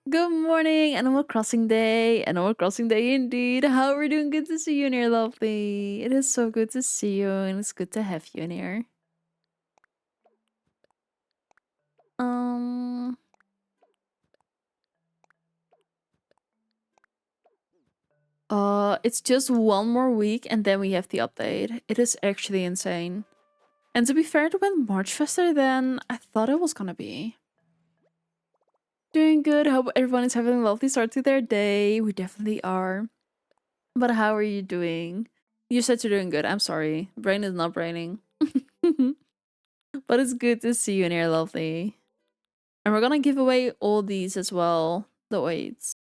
Good morning, Animal Crossing Day. Animal Crossing Day indeed. How are we doing? Good to see you in here, lovely. It is so good to see you, and it's good to have you in here. It's just one more week and then we have the update. It is actually insane. And to be fair, it went much faster than I thought it was gonna be. Doing good. Hope everyone is having a lovely start to their day. We definitely are. But how are you doing? You said you're doing good. I'm sorry. Brain is not braining. But it's good to see you in here, lovely. And we're gonna give away all these as well. The weights.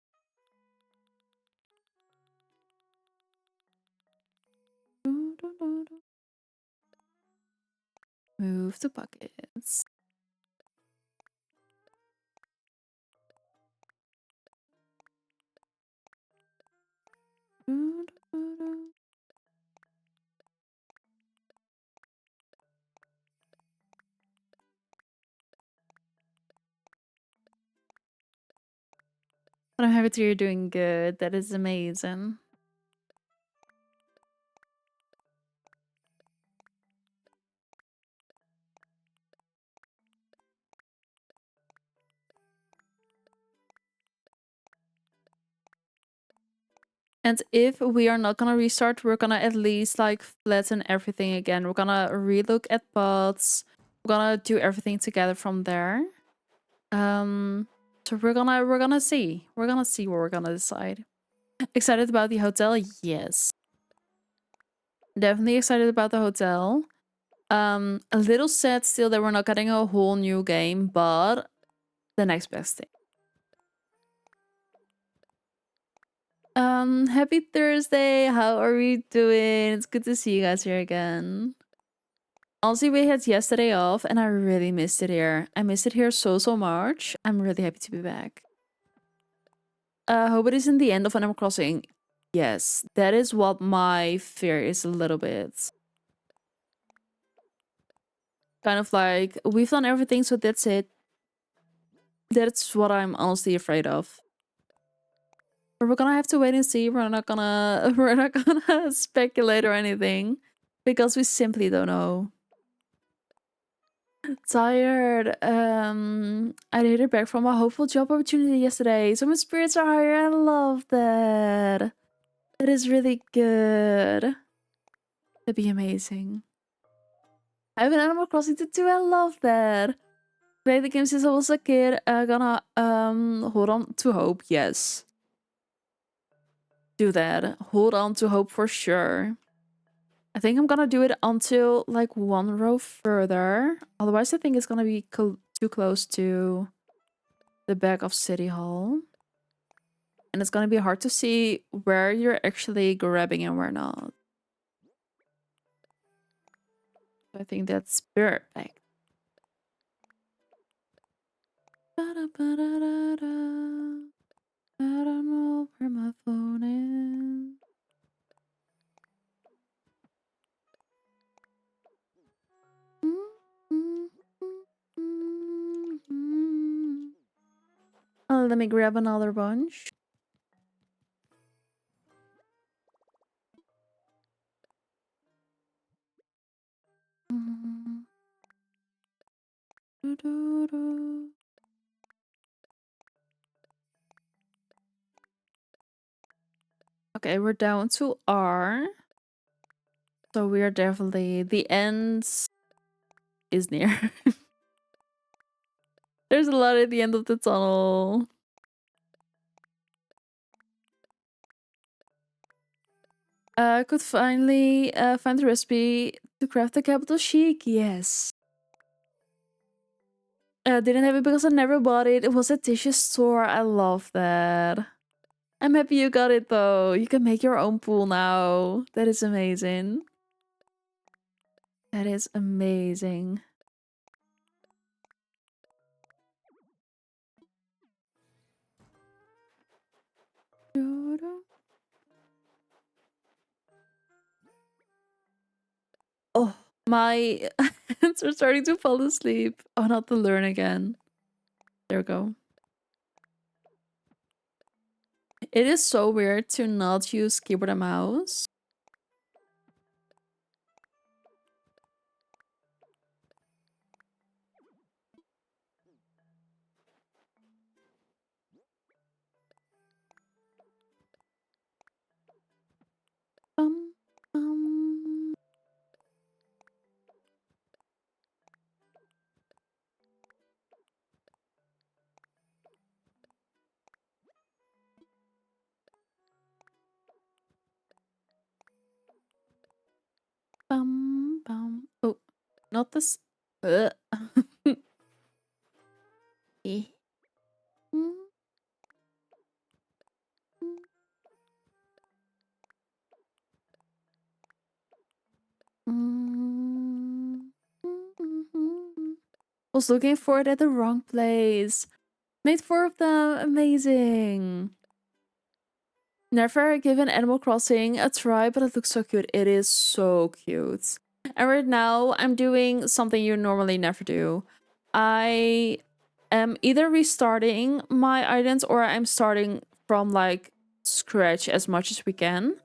Move the buckets. But I'm happy to hear you're doing good. That is amazing. And if we are not gonna restart, we're gonna at least like flatten everything again. We're gonna relook at pods. We're gonna do everything together from there. So we're gonna see. We're gonna see what we're gonna decide. Excited about the hotel? Yes. Definitely excited about the hotel. A little sad still that we're not getting a whole new game, but the next best thing. Happy Thursday. How are we doing? It's good to see you guys here again. Also, we had yesterday off and I really missed it here. I missed it here so much. I'm really happy to be back. Hope it isn't the end of Animal Crossing. Yes, that is what my fear is a little bit. Kind of like, we've done everything, so that's it. That's what I'm honestly afraid of. But we're gonna have to wait and see. We're not gonna speculate or anything. Because we simply don't know. Tired. I did it back from a hopeful job opportunity yesterday. So my spirits are higher. I love that. It is really good. That'd be amazing. I have an Animal Crossing to do. I love that. Play the game since I was a kid. Gonna hold on to hope. Yes. Do that. Hold on to hope for sure. I think I'm gonna do it until like one row further. Otherwise, I think it's gonna be too close to the back of City Hall. And it's gonna be hard to see where you're actually grabbing and where not. I think that's perfect. I don't know where my phone is. Oh, let me grab another bunch. Okay, we're down to R. So we are definitely... The end is near. There's a lot at the end of the tunnel. I could finally find the recipe to craft the capital chic. Yes. Didn't have it because I never bought it. It was at Tish's store. I love that. I'm happy you got it though. You can make your own pool now. That is amazing. That is amazing. Oh, my hands are starting to fall asleep. Oh, not to learn again. There we go. It is so weird to not use keyboard and mouse. Bum, bum. Bum, bum. Oh, not this. Eh. Mm, mm, mm, mm. Was looking for it at the wrong place. Made 4 of them. Amazing. Never given Animal Crossing a try, but it looks so cute. It is so cute. And right now, I'm doing something you normally never do. I am either restarting my items or I'm starting from like scratch as much as we can.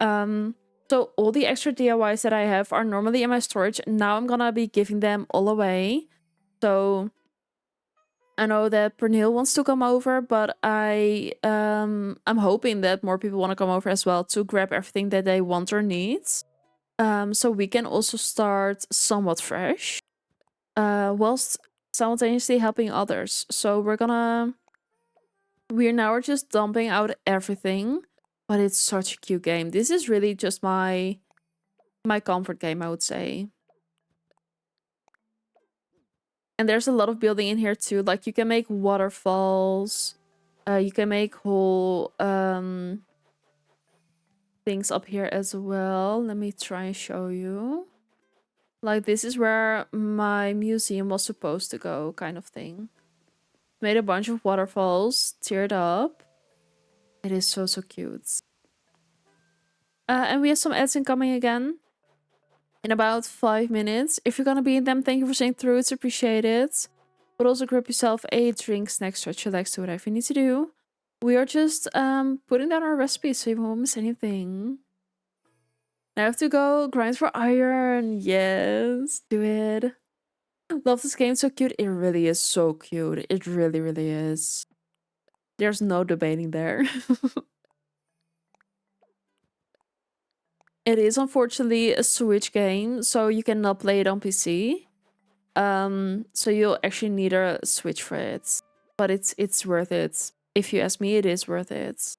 So all the extra DIYs that I have are normally in my storage. Now I'm gonna be giving them all away. So I know that Pernille wants to come over, but I'm hoping that more people want to come over as well to grab everything that they want or need. So we can also start somewhat fresh, whilst simultaneously helping others. So we're now just dumping out everything, but it's such a cute game. This is really just my comfort game, I would say. And there's a lot of building in here too. Like you can make waterfalls. You can make whole things up here as well. Let me try and show you. Like, this is where my museum was supposed to go, kind of thing. Made a bunch of waterfalls, tiered up. It is so, so cute. And we have some ads incoming again in about 5 minutes. If you're gonna be in them, thank you for staying through. It's appreciated. But also grab yourself a drink, snack, stretch, relax, do whatever you need to do. We are just putting down our recipes so you won't miss anything. I have to go grind for iron. Yes, do it. Love this game, so cute. It really is so cute. It really, really is. There's no debating there. It is unfortunately a Switch game, so you cannot play it on PC. So you'll actually need a Switch for it. But it's worth it. If you ask me, it is worth it.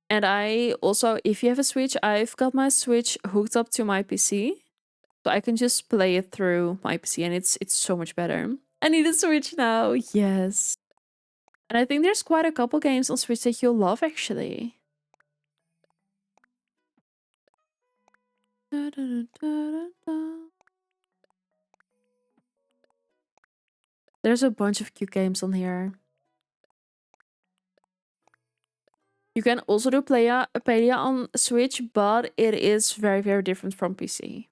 And I also, if you have a Switch, I've got my Switch hooked up to my PC. So I can just play it through my PC and it's so much better. I need a Switch now, yes. And I think there's quite a couple games on Switch that you'll love actually. There's a bunch of cute games on here. You can also do Palia on Switch, but it is very, very different from PC.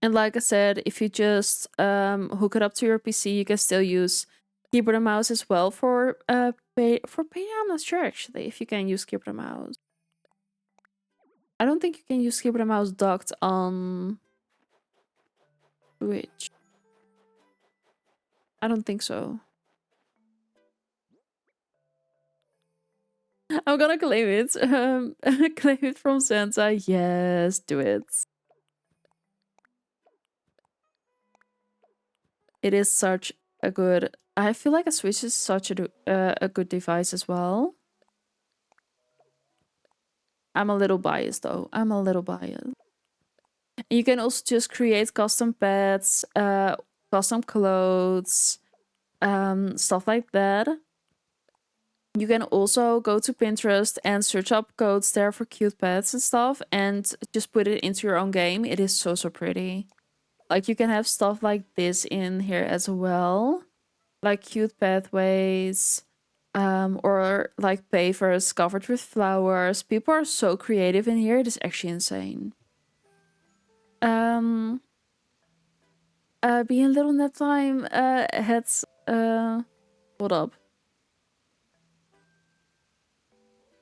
And like I said, if you just hook it up to your PC, you can still use keyboard and mouse as well for Palia. I'm not sure actually if you can use keyboard and mouse. I don't think you can use keyboard and mouse docked on Switch. I don't think so. I'm gonna claim it. Claim it from Santa. Yes, do it. It is such a good... I feel like a Switch is such a good device as well. I'm a little biased though. I'm a little biased. You can also just create custom pets, custom clothes, stuff like that. You can also go to Pinterest and search up codes there for cute pets and stuff and just put it into your own game. It is so, so pretty. Like, you can have stuff like this in here as well. Like cute pathways, or like pavers covered with flowers. People are so creative in here. It is actually insane. Being little nap time, heads, hold up.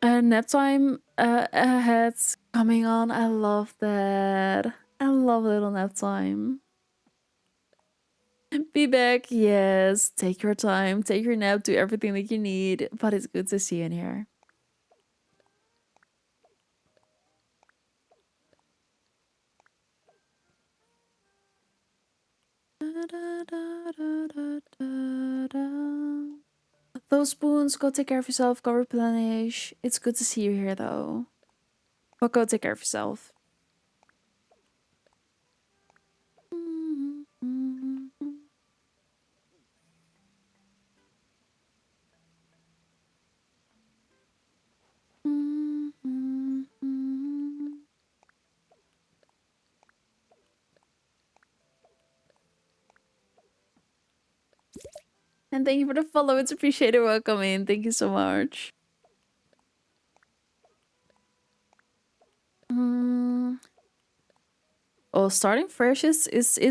Nap time, heads coming on. I love that. I love little nap time. Be back, yes. Take your time, take your nap, do everything that you need. But it's good to see you in here. Those spoons, go take care of yourself, go replenish. It's good to see you here though. But go take care of yourself. And thank you for the follow. It's appreciated. Welcome in. Thank you so much. Oh, starting fresh is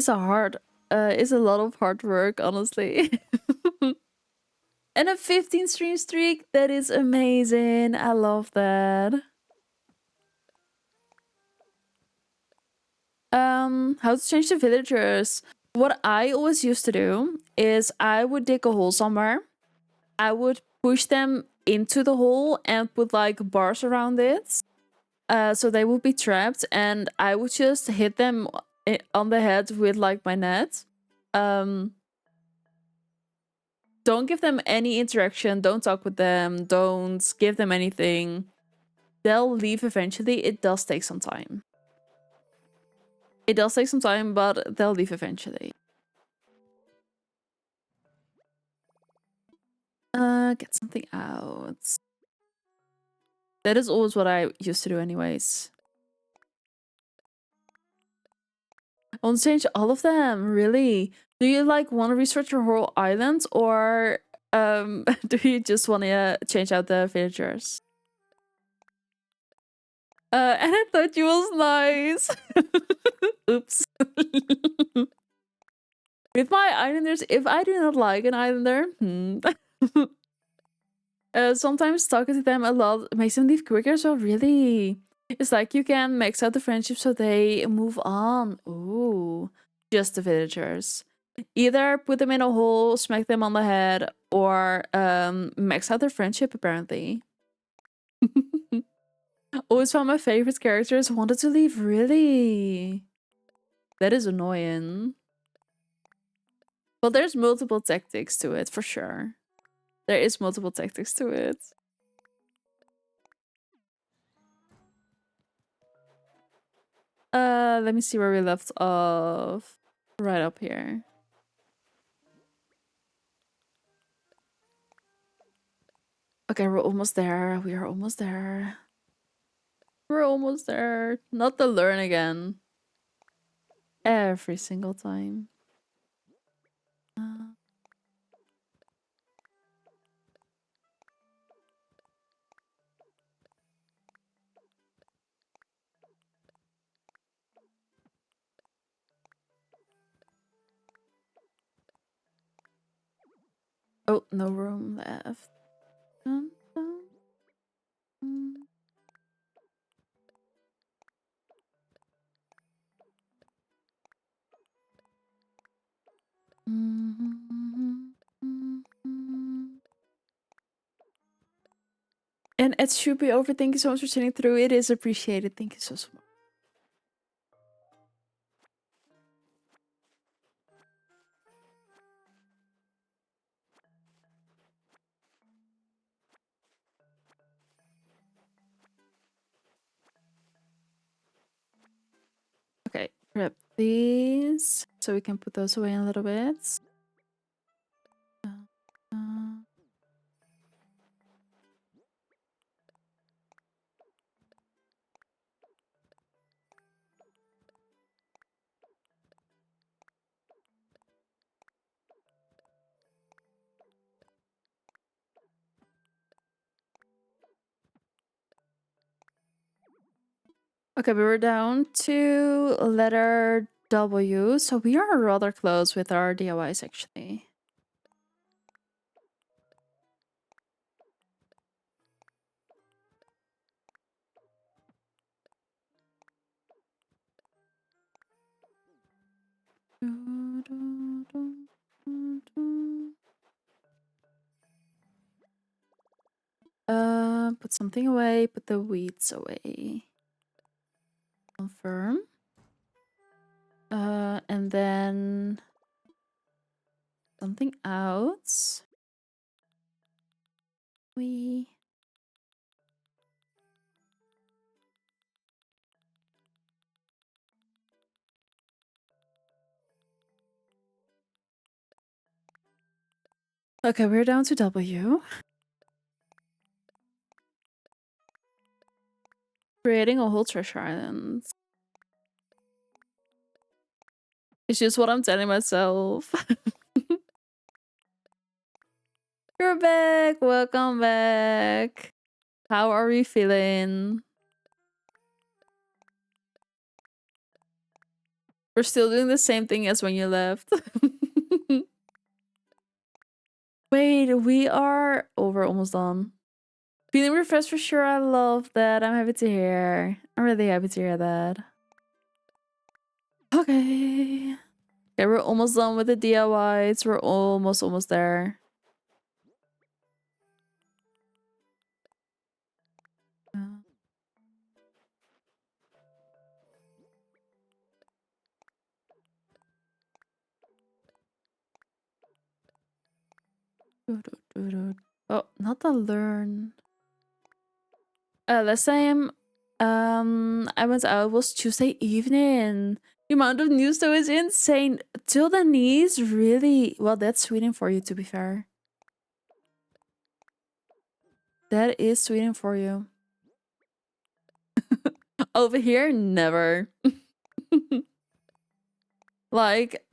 a hard is a lot of hard work, honestly. And a 15 stream streak, that is amazing. I love that. How to change the villagers. What I always used to do is I would dig a hole somewhere. I would push them into the hole and put like bars around it. So they would be trapped, and I would just hit them on the head with like my net. Don't give them any interaction. Don't talk with them. Don't give them anything. They'll leave eventually. It does take some time. It does take some time, but they'll leave eventually. Get something out. That is always what I used to do anyways. I want to change all of them, really. Do you like want to research your whole island, or do you just want to change out the villagers? And I thought you was nice. Oops. With my islanders, if I do not like an islander, sometimes talking to them a lot makes them leave quicker. So really, it's like you can max out the friendship so they move on. Ooh, just the villagers. Either put them in a hole, smack them on the head, or max out their friendship. Apparently, always found my favorite characters wanted to leave. Really, that is annoying. But there's multiple tactics to it for sure. There is multiple tactics to it. Let me see where we left off. Right up here. Okay, we're almost there. We are almost there. We're almost there. Not to learn again. Every single time. Oh, no room left. Dun, dun, dun. And it should be over. Thank you so much for sitting through. It is appreciated. Thank you so much. Okay, grab these so we can put those away in a little bit. Okay, we were down to letter W, so we are rather close with our DIYs actually. Put something away, put the weeds away. Confirm. And then something out. Okay, we're down to W. Creating a whole treasure island. It's just what I'm telling myself. You're back! Welcome back! How are we feeling? We're still doing the same thing as when you left. Wait, we are... Oh, we're almost done. Feeling refreshed for sure. I love that. I'm happy to hear. I'm really happy to hear that. Okay. Okay, we're almost done with the DIYs. We're almost there. Oh, not the learn. Last time I went out was Tuesday evening. The amount of news though is insane. Till the knees, really. Well, that's Sweden for you, to be fair. That is Sweden for you. Over here, never. Like,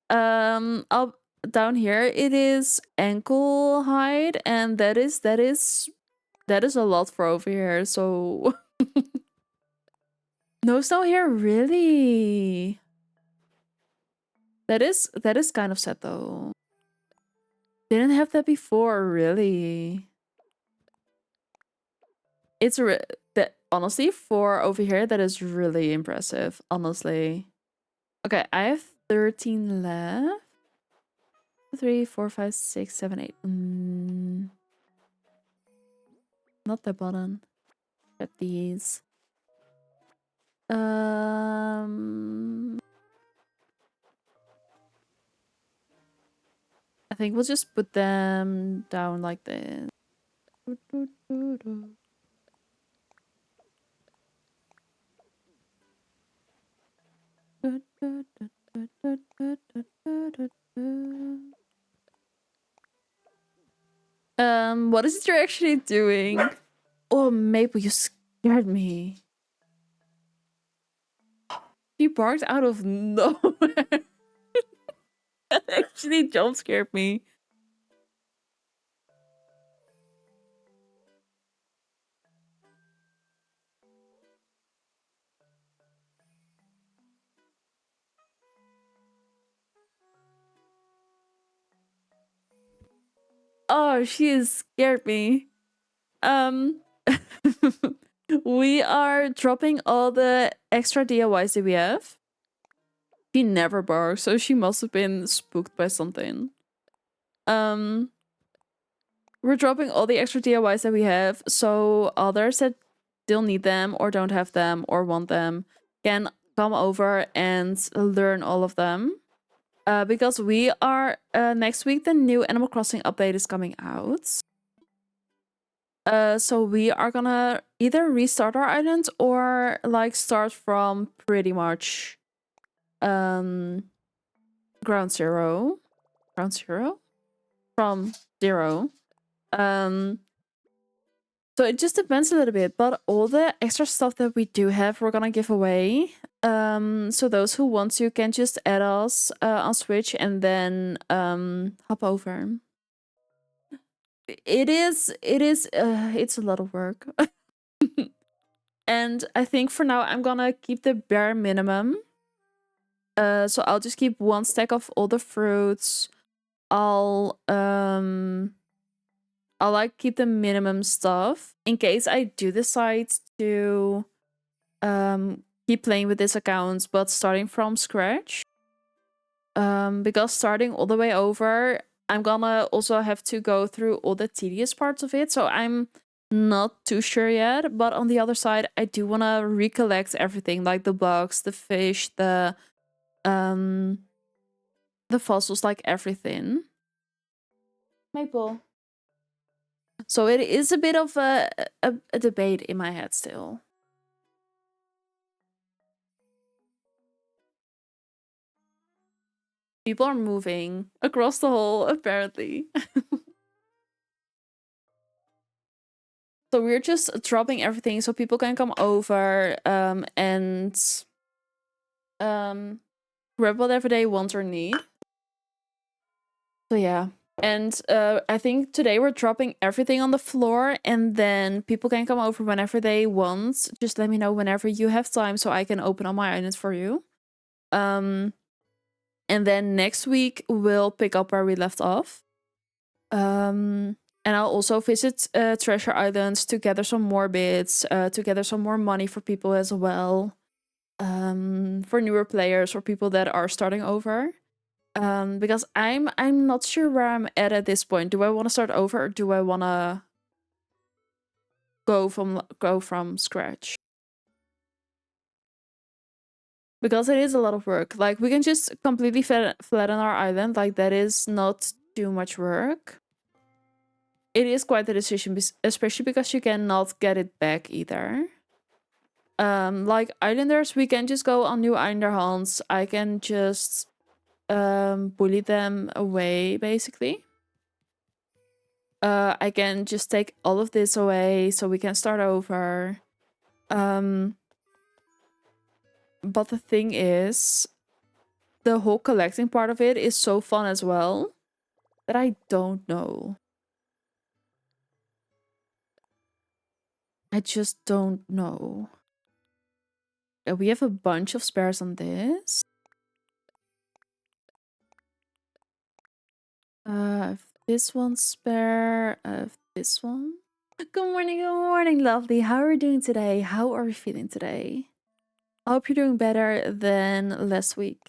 up down here, it is ankle height, and that is a lot for over here. So no snow here, really. That is kind of sad though. Didn't have that before, really. It's that honestly for over here, that is really impressive. Honestly. Okay, I have 13 left. 3, 4, 5, 6, 7, 8. Not the button. Get these. I think we'll just put them down like this. What is it you're actually doing? Oh, Maple, you scared me. She barked out of nowhere. That actually jump scared me. Oh, she has scared me. We are dropping all the extra DIYs that we have. She never barks, so she must have been spooked by something. We're dropping all the extra DIYs that we have, so others that still need them or don't have them or want them can come over and learn all of them. Because we are next week, the new Animal Crossing update is coming out. So we are gonna either restart our island or like start from pretty much ground zero. Ground zero? From zero. So it just depends a little bit, but all the extra stuff that we do have, we're gonna give away. So those who want to can just add us on Switch and then hop over. It's a lot of work. And I think for now I'm gonna keep the bare minimum. So I'll just keep 1 stack of all the fruits. I'll like keep the minimum stuff in case I do decide to keep playing with this account, but starting from scratch. Because starting all the way over, I'm gonna also have to go through all the tedious parts of it. So I'm not too sure yet. But on the other side, I do want to recollect everything, like the bugs, the fish, the fossils, like everything. Maple. So it is a bit of a debate in my head still. People are moving across the hall, apparently. So we're just dropping everything so people can come over and grab whatever they want or need. So yeah. And I think today we're dropping everything on the floor and then people can come over whenever they want. Just let me know whenever you have time so I can open all my items for you. And then next week we'll pick up where we left off. And I'll also visit Treasure Islands to gather some more bits, to gather some more money for people as well. For newer players or people that are starting over. Because I'm not sure where I'm at this point. Do I want to start over or do I want to go from scratch? Because it is a lot of work. Like we can just completely flatten our island. Like that is not too much work. It is quite a decision, especially because you cannot get it back either. Like islanders, we can just go on new islander hunts. I can just bully them away, basically. I can just take all of this away so we can start over. But the thing is, the whole collecting part of it is so fun as well that I don't know. I just don't know. We have a bunch of spares on this. This one's spare. This one. Good morning, lovely. How are you doing today? How are you feeling today? I hope you're doing better than last week.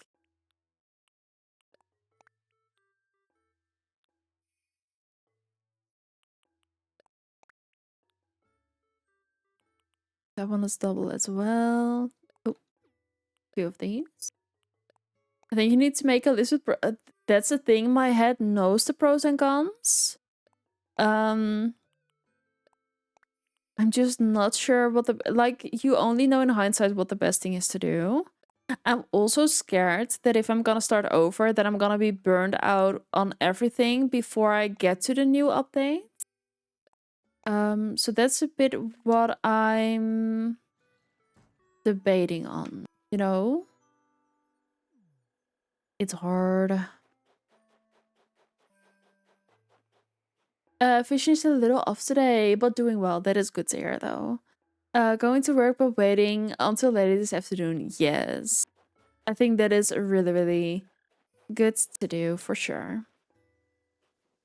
That one is double as well. Oh, two of these. I think you need to make a list with that's the thing. My head knows the pros and cons. I'm just not sure what the like. You only know in hindsight what the best thing is to do. I'm also scared that if I'm gonna start over, that I'm gonna be burned out on everything before I get to the new update. So that's a bit what I'm debating on. You know, it's hard. Fishing is a little off today, but doing well. That is good to hear, though. Going to work but waiting until later this afternoon. Yes, I think that is really, really good to do for sure.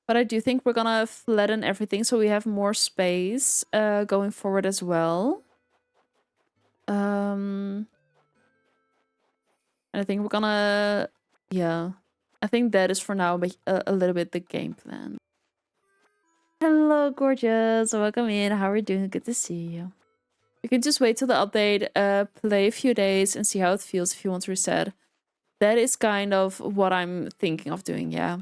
But I do think we're gonna flatten everything so we have more space going forward as well. And I think we're gonna, yeah. I think that is for now a little bit the game plan. Hello, gorgeous. Welcome in. How are you doing? Good to see you. You can just wait till the update, play a few days and see how it feels if you want to reset. That is kind of what I'm thinking of doing, yeah.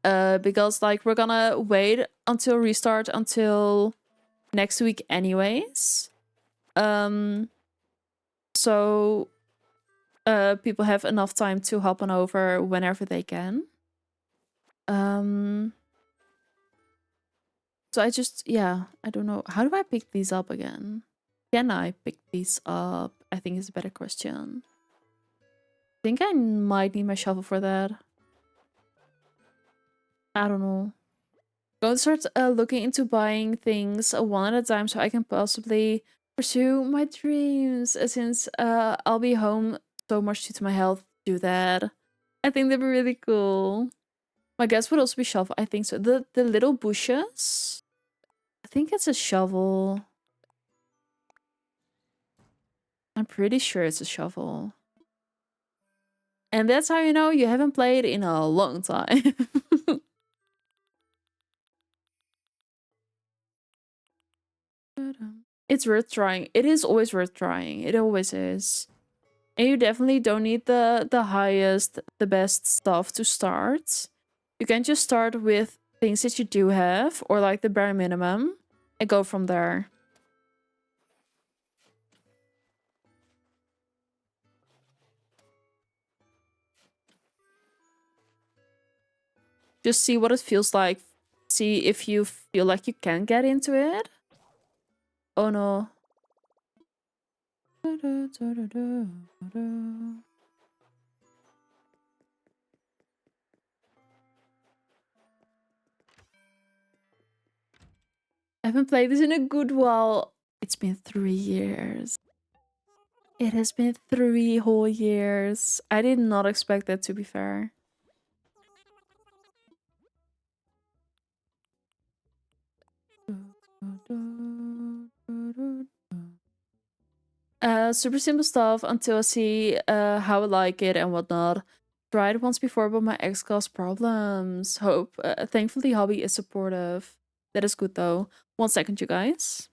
Because like we're gonna wait until restart until next week anyways. So people have enough time to hop on over whenever they can. So I just, yeah, I don't know. How do I pick these up again? Can I pick these up? I think is a better question. I think I might need my shovel for that. I don't know. Going to start looking into buying things one at a time so I can possibly pursue my dreams. Since I'll be home so much due to my health, do that. I think that'd be really cool. My guess would also be shovel. I think so. The little bushes. I think it's a shovel. I'm pretty sure it's a shovel. And that's how you know you haven't played in a long time. It's worth trying. It is always worth trying. It always is. And you definitely don't need the highest, the best stuff to start. You can just start with things that you do have, or like the bare minimum, and go from there. Just see what it feels like. See if you feel like you can get into it. Oh no. I haven't played this in a good while. It's been 3 years. It has been 3 whole years. I did not expect that, to be fair. Super simple stuff until I see how I like it and whatnot. Tried once before, but my ex caused problems. Thankfully, hobby is supportive. That is good though. 1 second, you guys.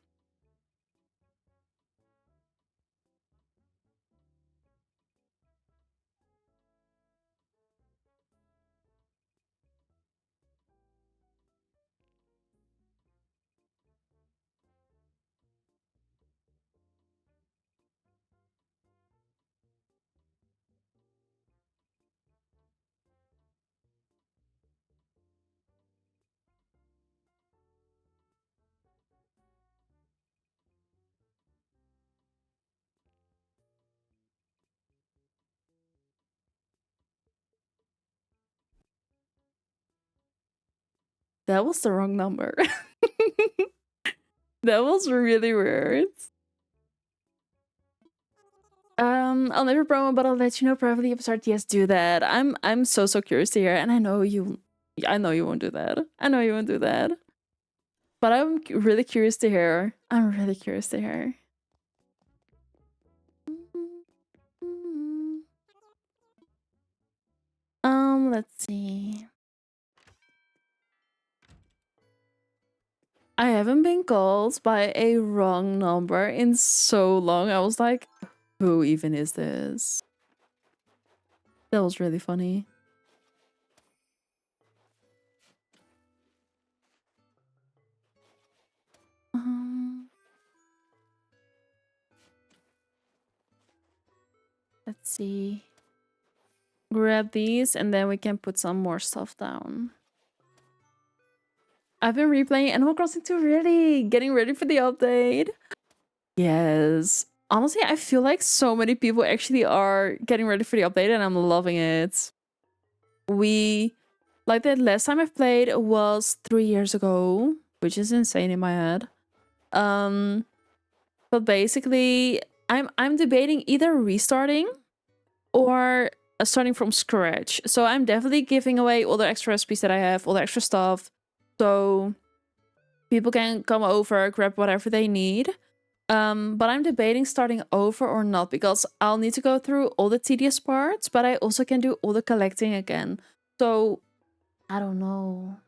That was the wrong number. That was really weird. I'll never promo, but I'll let you know privately if I start. Yes, do that. I'm so curious to hear, and I know you won't do that. I know you won't do that. But I'm really curious to hear. I'm really curious to hear. Let's see. I haven't been called by a wrong number in so long. I was like, who even is this? That was really funny. Let's see. Grab these and then we can put some more stuff down. I've been replaying Animal Crossing 2, really getting ready for the update. Yes. Honestly, I feel like so many people actually are getting ready for the update and I'm loving it. Like the last time I've played was 3 years ago, which is insane in my head. But basically, I'm debating either restarting or starting from scratch. So I'm definitely giving away all the extra recipes that I have, all the extra stuff. So people can come over, grab whatever they need. But I'm debating starting over or not because I'll need to go through all the tedious parts, but I also can do all the collecting again. So I don't know.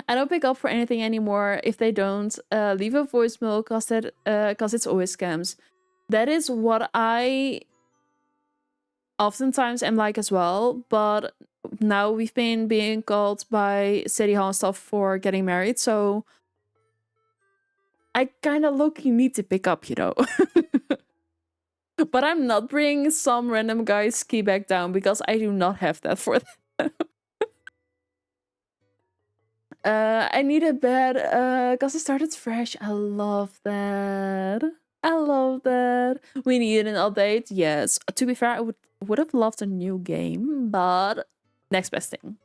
I don't pick up for anything anymore if they don't leave a voicemail because it's always scams. That is what I oftentimes am like as well, but now we've been being called by City Hall and stuff for getting married, so I kind of low-key need to pick up, you know. But I'm not bringing some random guy's key back down because I do not have that for them. I need a bed because it started fresh. I love that. I love that. We needed an update. Yes. To be fair, I would have loved a new game, but next best thing.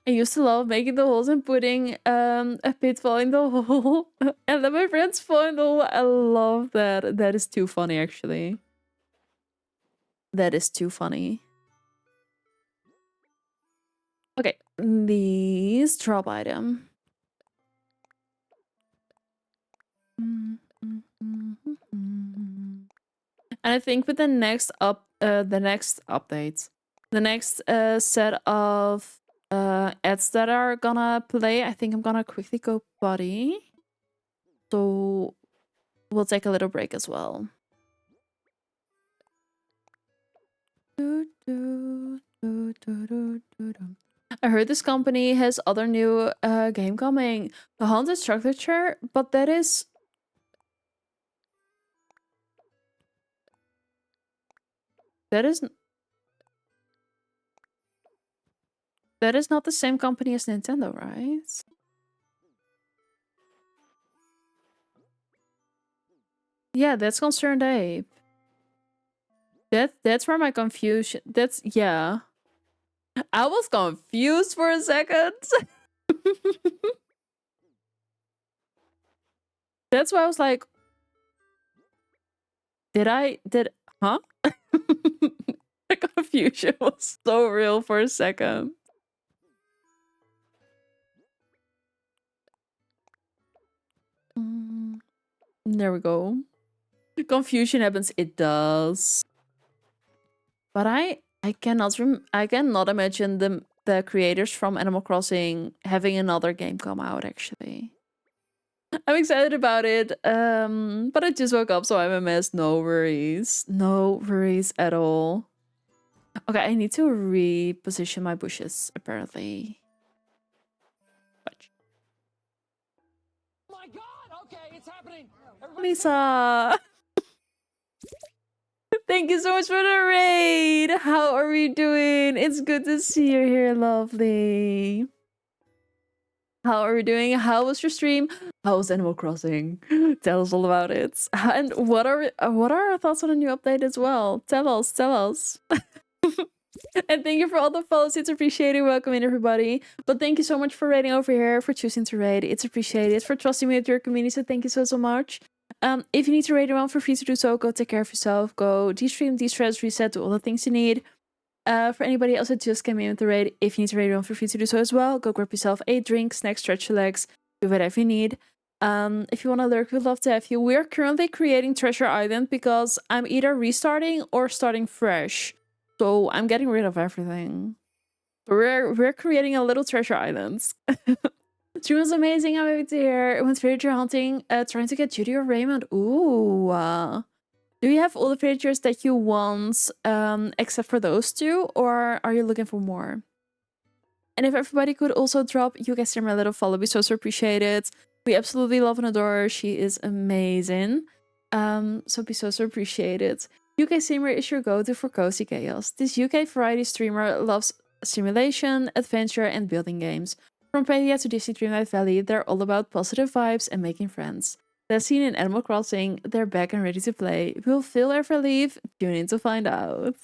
I used to love making the holes and putting a pitfall in the hole and let my friends fall in the hole. I love that. That is too funny, actually. That is too funny. Okay, these drop item. And I think with the next update, the next set of ads that are gonna play, I think I'm gonna quickly go potty. So we'll take a little break as well. I heard this company has other new game coming. The Haunted Structure, but that is not the same company as Nintendo, right? Yeah, that's Concerned Ape. That's where my confusion. Yeah. I was confused for a second. That's why I was like, huh? The confusion was so real for a second. There we go. Confusion happens. It does. But I cannot imagine the creators from Animal Crossing having another game come out, actually. I'm excited about it, but I just woke up, so I'm a mess. No worries. No worries at all. Okay, I need to reposition my bushes, apparently. Watch. Oh my god! Okay, it's happening! Lisa! Thank you so much for the raid! How are we doing? It's good to see you here, lovely. How are we doing? How was your stream? How was Animal Crossing? Tell us all about it. And what are our thoughts on the new update as well? Tell us. And thank you for all the follows. It's appreciated. Welcome in, everybody. But thank you so much for rating over here, for choosing to rate. It's appreciated. For trusting me with your community. So thank you so, so much. If you need to rate around, feel free to do so. Go take care of yourself. Go de-stream, de-stress, reset, do all the things you need. For anybody else that just came in with the raid, if you need to raid around, feel free to do so as well. Go grab yourself a drink, snack, stretch your legs, do whatever you need. If you want to lurk, we'd love to have you. We're currently creating Treasure Island because I'm either restarting or starting fresh. So I'm getting rid of everything. We're creating a little treasure island. Stream was amazing. I'm happy to hear. It went villager hunting, trying to get Judy or Raymond. Ooh. Do you have all the villagers that you want, except for those two, or are you looking for more? And if everybody could also drop you guys my little follow, we so appreciate it. We absolutely love and adore her. She is amazing. So be so appreciate it. UK streamer is your go-to for cozy chaos. This UK variety streamer loves simulation, adventure, and building games. From Padia to Disney Dreamlight Valley, they're all about positive vibes and making friends. They're seen in Animal Crossing, they're back and ready to play. Will Phil ever leave? Tune in to find out.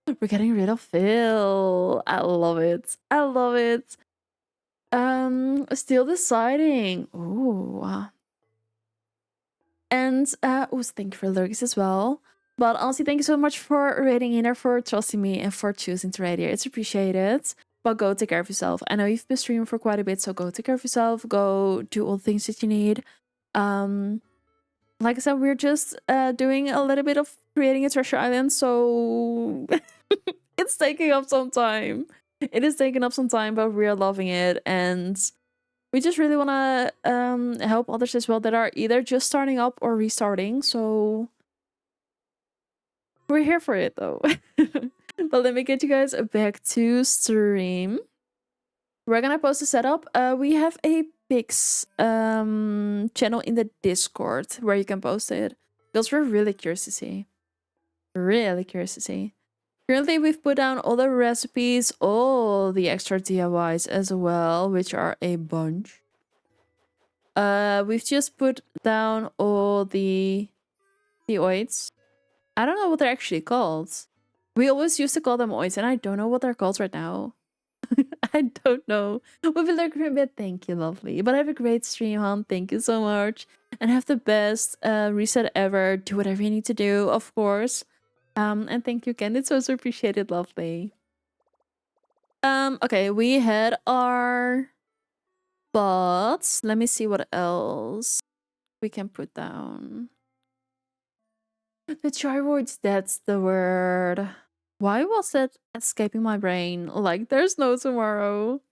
We're getting rid of Phil. I love it. I love it. Still deciding. Ooh. And thank you for lurks as well. But honestly, thank you so much for rating in there, for trusting me, and for choosing to rate here. It's appreciated. But go take care of yourself. I know you've been streaming for quite a bit, so go take care of yourself. Go do all the things that you need. Like I said, we're just doing a little bit of creating a treasure island, so it's taking up some time. It is taking up some time, but we're loving it, and we just really want to help others as well that are either just starting up or restarting. So we're here for it, though. But let me get you guys back to stream. We're gonna post the setup. We have a Pix channel in the Discord where you can post it, because we're really curious to see. Really curious to see. Currently, we've put down all the recipes, all the extra DIYs as well, which are a bunch. We've just put down all the oids. I don't know what they're actually called. We always used to call them oids, and I don't know what they're called right now. I don't know. We'll be lurking a bit. Thank you, lovely. But have a great stream, hon. Thank you so much. And have the best reset ever. Do whatever you need to do, of course. And thank you again. It's also appreciated, lovely. Okay, we had our bots. Let me see what else we can put down. The gyroids, that's the word. Why was that escaping my brain? Like, there's no tomorrow.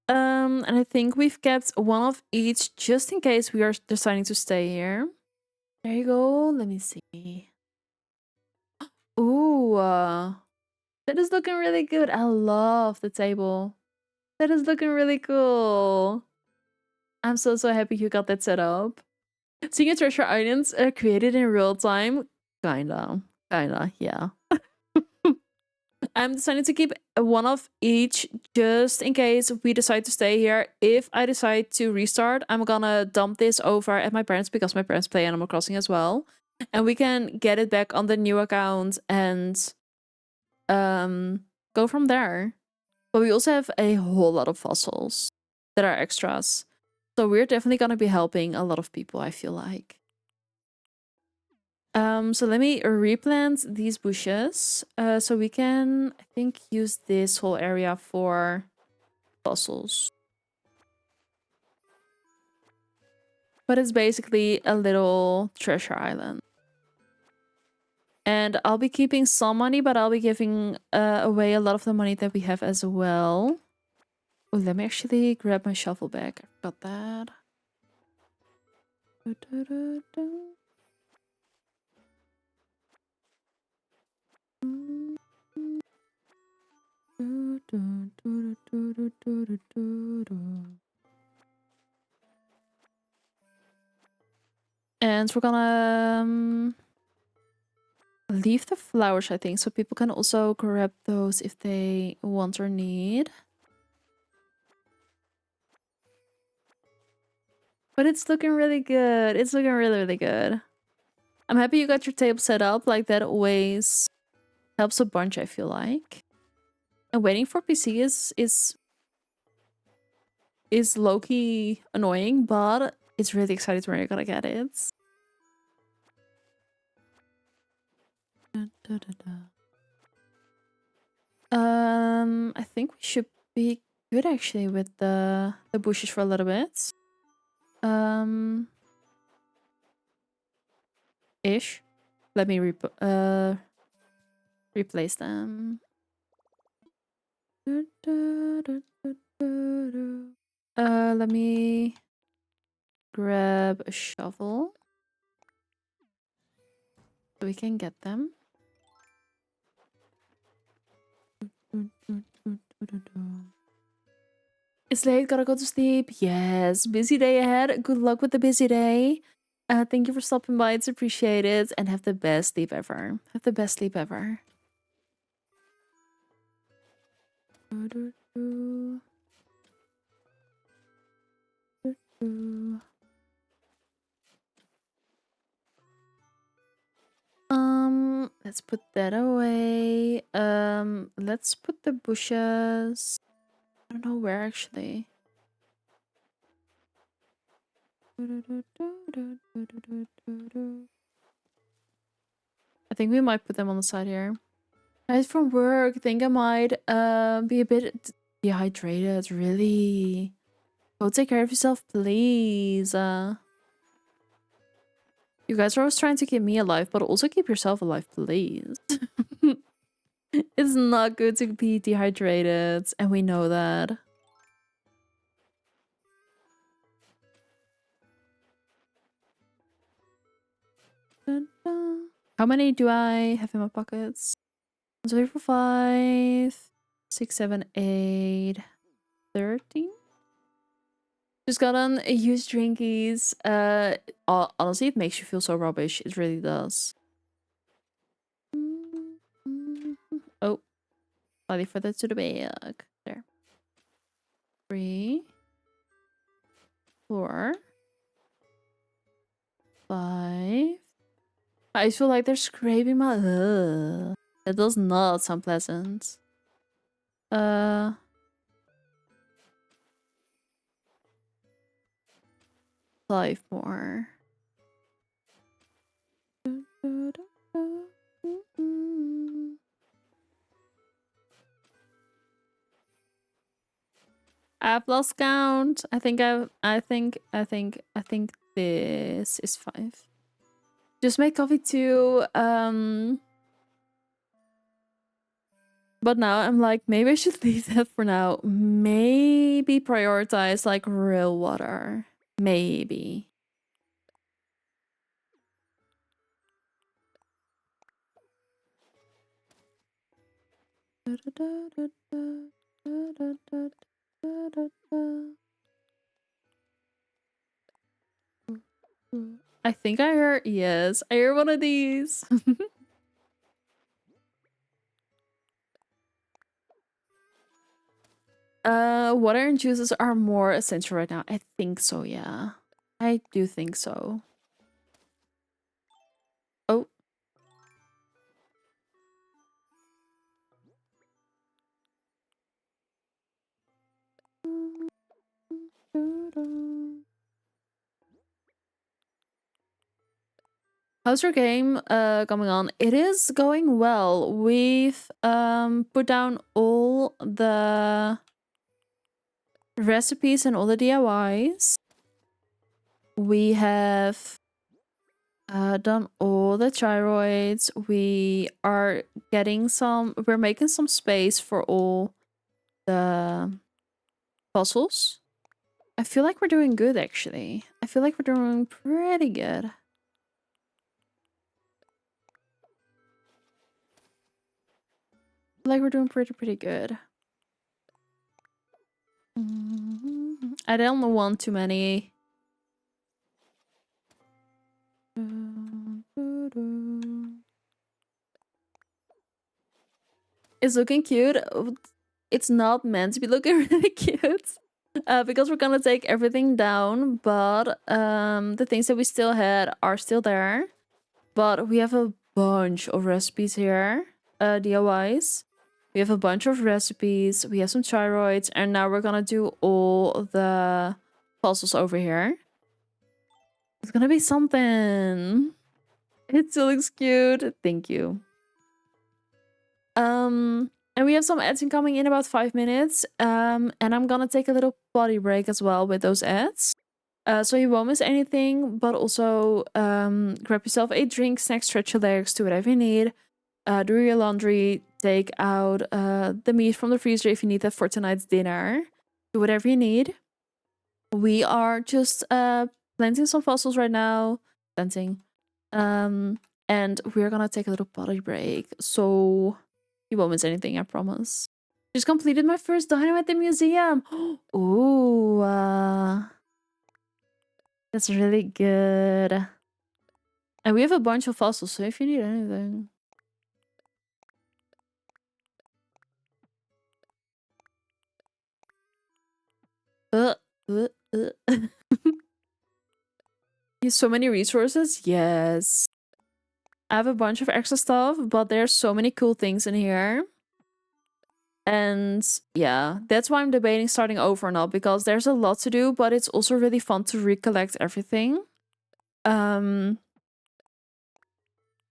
And I think we've kept one of each just in case we are deciding to stay here. There you go. Let me see. Ooh, that is looking really good. I love the table. That is looking really cool. I'm so happy you got that set up. Seeing a treasure islands created in real time. Kinda, yeah. I'm deciding to keep one of each just in case we decide to stay here. If I decide to restart, I'm gonna dump this over at my parents because my parents play Animal Crossing as well. And we can get it back on the new account and go from there. But we also have a whole lot of fossils that are extras. So we're definitely gonna be helping a lot of people, I feel like. So let me replant these bushes. So we can, I think, use this whole area for fossils. But it's basically a little treasure island. And I'll be keeping some money, but I'll be giving away a lot of the money that we have as well. Oh, let me actually grab my shovel back. I forgot that. And we're gonna leave the flowers, I think, so people can also grab those if they want or need. But it's looking really good. It's looking really good. I'm happy you got your table set up. Like, that always Helps a bunch, I feel like. And waiting for PC is low-key annoying, but it's really exciting when you're gonna get it. I think we should be good actually with the bushes for a little bit. Ish. Let me replace them. Let me grab a shovel so we can get them. It's late, gotta go to sleep. Yes, busy day ahead. Good luck with the busy day. Thank you for stopping by. It's appreciated. And have the best sleep ever. Have the best sleep ever. Let's put that away. Let's put the bushes. I don't know where actually. I think we might put them on the side here. Guys from work, I think I might be a bit dehydrated, really. Go take care of yourself, please. You guys are always trying to keep me alive, but also keep yourself alive, please. It's not good to be dehydrated, and we know that. How many do I have in my pockets? 1, 2, 3, 4, 5, 6, 7, 8, 13. Just got on a used drinkies. Honestly, it makes you feel so rubbish. It really does. Oh, slightly further to the back. There. 3, 4, 5. I feel like they're scraping my. It does not sound pleasant. 5 more. I've lost count. I think this is 5. Just make coffee too. But now I'm like, maybe I should leave that for now. Maybe prioritize like real water. Maybe. I think I heard, yes, I heard one of these. Water and juices are more essential right now. I think so, yeah. I do think so. Oh. How's your game coming on? It is going well. We've put down all the recipes and all the DIYs. We have done all the gyroids. We are getting some, we're making some space for all the puzzles. I feel like we're doing good actually. I feel like we're doing pretty good. Like we're doing pretty good. I don't want too many. It's looking cute. It's not meant to be looking really cute. Because we're gonna take everything down, but the things that we still had are still there. But we have a bunch of recipes here. DIYs. We have a bunch of recipes. We have some gyroids. And now we're gonna do all the puzzles over here. It's gonna be something. It still looks cute. Thank you. And we have some ads incoming in about 5 minutes. And I'm gonna take a little potty break as well with those ads. So you won't miss anything, but also grab yourself a drink, snack, stretch your legs, do whatever you need. Do your laundry, take out the meat from the freezer if you need that for tonight's dinner. Do whatever you need. We are just planting some fossils right now. Planting. And we're gonna take a little potty break. So you won't miss anything, I promise. Just completed my first dino at the museum. Ooh, that's really good. And we have a bunch of fossils, so if you need anything. Uh. Use so many resources? Yes. I have a bunch of extra stuff, but there's so many cool things in here. And yeah, that's why I'm debating starting over or not, because there's a lot to do, but it's also really fun to recollect everything. But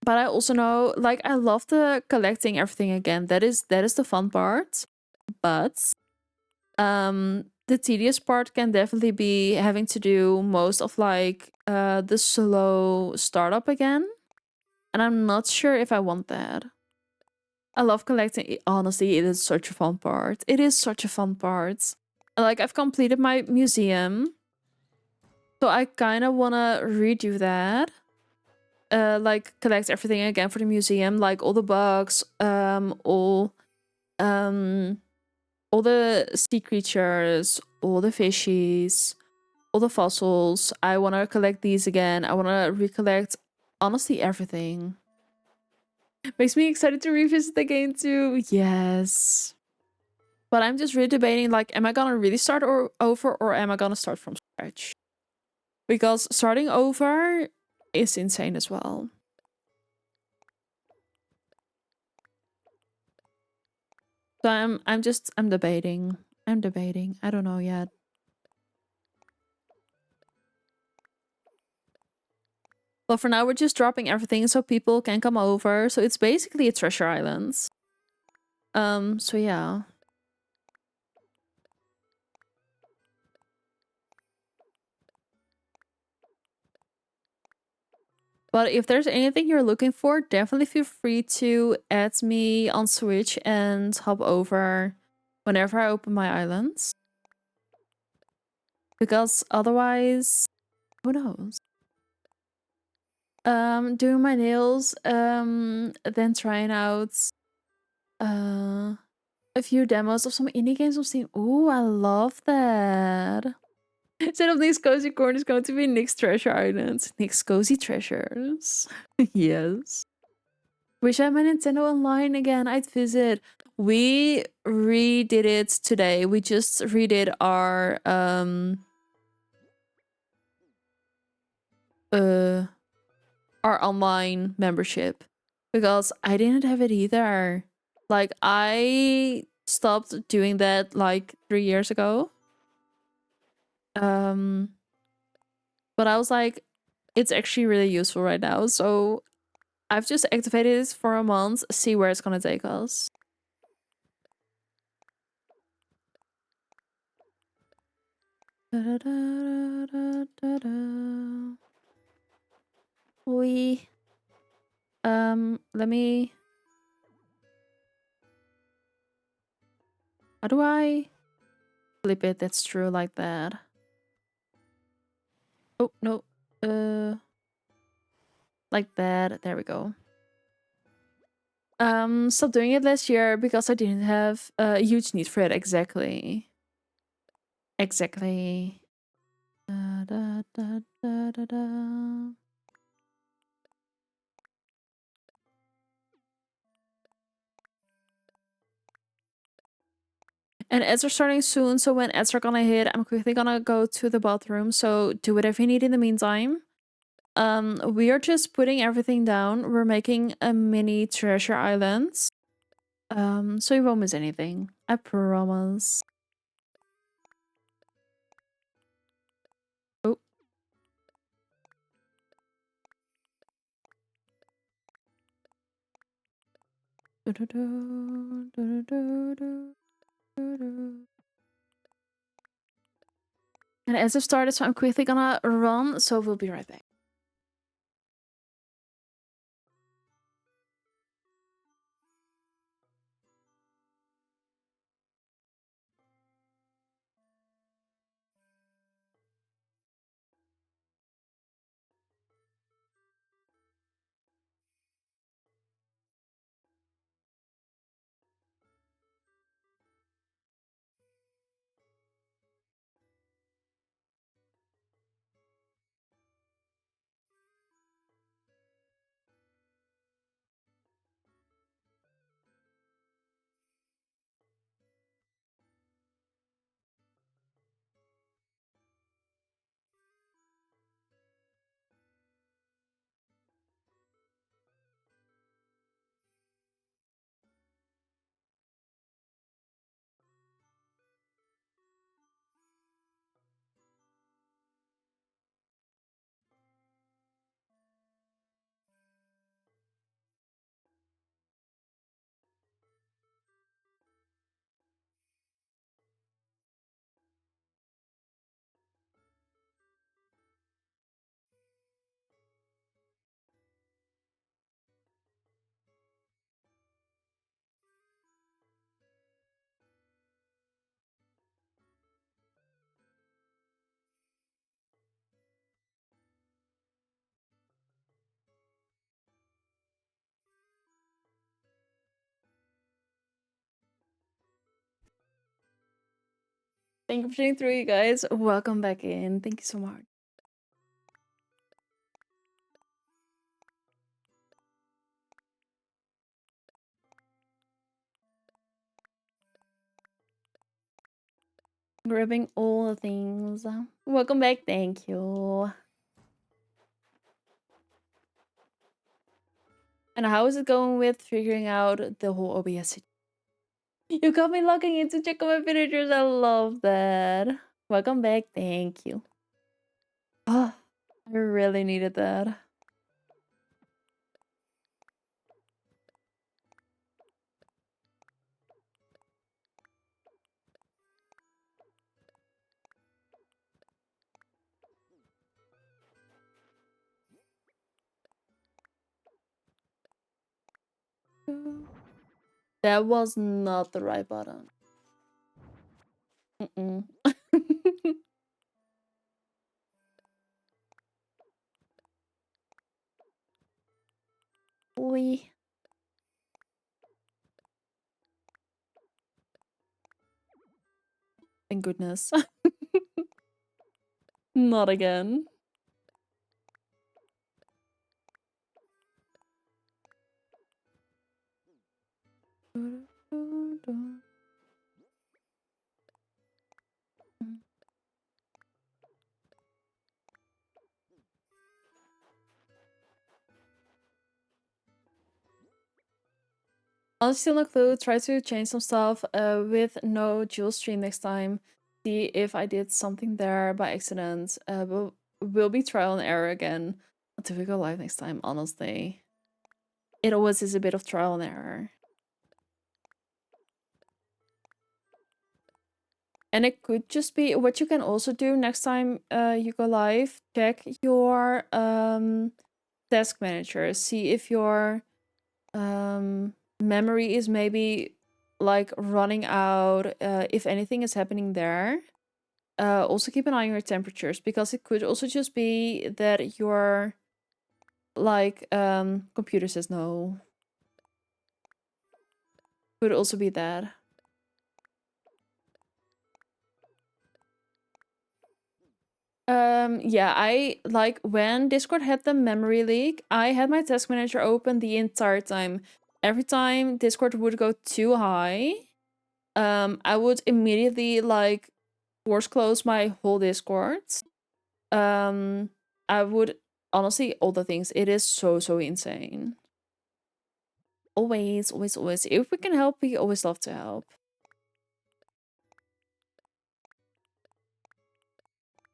I also know, like, I love the collecting everything again. That is the fun part. But the tedious part can definitely be having to do most of like the slow startup again. And I'm not sure if I want that. I love collecting. Honestly, it is such a fun part. It is such a fun part. Like, I've completed my museum. So I kind of want to redo that. Like, collect everything again for the museum. Like, all the bugs, all the sea creatures, all the fishies, all the fossils. I want to collect these again. I want to recollect, honestly, everything. Makes me excited to revisit the game too. Yes. But I'm just really debating, like, am I gonna really start over or am I gonna start from scratch? Because starting over is insane as well. So I'm debating. I'm debating. I don't know yet. But for now, we're just dropping everything so people can come over. So it's basically a treasure island. So yeah. But if there's anything you're looking for, definitely feel free to add me on Switch and hop over whenever I open my islands. Because otherwise, who knows? Doing my nails, then trying out a few demos of some indie games on Steam. Ooh, I love that. Instead of Nick's Cozy Corner, it's going to be Nick's Treasure Island. Nick's Cozy Treasures. Yes. Wish I had my Nintendo Online again. I'd visit. We redid it today. We just redid our online membership because I didn't have it either. Like, I stopped doing that like 3 years ago. But I was like, it's actually really useful right now. So I've just activated it for a month, see where it's gonna take us. We let me, how do I flip it? That's true, like that. Oh no, like that. There we go. Stopped doing it last year because I didn't have a huge need for it. Exactly. Exactly. Da, da, da, da, da, da. And ads are starting soon, so when ads are gonna hit, I'm quickly gonna go to the bathroom. So do whatever you need in the meantime. We are just putting everything down. We're making a mini treasure island. So you won't miss anything. I promise. Oh. And as I've started, so I'm quickly gonna run, so we'll be right back. Thank you for sitting through, you guys. Welcome back in. Thank you so much. Grabbing all the things. Welcome back. Thank you. And how is it going with figuring out the whole OBS? You got me logging in to check on my villagers. I love that. Welcome back. Thank you. Oh, I really needed that. That was not the right button. Mm-mm. Oi. Thank goodness. Not again. Honestly, still no clue. Try to change some stuff with no dual stream next time. See if I did something there by accident. Will be trial and error again until we go live next time, honestly. It always is a bit of trial and error. And it could just be what you can also do next time you go live. Check your task manager. See if your memory is maybe like running out, if anything is happening there. Also keep an eye on your temperatures, because it could also just be that your like computer says no. Could also be that. Yeah, I like when Discord had the memory leak, I had my task manager open the entire time. Every time Discord would go too high, I would immediately like force close my whole Discord. I would honestly, all the things. It is so insane. always, always, always. If we can help, we always love to help.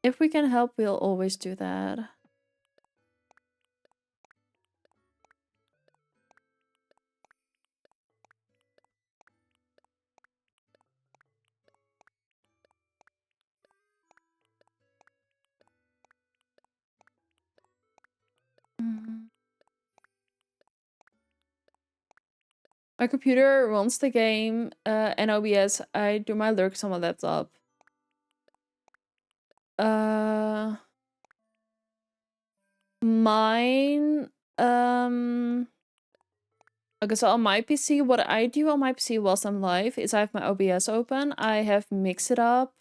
If we can help, we'll always do that. Mhm. My computer runs the game and OBS. I do my lurks on my laptop. Mine, okay, so on my PC, what I do on my PC whilst I'm live is I have my OBS open, I have Mix It Up,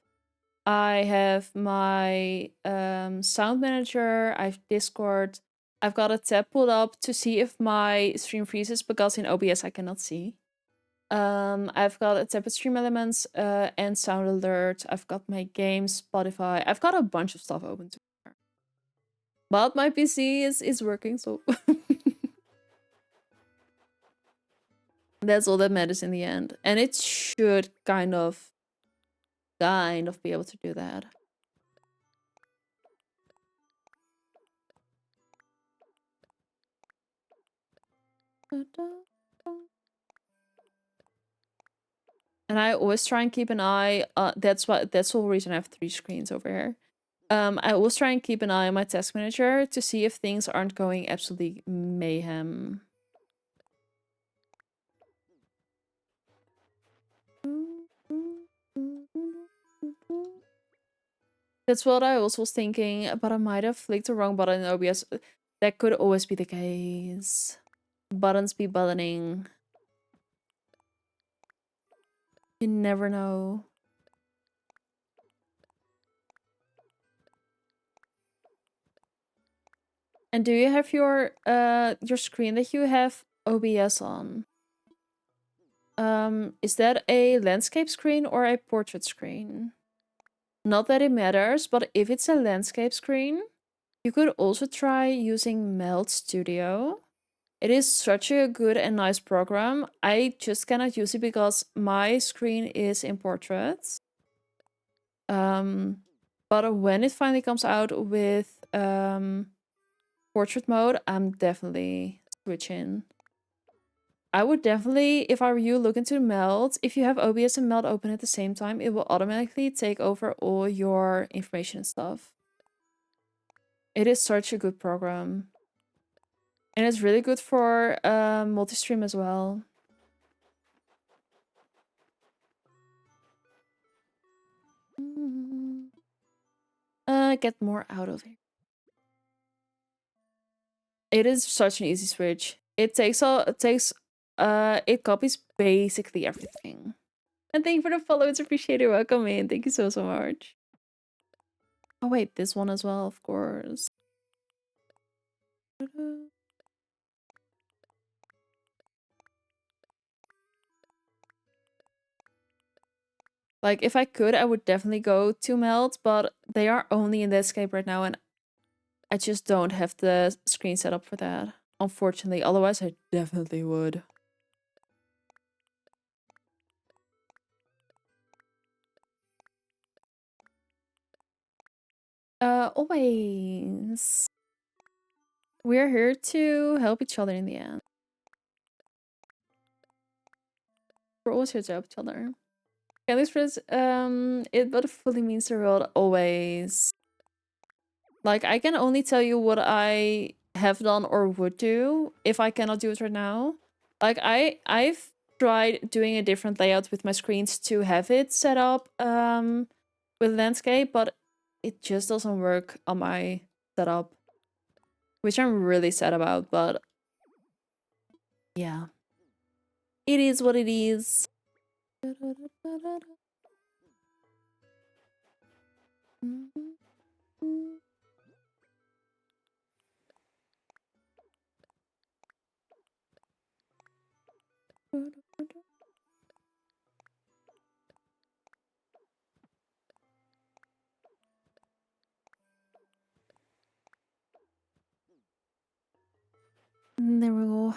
I have my sound manager, I have Discord, I've got a tab pulled up to see if my stream freezes because in OBS I cannot see. I've got a tab with stream elements and sound alert, I've got my games, Spotify, I've got a bunch of stuff open to there. But my PC is working, so that's all that matters in the end. And it should kind of be able to do that. And I always try and keep an eye, that's the whole reason I have 3 screens over here. I always try and keep an eye on my task manager to see if things aren't going absolutely mayhem. That's what I also was thinking, but I might have flicked the wrong button in OBS. That could always be the case. Buttons be buttoning. You never know. And do you have your screen that you have OBS on? Is that a landscape screen or a portrait screen? Not that it matters, but if it's a landscape screen, you could also try using Meld Studio. It is such a good and nice program. I just cannot use it because my screen is in portraits. But when it finally comes out with portrait mode, I'm definitely switching. I would definitely, if I were you, look into Meld. If you have OBS and Meld open at the same time, it will automatically take over all your information and stuff. It is such a good program. And it's really good for multi-stream as well. Get more out of it. It is such an easy switch. It copies basically everything. And thank you for the follow. It's appreciated. Welcome in. Thank you so much. Oh wait, this one as well, of course. Like, if I could, I would definitely go to Meld, but they are only in the escape right now, and I just don't have the screen set up for that, unfortunately. Otherwise, I definitely would. Always. We're here to help each other in the end. We're always here to help each other. Can express it but fully means the world always. Like, I can only tell you what I have done or would do if I cannot do it right now. Like, I've tried doing a different layout with my screens to have it set up with landscape, but it just doesn't work on my setup, which I'm really sad about, but yeah. It is what it is. There we go.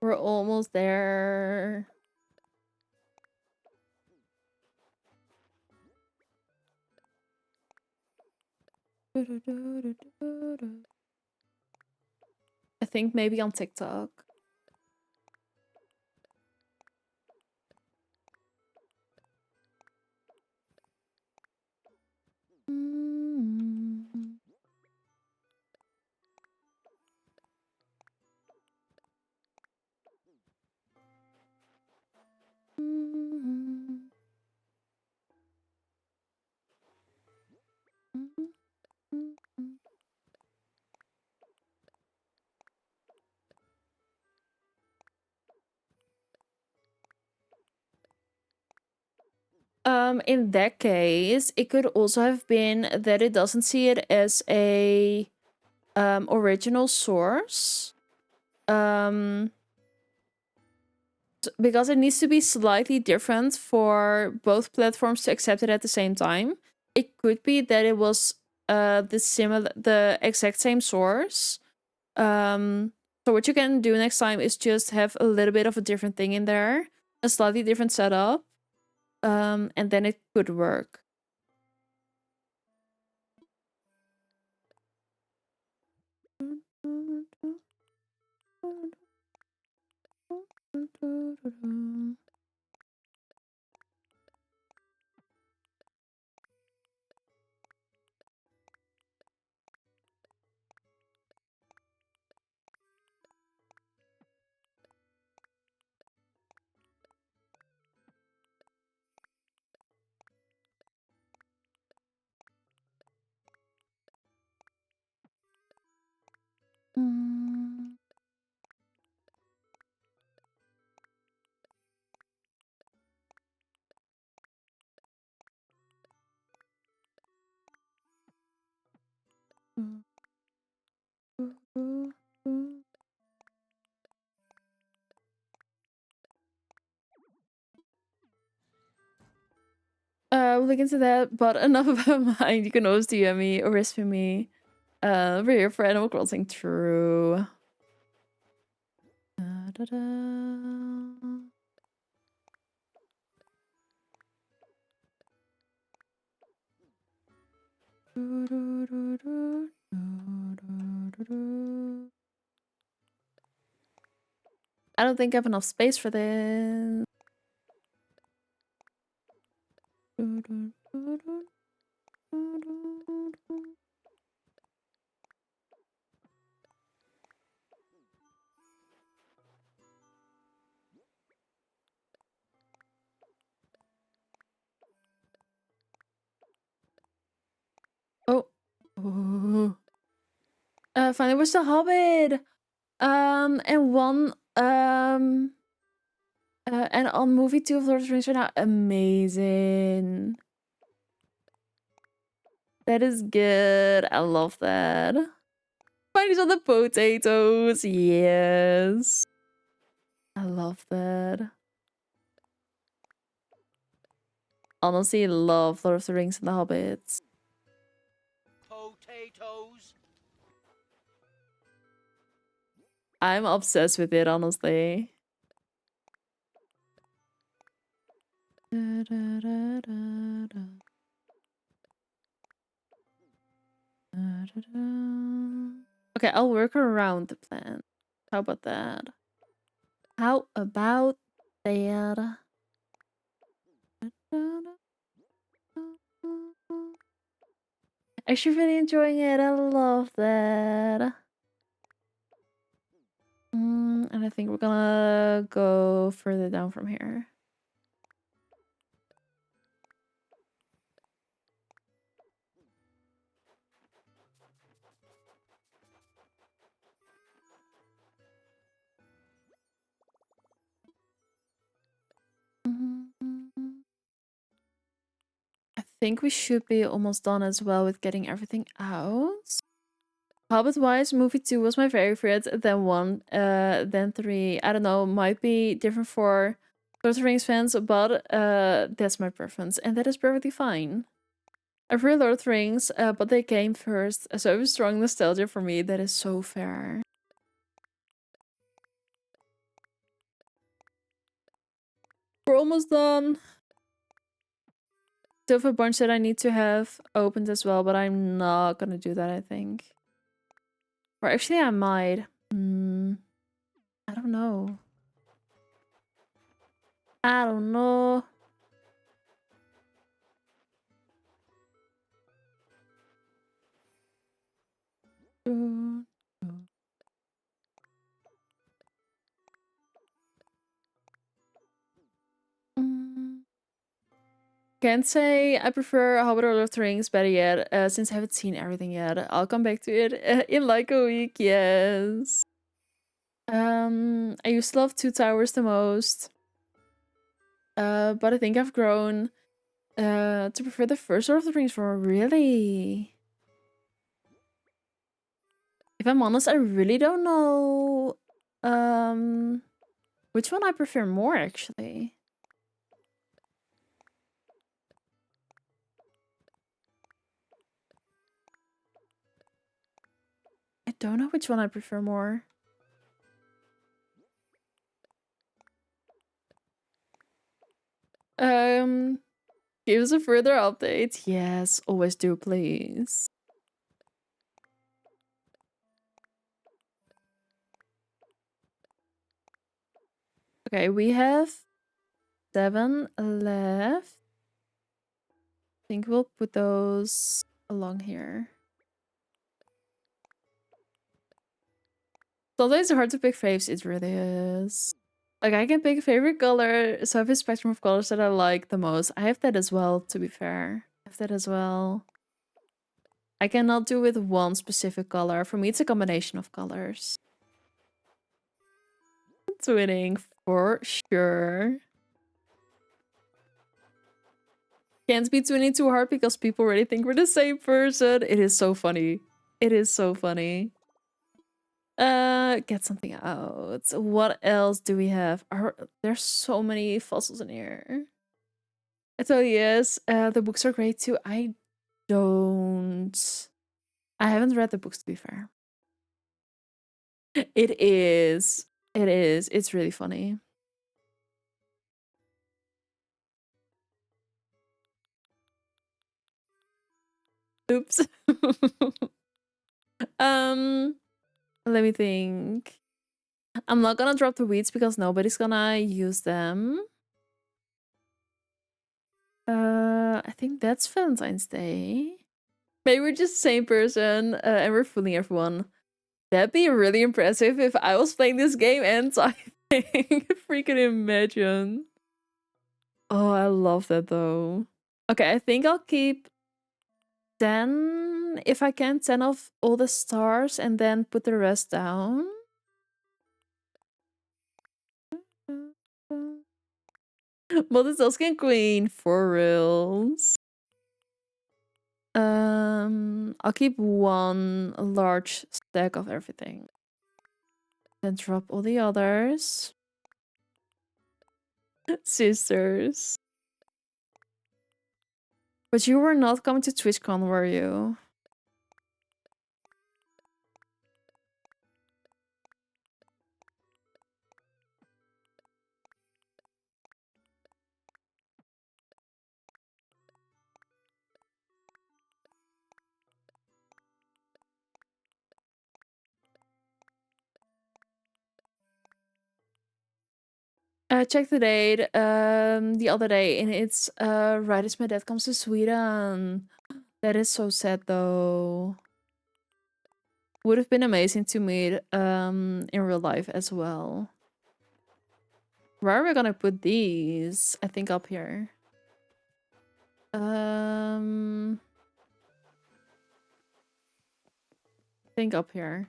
We're almost there. I think maybe on TikTok. In that case, it could also have been that it doesn't see it as a original source. Because it needs to be slightly different for both platforms to accept it at the same time. It could be that it was the exact same source. So what you can do next time is just have a little bit of a different thing in there, a slightly different setup, and then it could work. We'll look into that, but enough about mine. You can always DM me or recipe me. We're here for Animal Crossing, true. Da, da, da. I don't think I have enough space for this. Oh. Oh. Finally, we're still Hobbit. And one, and on movie 2 of Lord of the Rings right now, amazing. That is good. I love that. Finally on the potatoes, yes. I love that. Honestly, love Lord of the Rings and the Hobbits. Potatoes. I'm obsessed with it, honestly. Da, da, da, da, da. Da, da, da. Okay, I'll work around the plan. How about that? How about that? Actually really enjoying it. I love that. And I think we're gonna go further down from here. I think we should be almost done as well with getting everything out. Hobbit-wise, movie 2 was my favorite, then 1, then 3. I don't know, might be different for Lord of the Rings fans, but that's my preference, and that is perfectly fine. I prefer Lord of the Rings, but they came first, so it was strong nostalgia for me. That is so fair. We're almost done. Still have a bunch that I need to have opened as well, but I'm not gonna do that, I think. Or actually, I might. I don't know. I don't know. Mm. Can't say I prefer Hobbit or Lord of the Rings better yet, since I haven't seen everything yet. I'll come back to it in like a week, yes. I used to love Two Towers the most. But I think I've grown to prefer the first Lord of the Rings more, really. If I'm honest, I really don't know which one I prefer more, actually. I don't know which one I prefer more. Give us a further update. Yes, always do, please. Okay, we have 7 left. I think we'll put those along here. Sometimes it's hard to pick faves, it really is. Like, I can pick a favorite color, so I have a spectrum of colors that I like the most. I have that as well, to be fair. I have that as well. I cannot do with one specific color. For me, it's a combination of colors. It's winning, for sure. Can't be twinning too hard because people already think we're the same person. It is so funny. It is so funny. Get something out. What else do we have? There's so many fossils in here. I tell you, yes, the books are great too. I haven't read the books, to be fair. It is. It is. It's really funny. Oops. Let me think. I'm not gonna drop the weeds because nobody's gonna use them. I think that's Valentine's Day. Maybe we're just the same person, and we're fooling everyone. That'd be really impressive if I was playing this game and typing. Freaking imagine. Oh, I love that though. Okay, I think I'll keep 10, if I can, 10 of all the stars and then put the rest down. Multitasking queen, for reals. I'll keep one large stack of everything. Then drop all the others. Sisters. But you were not coming to TwitchCon, were you? Check the date the other day, and it's right as my dad comes to Sweden. That is so sad though. Would have been amazing to meet in real life as well. Where are we gonna put these? I think up here. I think up here.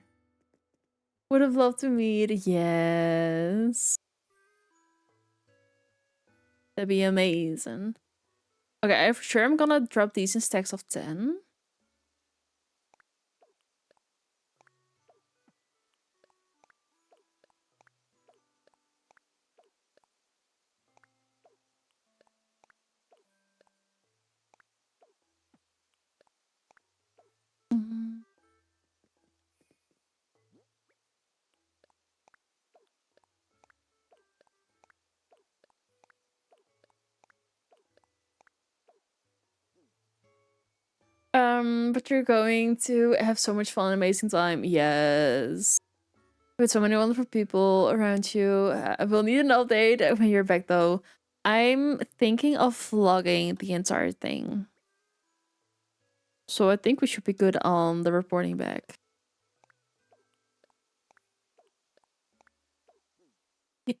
Would have loved to meet. Yes. That'd be amazing. Okay, I'm sure I'm gonna drop these in stacks of 10. But you're going to have so much fun, amazing time. Yes. With so many wonderful people around you. I will need an update when you're back though. I'm thinking of vlogging the entire thing. So I think we should be good on the reporting back.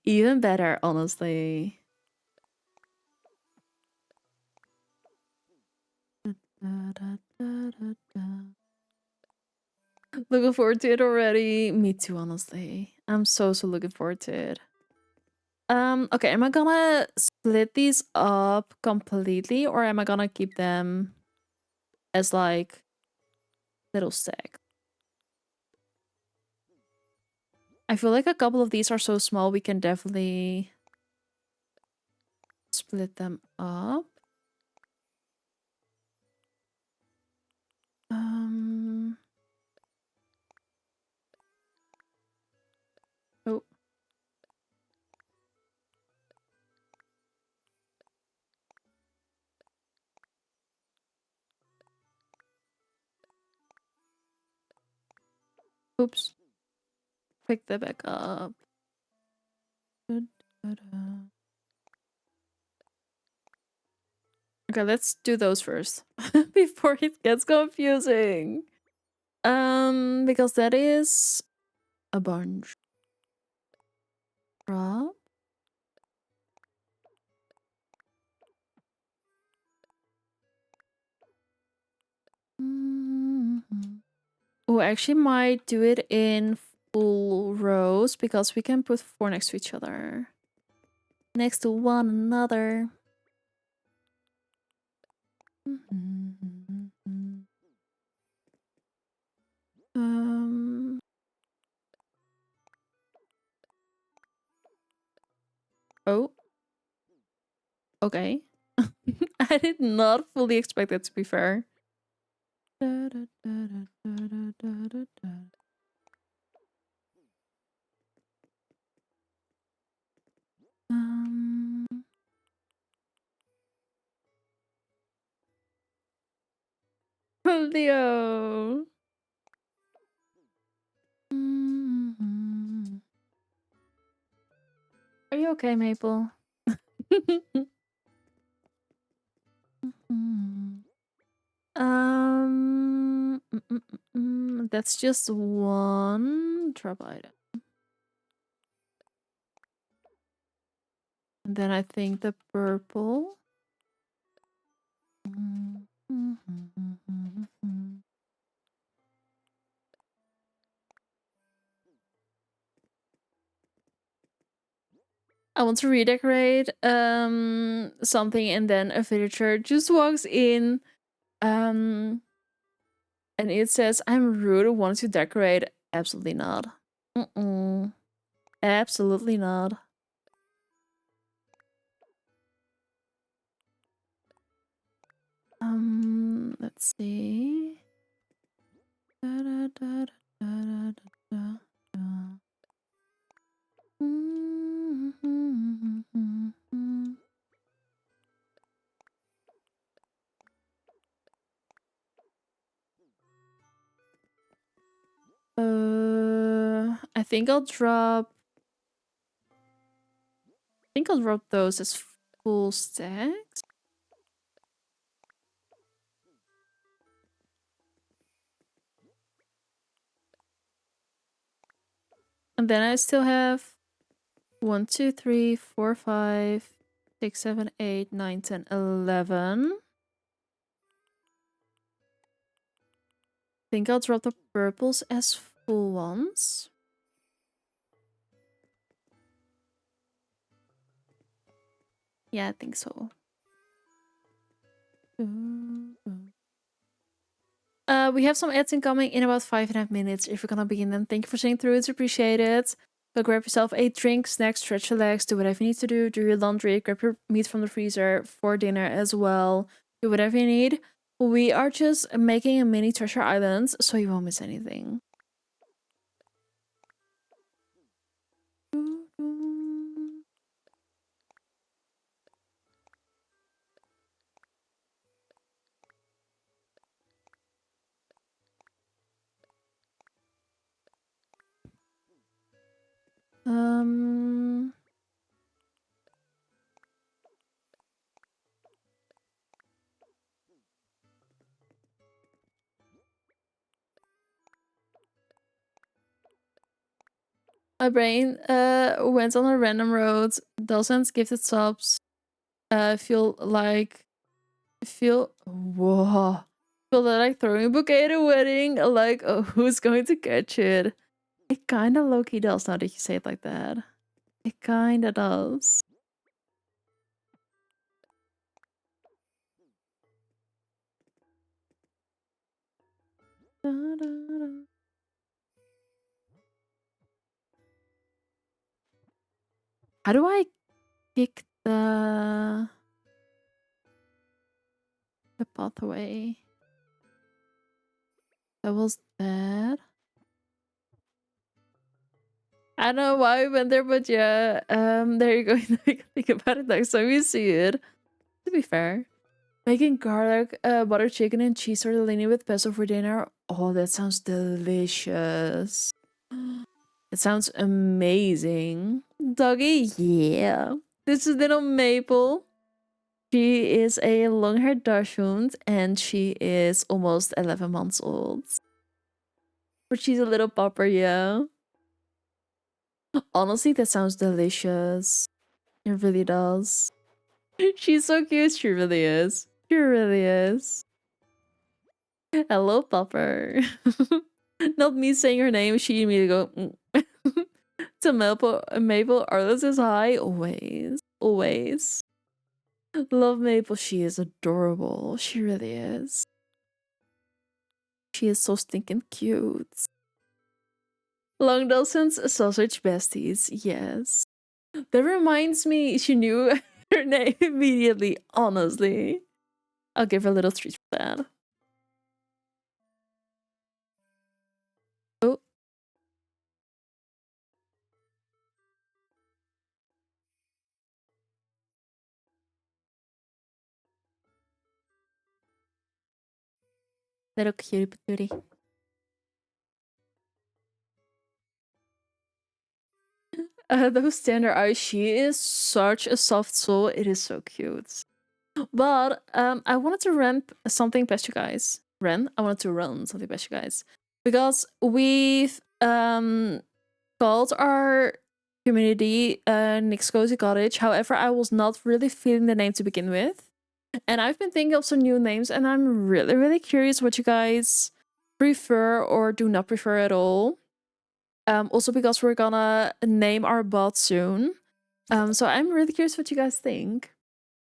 Even better, honestly. Looking forward to it already. Me too, honestly. I'm so looking forward to it. Okay, am I gonna split these up completely or am I gonna keep them as like little stacks? I feel like a couple of these are so small we can definitely split them up. Oh. Oops. Pick that back up. Okay, let's do those first before it gets confusing. Because that is a bunch. Drop. Oh, I actually might do it in full rows because we can put 4 next to each other. Next to one another. Oh. Okay. I did not fully expect that, to be fair. Leo. Are you okay, Maple? That's just one drop item. And then I think the purple. I want to redecorate something and then a villager just walks in and it says, I'm rude, want to decorate. Absolutely not. Absolutely not. Let's see. I think I'll drop those as full stacks. And then I still have 1, 2, 3, 4, 5, 6, 7, 8, 9, 10, 11. I think I'll drop the purples as full ones. Yeah, I think so. We have some ads incoming in about 5.5 minutes. If you're gonna begin them, thank you for sitting through. It's appreciated. Go grab yourself a drink, snack, stretch your legs, do whatever you need to do your laundry, grab your meat from the freezer for dinner as well. Do whatever you need. We are just making a mini treasure island, so you won't miss anything. My brain went on a random road. Dozens gifted subs. Feel whoa. Feel like throwing a bouquet at a wedding. Like, oh, who's going to catch it? It kinda low-key does now that you say it like that. It kinda does. Da, da, da. How do I kick the pathway? That was that. I don't know why we went there, but yeah, there you go. Think about it next time you see it. To be fair, making garlic, butter chicken, and cheese tortellini with pesto for dinner. Oh, that sounds delicious. It sounds amazing. Doggy, yeah. This is little Maple. She is a long-haired dachshund, and she is almost 11 months old. But she's a little pupper, yeah. Honestly, that sounds delicious. It really does. She's so cute. She really is. She really is. Hello, pupper. Not me saying her name. She immediately go to Maple. Maple, Arlo says hi. Always. Always. Love Maple. She is adorable. She really is. She is so stinking cute. Long distance sausage besties. Yes. That reminds me, she knew her name immediately, honestly. I'll give her a little treat for that. Oh. Little cutie patootie. Those standard eyes, she is such a soft soul. It is so cute. But I wanted to run something past you guys. I wanted to run something past you guys. Because we've called our community Nick's Cozy Cottage. However, I was not really feeling the name to begin with. And I've been thinking of some new names, and I'm really, really curious what you guys prefer or do not prefer at all. Also because we're gonna name our bot soon. So I'm really curious what you guys think.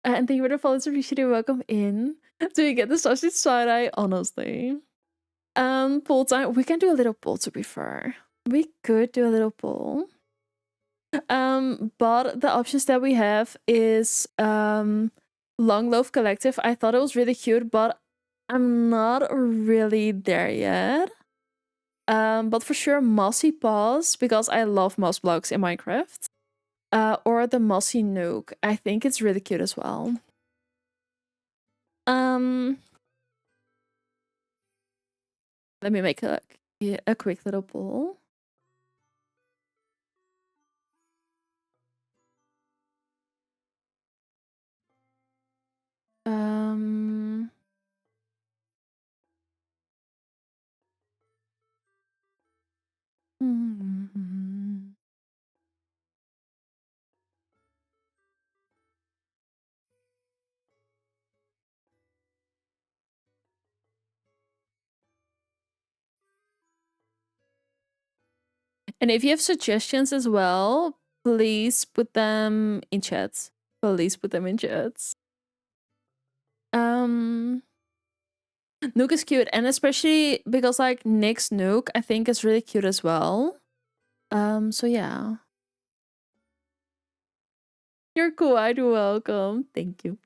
And thank you for the follows, appreciate it, welcome in. Do we get the sausage side-eye? Honestly. Poll time. We can do a little poll to be fair. We could do a little poll. But the options that we have is Long Loaf Collective. I thought it was really cute, but I'm not really there yet. But for sure Mossy Paws, because I love moss blocks in Minecraft. Or the Mossy Nuke. I think it's really cute as well. Let me make a quick little poll. And if you have suggestions as well, please put them in chats. Please put them in chats. Nuke is cute, and especially because like Nick's Nuke, I think is really cute as well. So yeah. You're cool, I'd welcome. Thank you.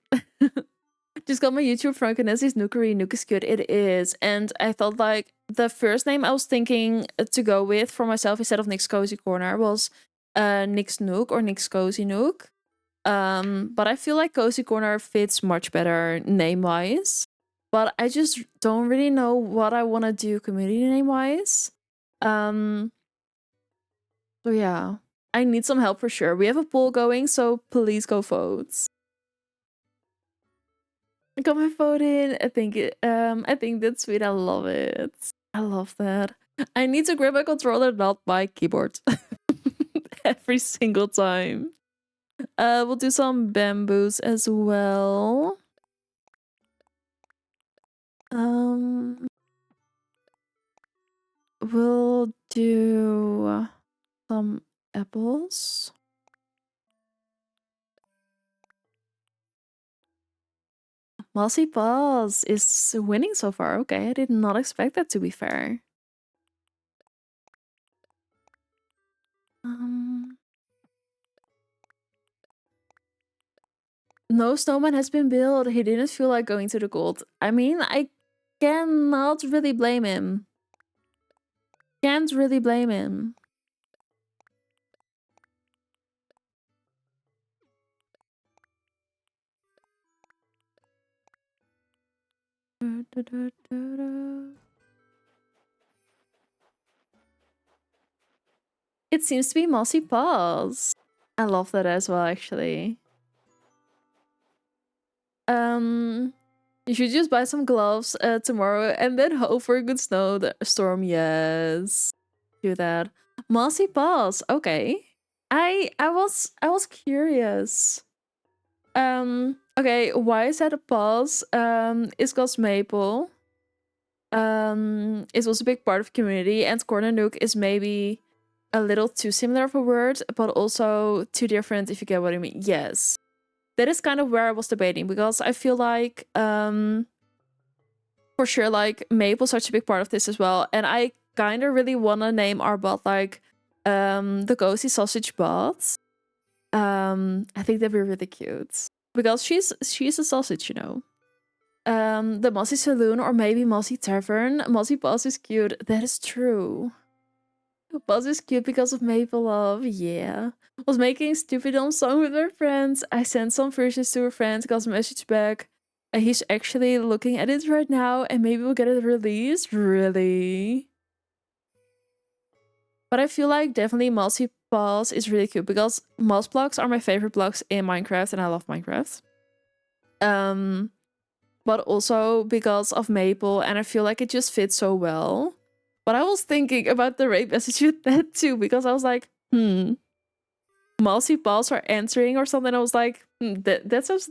Just got my YouTube from Kinesi's Nookery. Nuke is cute. It is. And I thought like the first name I was thinking to go with for myself instead of Nick's Cozy Corner was Nick's Nook or Nick's Cozy Nook. But I feel like Cozy Corner fits much better name-wise. But I just don't really know what I want to do community name-wise. So yeah. I need some help for sure. We have a poll going, so please go vote. I got my vote in. I think that's sweet. I love it. I love that. I need to grab my controller, not my keyboard. Every single time. We'll do some bamboos as well. We'll do some apples. Mossy Paws is winning so far. Okay, I did not expect that, to be fair. No snowman has been built. He didn't feel like going to the gold. I mean, I cannot really blame him. Can't really blame him. It seems to be Mossy Paws. I love that as well, actually. You should just buy some gloves tomorrow and then hope for a good storm. Yes, do that. Mossy Paws. Okay, I was curious. Okay, why is that a pause? It's because maple is also a big part of the community, and corner nook is maybe a little too similar of a word, but also too different, if you get what I mean. Yes, that is kind of where I was debating, because I feel like for sure, like maple is such a big part of this as well, and I kind of really want to name our bot like the cozy sausage bot. I think that'd be really cute, because she's a sausage, you know. The Mossy Saloon, or maybe Mossy Tavern. Mossy Boss is cute. That is true. Boss is cute because of Maple Love. Yeah. Was making a stupid dumb song with her friends. I sent some versions to her friends, got a message back. And he's actually looking at it right now, and maybe we'll get it released. Really? But I feel like definitely Mossy Boss is really cute, because moss blocks are my favorite blocks in Minecraft, and I love Minecraft. But also because of Maple, and I feel like it just fits so well. But I was thinking about the rape message with that too, because I was like, mousy balls are answering or something. I was like, that sounds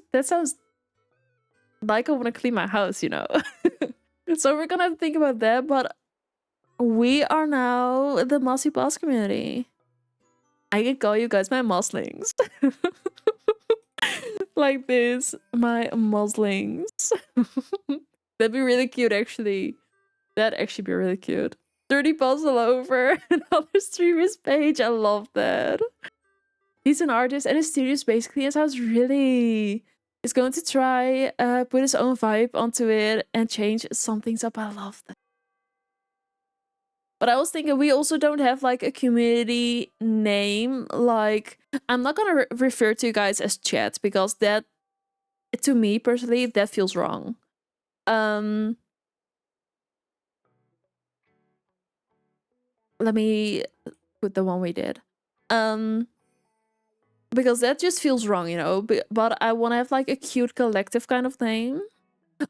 like I want to clean my house, you know. So we're gonna think about that, but we are now the mossy balls community. I can call you guys my moslings. Like this, my moslings. That'd be really cute, actually. That'd actually be really cute. 30 puzzle over another streamer's page. I love that. He's an artist, and his studio is basically his house. Really, he's going to try put his own vibe onto it and change some things up. I love that. But I was thinking, we also don't have like a community name. Like, I'm not gonna refer to you guys as chat, because that, to me personally, that feels wrong. Let me put the one we did. Because that just feels wrong, you know. But I want to have like a cute collective kind of name.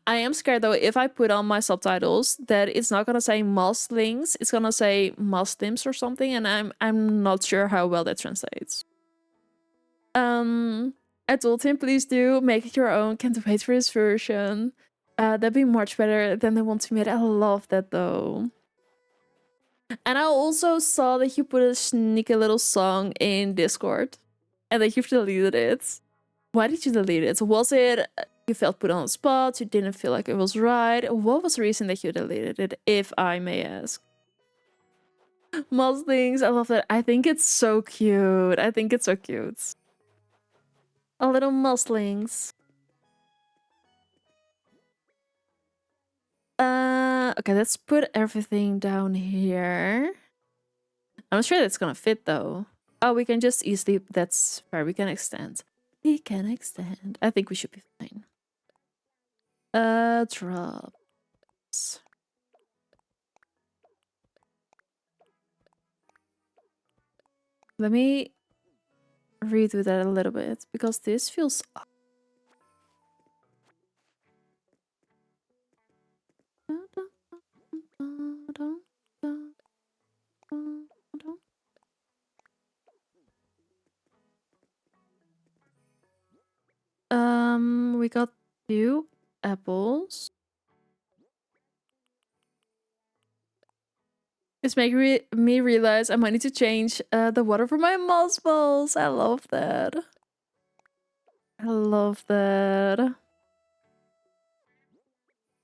I am scared though, if I put on my subtitles, that it's not gonna say Muslings, it's gonna say Muslims or something, and I'm not sure how well that translates. I told him, please do make it your own. Can't wait for his version. That'd be much better than the one to made. I love that though. And I also saw that you put a sneaky little song in Discord, and that you've deleted it. Why did you delete it? Was it you felt put on the spot, you didn't feel like it was right? What was the reason that you deleted it, if I may ask? Muslings, I love that. I think it's so cute. I think it's so cute. A little muslings. Okay, let's put everything down here. I'm not sure that's gonna fit though. Oh, we can just easily, that's fair, we can extend. We can extend. I think we should be fine. Drops. Let me redo that a little bit because this feels. We got 2 apples. It's making me realize I might need to change the water for my moss balls. I love that. I love that.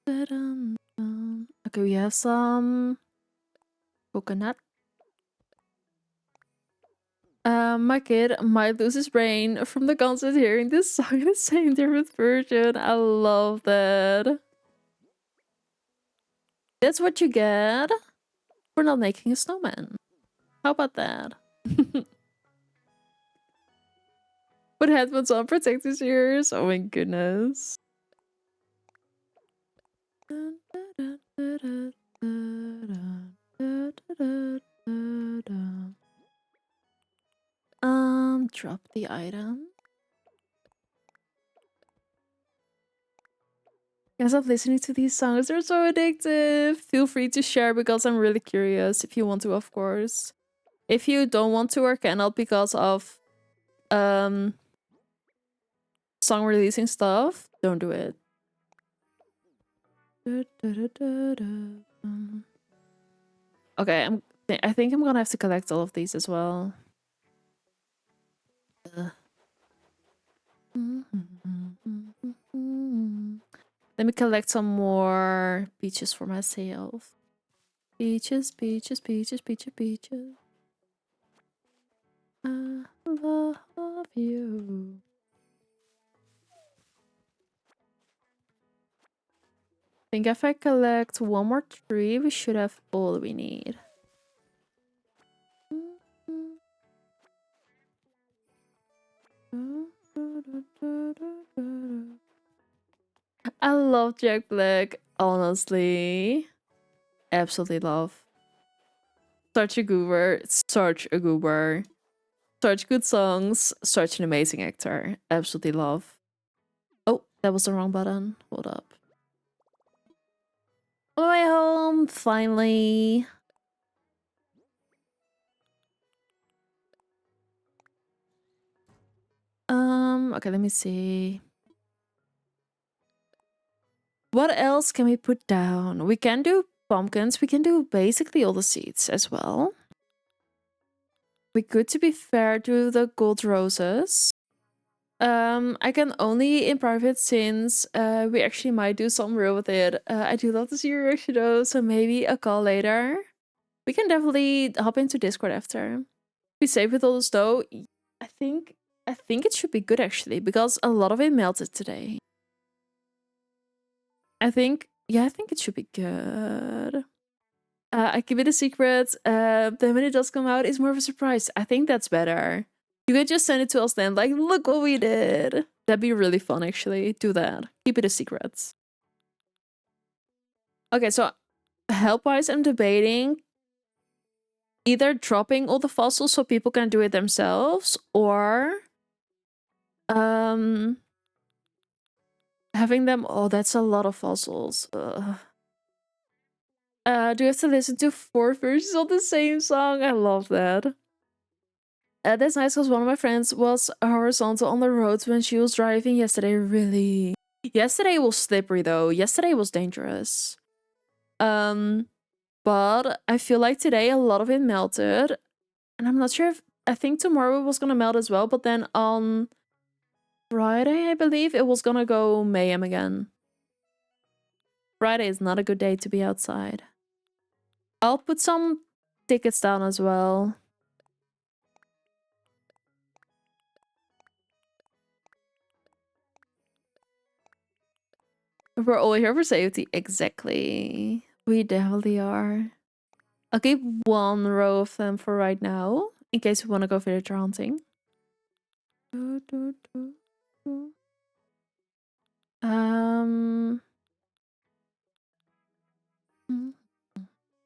Okay, we have some coconut. My kid might lose his brain from the constant hearing this song in the same different version. I love that. That's what you get for not making a snowman. How about that? Put headphones on, protect his ears. Oh my goodness. Drop the item. As of listening to these songs, they're so addictive. Feel free to share because I'm really curious if you want to, of course. If you don't want to or cannot because of song releasing stuff, don't do it. Okay, I think I'm gonna have to collect all of these as well. Let me collect some more peaches for myself. Peaches, peaches, peaches, peaches, peaches. I love you. I think if I collect one more tree, we should have all we need. I love Jack Black, honestly. Absolutely love. Such a goober, such a goober. Such good songs, such an amazing actor. Absolutely love. Oh, that was the wrong button. Hold up. On my way home, finally. Okay, let me see. What else can we put down? We can do pumpkins. We can do basically all the seeds as well. We could, to be fair, do the gold roses. I can only in private since we actually might do some real with it. I do love to see your reaction though, so maybe a call later. We can definitely hop into Discord after. Be safe with all this though. I think it should be good actually because a lot of it melted today. I think it should be good. I keep it a secret. Then when it does come out, it's more of a surprise. I think that's better. You can just send it to us then, like, look what we did. That'd be really fun, actually. Do that. Keep it a secret. Okay, so help-wise, I'm debating either dropping all the fossils so people can do it themselves, or having them. Oh, that's a lot of fossils. Do you have to listen to 4 versions of the same song? I love that. That's nice because one of my friends was horizontal on the road when she was driving yesterday. Really? Yesterday was slippery though. Yesterday was dangerous. But I feel like today a lot of it melted. And I'm not sure if I think tomorrow it was gonna melt as well, but then on Friday, I believe it was gonna go mayhem again. Friday is not a good day to be outside. I'll put some tickets down as well. We're all here for safety. Exactly. We definitely are. I'll keep 1 row of them for right now, in case we want to go villager hunting.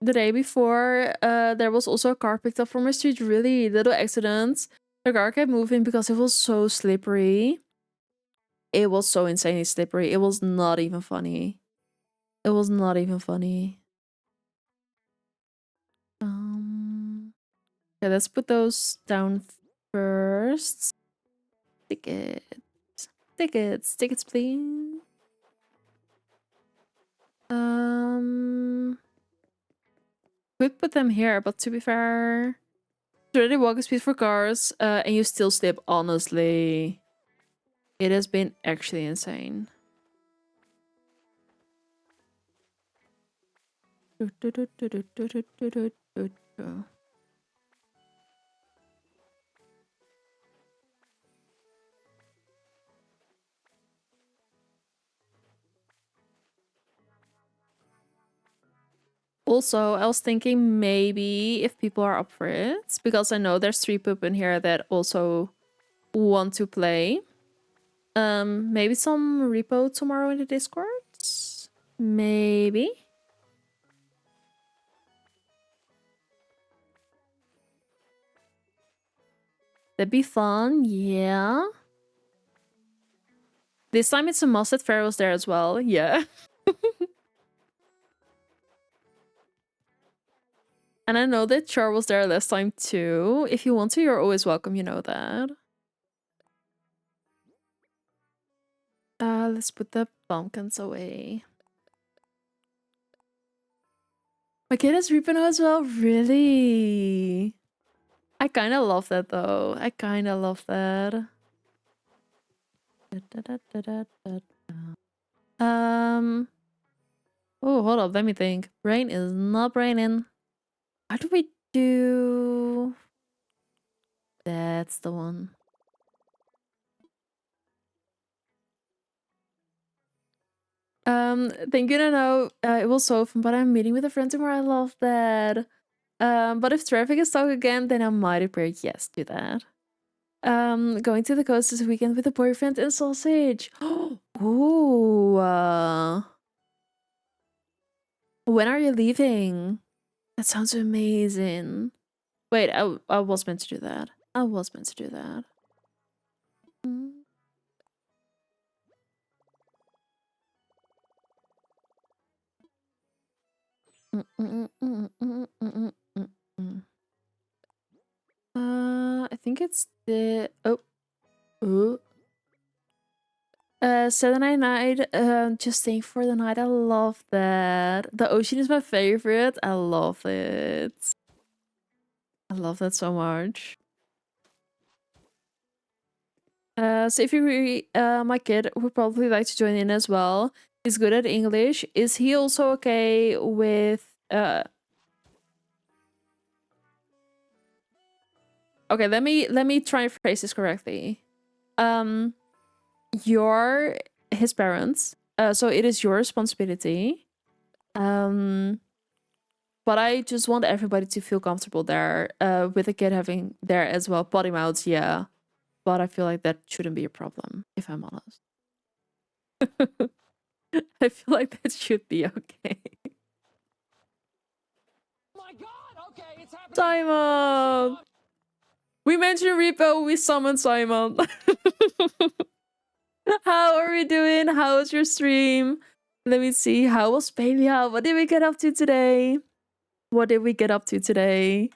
The day before, there was also a car picked up from my street. Really little accidents. The car kept moving because it was so slippery. It was so insanely slippery. It was not even funny. It was not even funny. Okay, let's put those down first. Tickets. Tickets, please. Could put them here, but to be fair, it's already walking speed for cars, and you still slip, honestly. It has been actually insane. Also, I was thinking maybe if people are up for it, because I know there's 3 poop in here that also want to play. Maybe some repo tomorrow in the Discord? Maybe. That'd be fun, yeah. This time it's a must that Pharaoh's there as well, yeah. And I know that Char was there last time too. If you want to, you're always welcome, you know that. Let's put the pumpkins away. My kid is Reapino as well, really? I kind of love that though. I kind of love that. Oh, hold up, let me think. Brain is not braining. How do we do? That's the one. Thank you to know. It was so fun, but I'm meeting with a friend tomorrow. I love that. But if traffic is stuck again, then I might appear. Yes, do that. Going to the coast this weekend with a boyfriend and sausage. Ooh. When are you leaving? That sounds amazing. Wait, I was meant to do that. I was meant to do that. I think it's the Saturday night, just staying for the night. I love that. The ocean is my favorite. I love it. I love that so much. So if you really, my kid would probably like to join in as well. He's good at English. Is he also okay with Okay, let me try and phrase this correctly. You're his parents, so it is your responsibility. But I just want everybody to feel comfortable there, with the kid having there as well. Potty mouths, yeah. But I feel like that shouldn't be a problem, if I'm honest. I feel like that should be okay. Oh my god, okay, it's happening. Simon! We mentioned Repo, we summoned Simon. How are we doing? How was your stream? Let me see. How was Palia? What did we get up to today? What did we get up to today?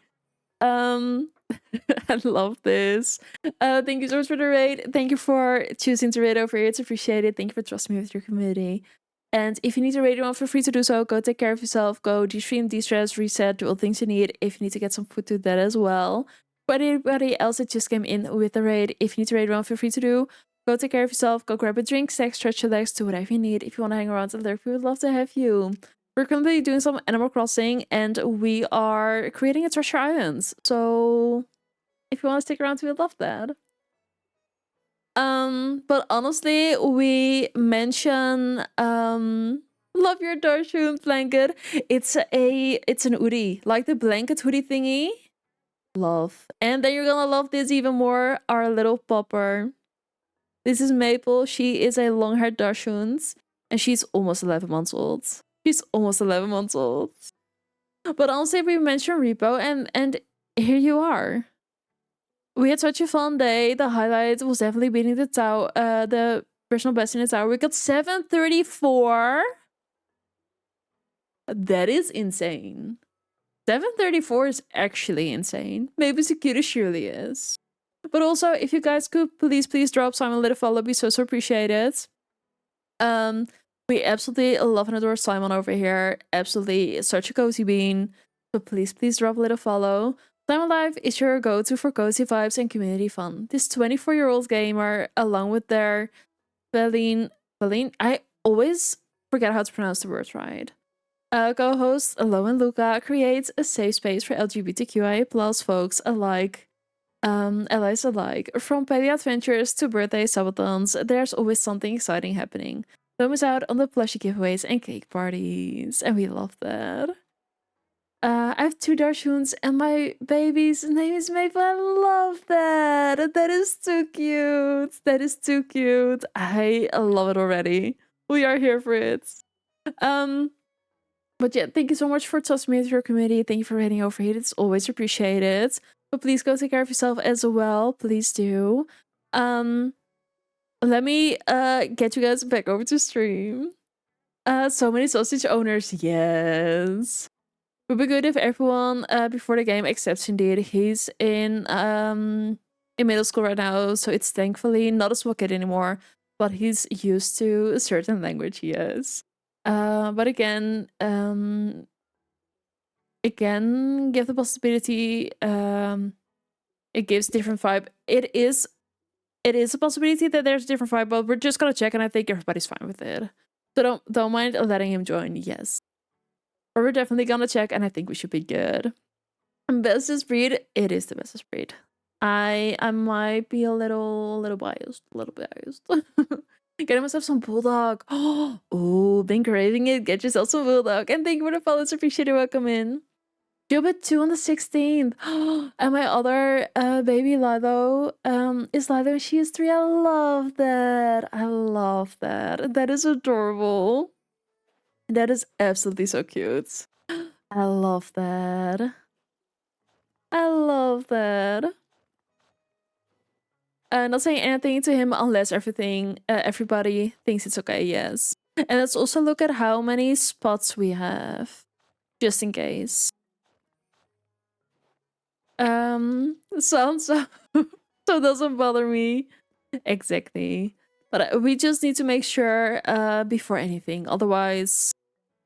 I love this. Thank you so much for the raid. Thank you for choosing to raid over here. It's appreciated. Thank you for trusting me with your community. And if you need to raid anyone, feel free to do so. Go take care of yourself. Go de-stream, de-stress, reset, do all things you need. If you need to get some food, do that as well. For anybody else that just came in with the raid, if you need to raid around, feel free to do. Go take care of yourself. Go grab a drink, sex, stretch your legs, do whatever you need. If you want to hang around and lurk, we would love to have you. We're currently doing some Animal Crossing, and we are creating a treasure island. So if you want to stick around, we would love that. But honestly, we mention love your Darshoon blanket. It's an hoodie, like the blanket hoodie thingy. Love. And then you're gonna love this even more, our little popper. This is Maple. She is a long-haired Darshoons, and she's almost 11 months old. She's almost 11 months old. But honestly, we mentioned Repo, and here you are. we had such a fun day. The highlight was definitely beating the personal best in the tower. We got 734. That is insane. 734 is actually insane. Maybe Sakura surely is. But also, if you guys could please drop Simon a little follow, be so appreciated. We absolutely love and adore Simon over here. Absolutely such a cozy bean. So please drop a little follow. Simon Live is your go-to for cozy vibes and community fun. This 24-year-old gamer, along with their Valine, I always forget how to pronounce the words right. Co-hosts Lo and Luca creates a safe space for LGBTQIA plus folks alike. Allies alike. From petty adventures to birthday subathons, there's always something exciting happening. Don't miss out on the plushie giveaways and cake parties, and we love that. I have 2 Darshoons and my baby's name is Maple. I love that. That is too cute. That is too cute. I love it already. We are here for it. But yeah, thank you so much for trusting me with your community. Thank you for heading over here. It's always appreciated. But please go take care of yourself as well. Please do. Let me get you guys back over to stream. So many sausage owners, yes. It would be good if everyone before the game accepts indeed. He's in middle school right now, so it's thankfully not a small kid anymore. But he's used to a certain language, yes. But again, it can give the possibility. It gives different vibe. It is a possibility that there's a different vibe, but we're just gonna check, and I think everybody's fine with it. So don't mind letting him join. Yes, but we're definitely gonna check, and I think we should be good. And bestest breed, it is the bestest breed. I might be a little biased, Getting myself some bulldog. Oh, been craving it. Get yourself some bulldog. And thank you for the follows. Appreciate it. Welcome in. Jobit 2 on the 16th. And my other baby Lilo is Lilo and she is 3. I love that. I love that. That is adorable. That is absolutely so cute. I love that. I love that. Not saying anything to him unless everybody thinks it's okay, yes. And let's also look at how many spots we have, just in case. So doesn't bother me. Exactly. But we just need to make sure before anything. Otherwise,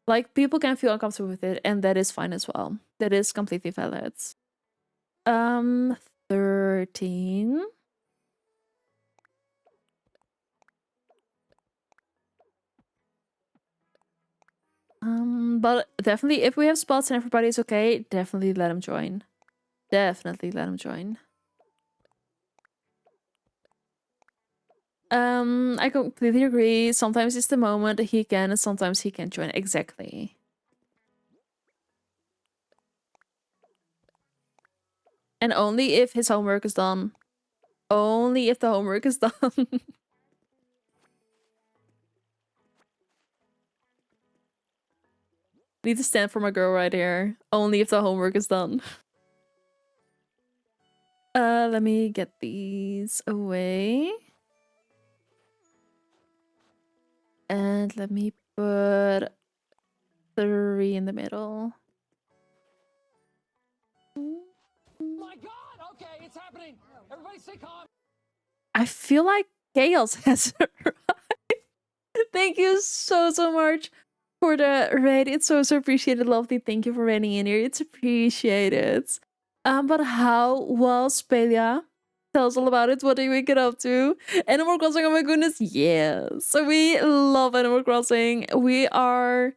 like, people can feel uncomfortable with it, and that is fine as well. That is completely valid. 13. But definitely, if we have spots and everybody's okay, definitely let him join. Definitely let him join. I completely agree. Sometimes it's the moment that he can, and sometimes he can't join. Exactly. And only if his homework is done. Only if the homework is done. Need to stand for my girl right here. Only if the homework is done. Let me get these away. And let me put 3 in the middle. My god, okay, it's happening. Everybody stay calm. I feel like chaos has arrived. Thank you so much for the raid. It's so appreciated. Lovely. Thank you for raiding in here. It's appreciated. But how was Pelia? Tell us all about it. What are you get up to? Animal Crossing, oh my goodness, yes. So we love Animal Crossing. We are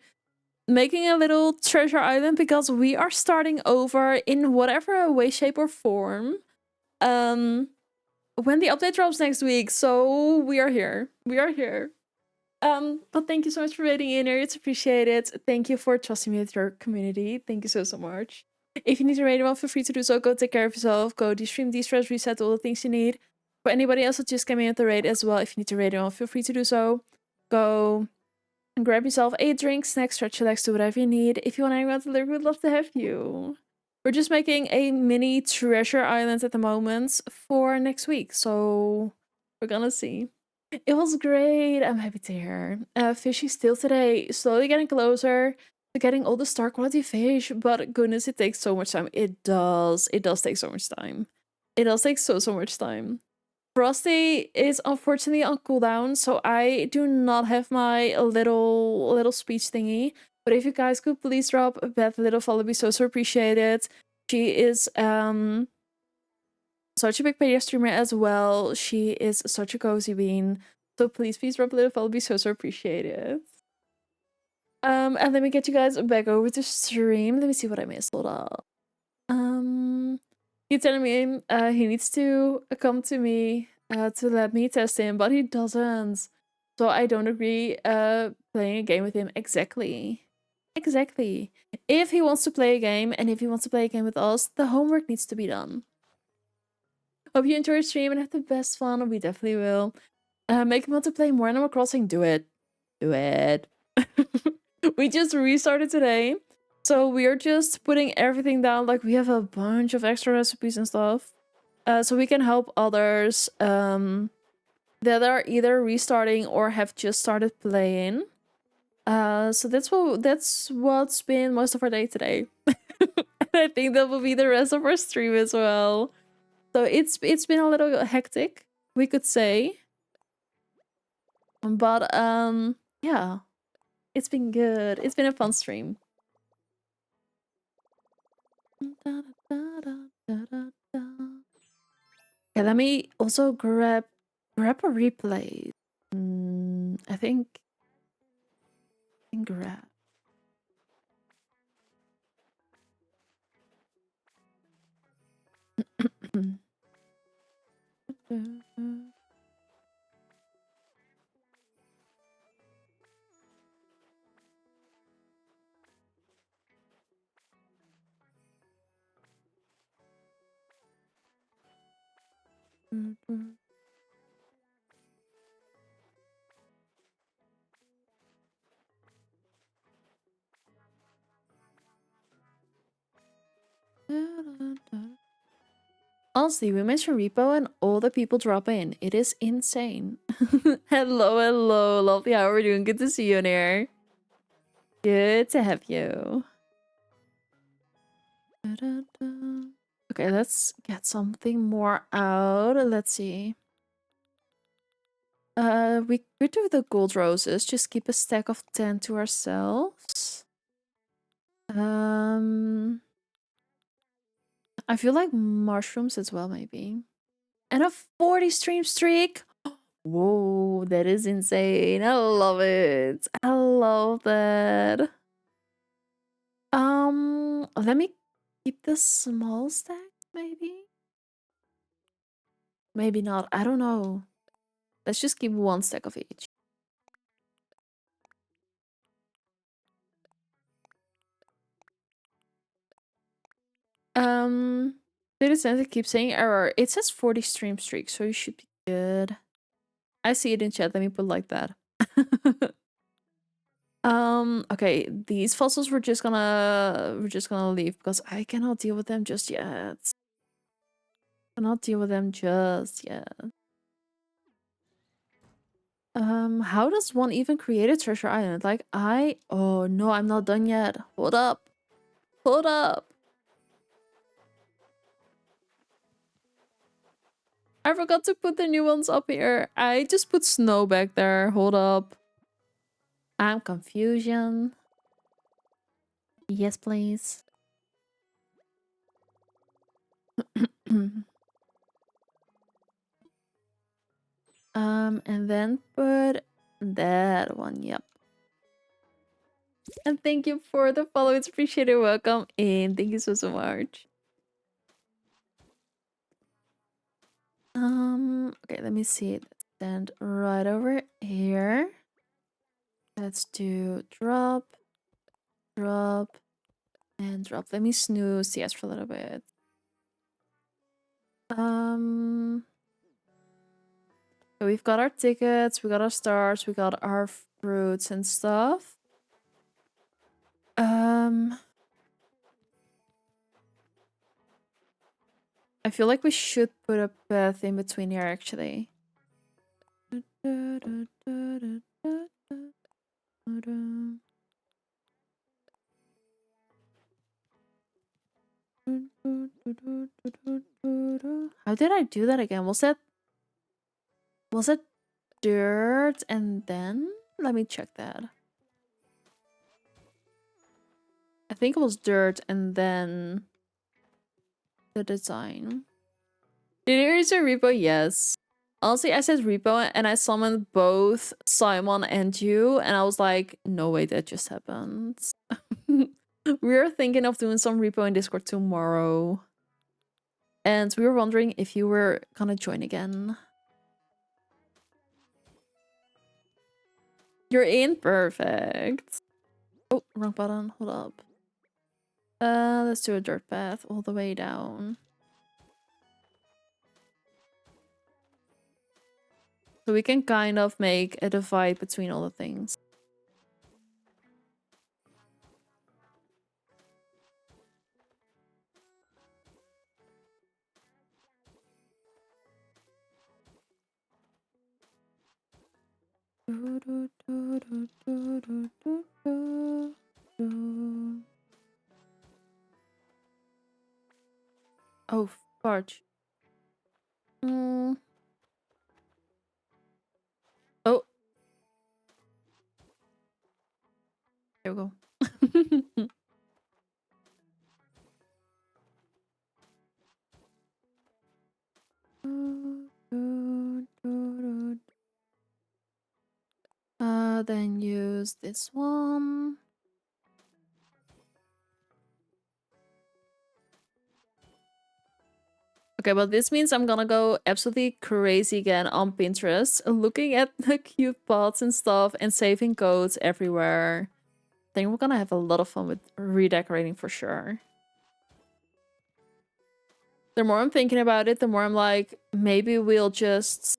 making a little treasure island because we are starting over in whatever way, shape, or form. When the update drops next week, so we are here. We are here. But thank you so much for raiding in here. It's appreciated. Thank you for trusting me with your community. Thank you so much. If you need to raid anyone, feel free to do so. Go take care of yourself. Go de-stream, de-stress, reset, all the things you need. For anybody else that just came in at the raid as well, if you need to raid anyone, feel free to do so. Go and grab yourself a drink, snack, stretch, relax, do whatever you need. If you want to hang around the live, we'd love to have you. We're just making a mini treasure island at the moment for next week, so we're gonna see. It was great. I'm happy to hear. Fishy still today, slowly getting closer to getting all the star quality fish, but goodness, it takes so much time. It does. It does take so much time. It does take so much time. Frosty is unfortunately on cooldown, so I do not have my little speech thingy. But if you guys could please drop that little follow, it'd be so appreciated. She is such a big Payday streamer as well. She is such a cozy bean. So please drop a little follow, it'd be so appreciated. And let me get you guys back over to stream. Let me see what I missed. Hold up. He's telling me he needs to come to me to let me test him, but he doesn't. So I don't agree playing a game with him. Exactly. If he wants to play a game and if he wants to play a game with us, the homework needs to be done. Hope you enjoy the stream and have the best fun. We definitely will. Make him want to play more Animal Crossing. Do it. We just restarted today. So we're just putting everything down. Like, we have a bunch of extra recipes and stuff. So we can help others that are either restarting or have just started playing. So that's what's been most of our day today. And I think that will be the rest of our stream as well. So it's been a little hectic, we could say. But yeah. It's been good. It's been a fun stream. Okay, let me also grab a replay. I think grab. Honestly, we mentioned Repo and all the people drop in. It is insane. Hello. Lovely, how are we doing? Good to see you in here. Good to have you. Okay, let's get something more out. Let's see. We could do the gold roses. Just keep a stack of 10 to ourselves. I feel like mushrooms as well, maybe. And a 40 stream streak. Whoa, that is insane. I love it. I love that. Let me keep the small stacks, maybe? Maybe not. I don't know. Let's just keep one stack of each. Data Center keeps saying error. It says 40 stream streak, so you should be good. I see it in chat. Let me put it like that. Okay, these fossils we're just gonna leave because I cannot deal with them just yet. How does one even create a treasure island? Like, oh no, I'm not done yet. Hold up. I forgot to put the new ones up here. I just put snow back there. Hold up. I'm confusion. Yes, please. And then put that one. Yep. And thank you for the follow. It's appreciated. Welcome in. Thank you so much. Okay, let me see. Let's stand right over here. Let's do drop, and drop. Let me snooze CS for a little bit. So we've got our tickets, we got our stars, we got our fruits and stuff. I feel like we should put a path in between here, actually. How did I do that again? Was it dirt and then? Let me check that. I think it was dirt and then the design. Did you use your repo? Yes. Honestly, I said repo and I summoned both Simon and you, and I was like, no way that just happened. We're thinking of doing some repo in Discord tomorrow. And we were wondering if you were gonna join again. You're in? Perfect. Oh, wrong button. Hold up. Let's do a dirt path all the way down. So we can kind of make a divide between all the things. Oh, fudge. Mm. Oh. There we go. Then use this one. Okay, well, this means I'm gonna go absolutely crazy again on Pinterest, looking at the cute pots and stuff and saving codes everywhere. I think we're gonna have a lot of fun with redecorating for sure. The more I'm thinking about it, the more I'm like, maybe we'll just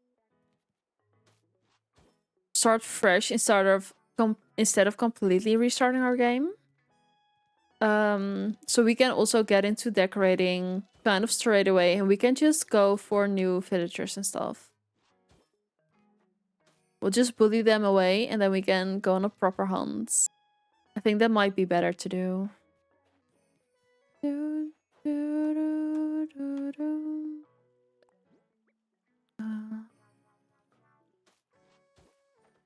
start fresh instead of completely restarting our game. So we can also get into decorating kind of straight away, and we can just go for new villagers and stuff. We'll just bully them away, and then we can go on a proper hunt. I think that might be better to do.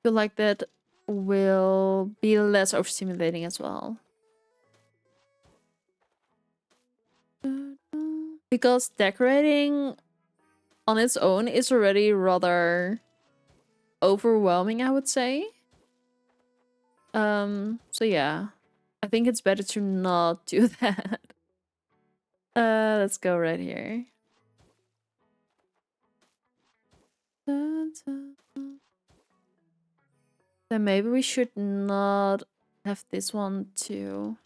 Feel like that will be less overstimulating as well. Because decorating on its own is already rather overwhelming, I would say. So yeah. I think it's better to not do that. Let's go right here. Then maybe we should not have this one too.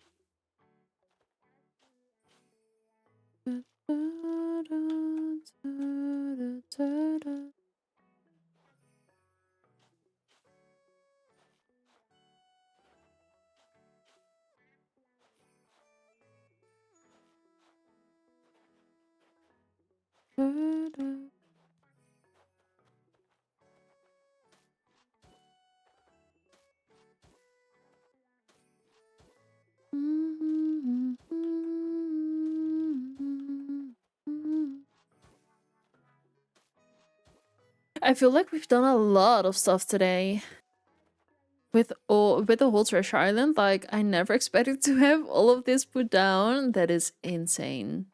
I feel like we've done a lot of stuff today. With the whole Treasure Island, like I never expected to have all of this put down. That is insane.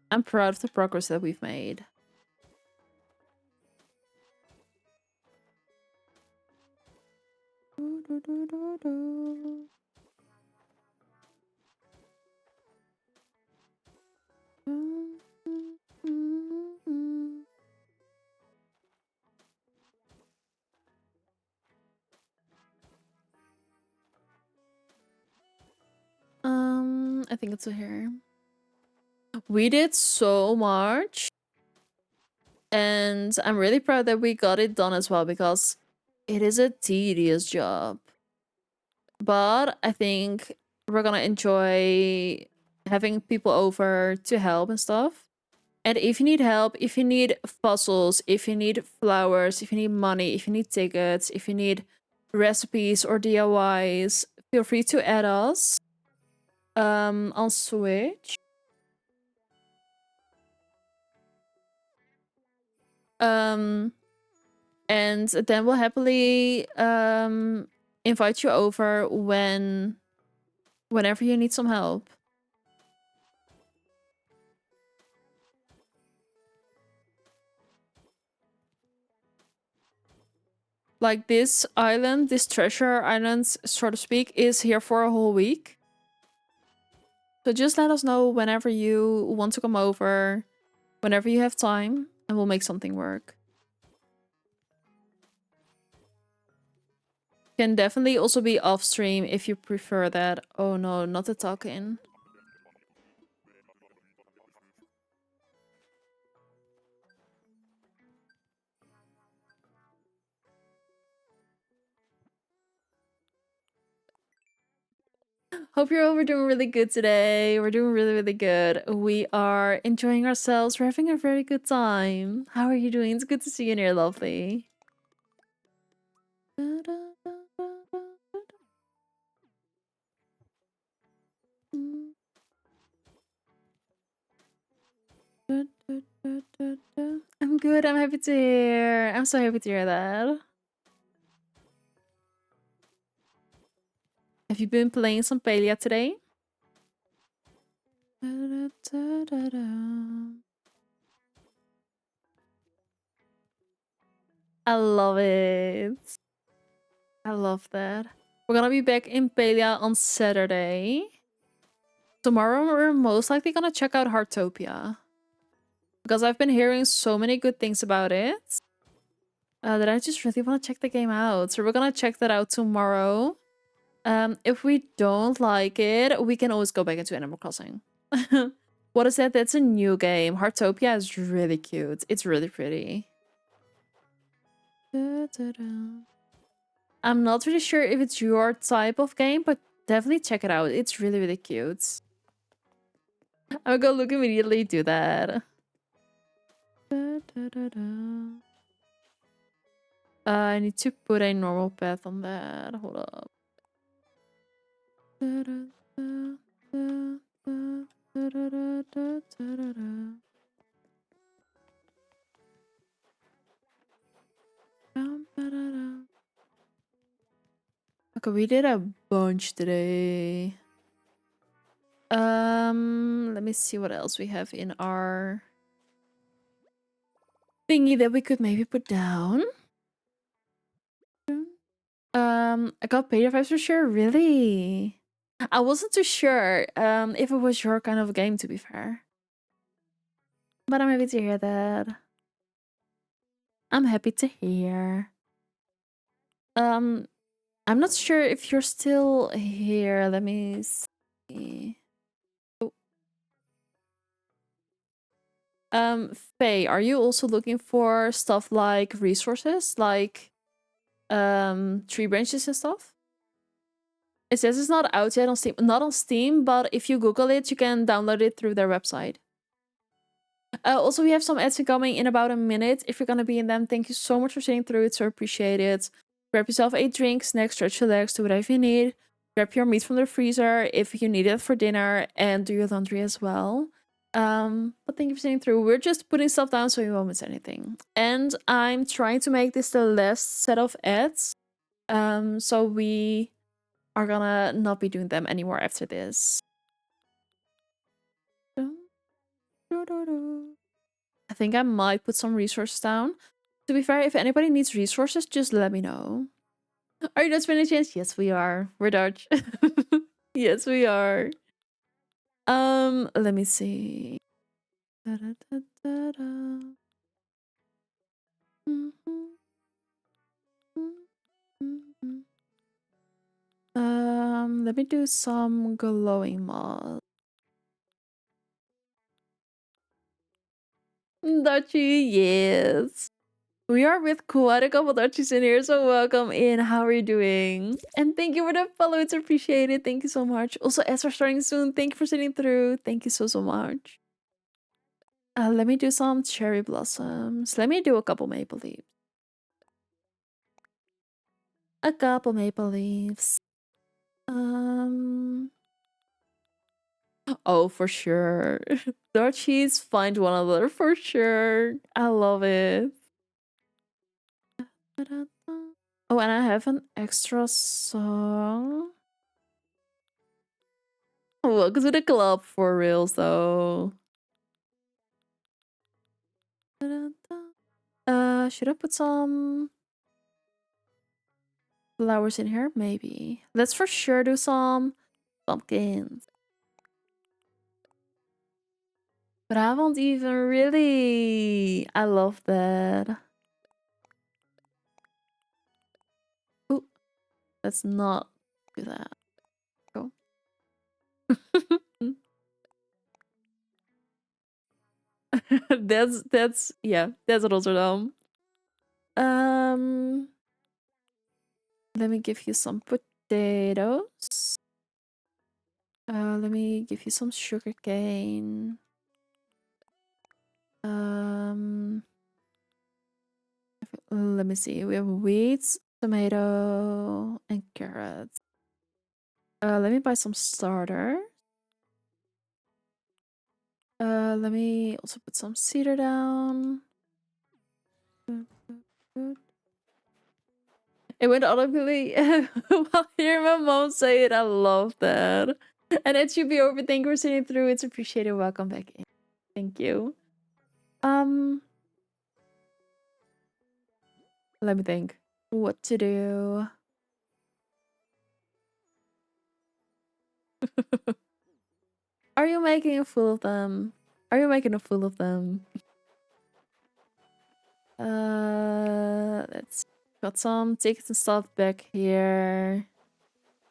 I'm proud of the progress that we've made. I think it's here. We did so much. And I'm really proud that we got it done as well, because it is a tedious job. But I think we're gonna enjoy having people over to help and stuff. And if you need help, if you need fossils, if you need flowers, if you need money, if you need tickets, if you need recipes or DIYs, feel free to add us on Switch. And then we'll happily invite you over whenever you need some help. Like this island, this treasure island, so to speak, is here for a whole week. So just let us know whenever you want to come over, whenever you have time, and we'll make something work. Can definitely also be off stream if you prefer that. Oh no, not the talking. Hope you're all doing really good today. We're doing really, really good. We are enjoying ourselves. We're having a very good time. How are you doing? It's good to see you in here, lovely. I'm good. I'm happy to hear. I'm so happy to hear that. Have you been playing some Palia today? I love it. I love that. We're gonna be back in Palia on Saturday. Tomorrow we're most likely gonna check out Heartopia. Because I've been hearing so many good things about it. That I just really want to check the game out. So we're gonna check that out tomorrow. If we don't like it, we can always go back into Animal Crossing. What is that? That's a new game. Heartopia is really cute. It's really pretty. I'm not really sure if it's your type of game, but definitely check it out. It's really, really cute. I'm gonna look immediately do that. I need to put a normal path on that. Hold up. Okay, we did a bunch today. Let me see what else we have in our thingy that we could maybe put down. I got Beta vibes for sure. Really? I wasn't too sure if it was your kind of game, to be fair. But I'm happy to hear that. I'm happy to hear. I'm not sure if you're still here. Let me see. Oh. Faye, are you also looking for stuff like resources, like tree branches and stuff? It says it's not out yet on Steam. Not on Steam, but if you Google it, you can download it through their website. Also, we have some ads coming in about a minute. If you're gonna be in them, thank you so much for sitting through it. So appreciate it. Grab yourself a drink, snack, stretch your legs, do whatever you need. Grab your meat from the freezer if you need it for dinner, and do your laundry as well. But thank you for sitting through. We're just putting stuff down so you won't miss anything. And I'm trying to make this the last set of ads. So we are gonna not be doing them anymore after this. I think I might put some resources down. To be fair, if anybody needs resources, just let me know. Are you Dutch Finnish? Yes, we are. We're Dutch. Yes, we are. Let me see. Let me do some glowing moss. Dutchy, yes. We are with quite a couple Dutchies in here, so welcome in. How are you doing? And thank you for the follow. It's appreciated. Thank you so much. Also, as we're starting soon, thank you for sitting through. Thank you so, so much. Let me do some cherry blossoms. Let me do a couple maple leaves. A couple maple leaves. Oh, for sure. Dutchies find one another for sure. I love it. Oh, and I have an extra song. Welcome to the club for real, though. Should I put some flowers in here? Maybe. Let's for sure do some pumpkins. But I won't even really. I love that. Ooh, let's not do that. Go. that's yeah, that's Rotterdam. Um Let me give you some potatoes. Let me give you some sugar cane. Let me see. We have wheat, tomato, and carrots. Let me buy some starter. Let me also put some cedar down. It went audibly while hearing my mom say it. I love that. And it should be over. Thank you for sitting through. It's appreciated. Welcome back in. Thank you. Let me think what to do. Are you making a fool of them? Are you making a fool of them? Let's got some tickets and stuff back here.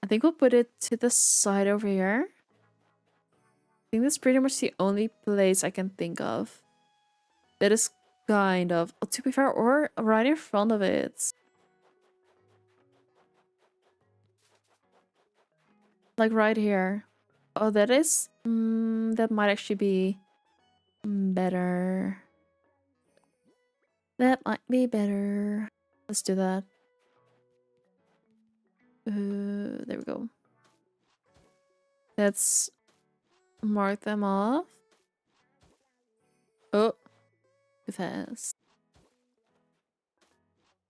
I think we'll put it to the side over here. I think that's pretty much the only place I can think of that is kind of, to be fair, or right in front of it. Like right here. Oh, that is, that might actually be better. That might be better. Let's do that. There we go. Let's mark them off. Oh, too fast.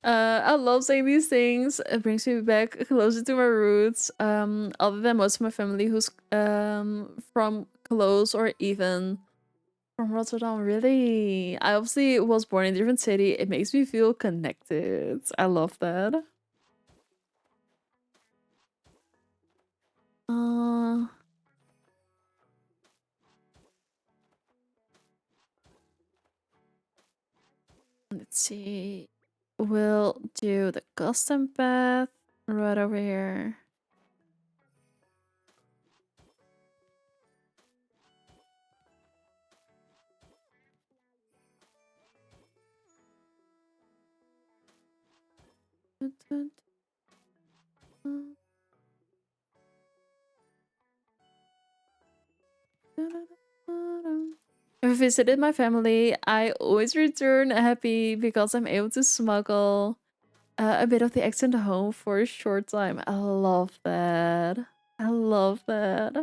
I love saying these things. It brings me back closer to my roots. Other than most of my family who's from close or even from Rotterdam, really. I obviously was born in a different city. It makes me feel connected. I love that. Let's see. We'll do the custom path right over here. If I visited my family, I always return happy because I'm able to smuggle a bit of the accent home for a short time. I love that. I love that.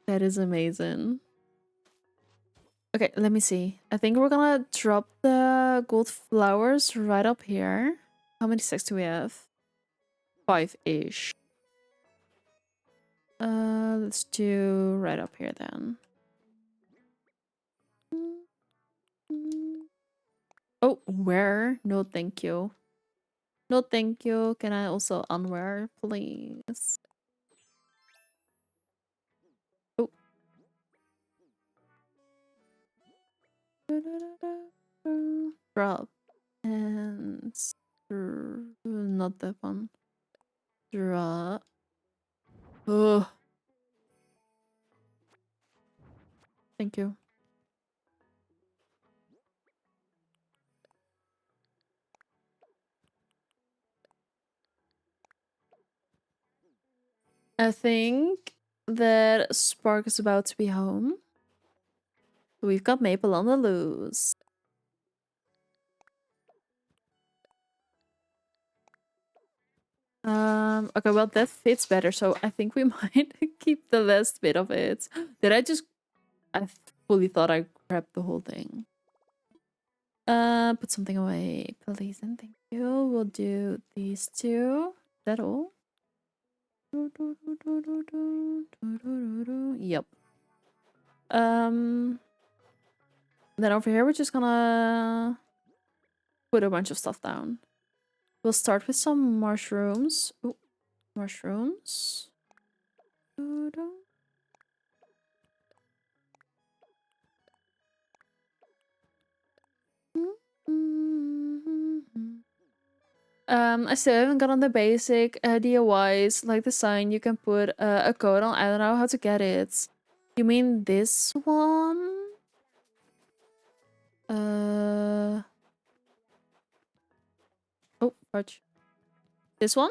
That is amazing. Okay, let me see. I think we're gonna drop the gold flowers right up here. How many stacks do we have? 5-ish. Let's do right up here then. Oh, wear? No, thank you. No, thank you. Can I also unwear, please? Oh. Drop. And not that one. Drop. Oh. Thank you. I think that Spark is about to be home. We've got Maple on the loose. Okay, well, that fits better, so I think we might keep the last bit of it. Did I just... I fully thought I grabbed the whole thing. Put something away, please and thank you. We'll do these two. Is that all? Yep. Then over here we're just gonna put a bunch of stuff down. We'll start with some mushrooms. Ooh, mushrooms. I still haven't gotten the basic DIYs, like the sign you can put a code on. I don't know how to get it. You mean this one? Oh, fudge. This one?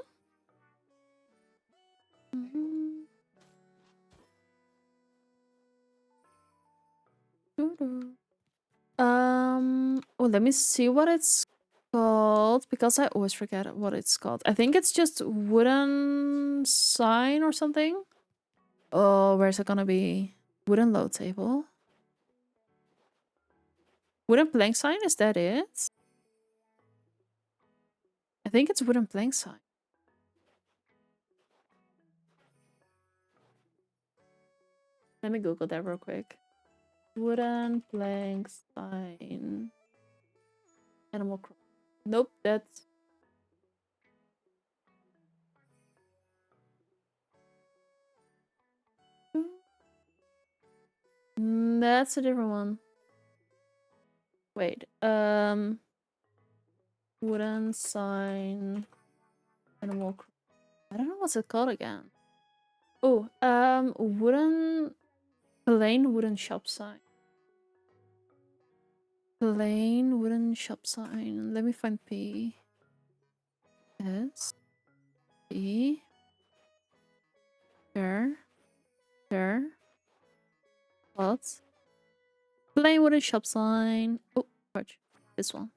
Oh, let me see what it's called, because I always forget what it's called. I think it's just wooden sign or something. Oh, where's it gonna be? Wooden load table. Wooden plank sign, is that it? I think it's wooden plank sign. Let me Google that real quick. Wooden plank sign. Animal Crossing. Nope, that's... That's a different one. Wait, wooden sign, Animal Crossing. I don't know what's it called again. Oh, plain wooden shop sign. Plain wooden shop sign. Let me find P. S. P. There. What? Plain wooden shop sign. Oh, watch. This one.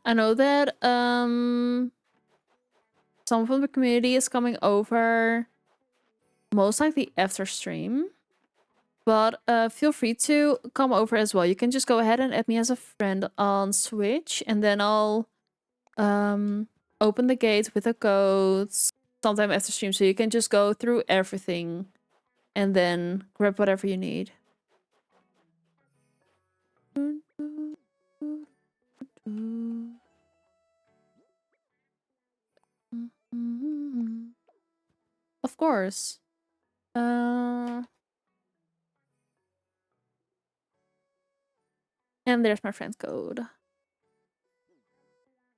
I know that some from the community is coming over, most likely after stream, but feel free to come over as well. You can just go ahead and add me as a friend on Switch, and then I'll open the gate with the codes sometime after stream, so you can just go through everything and then grab whatever you need. Of course. And there's my friend code.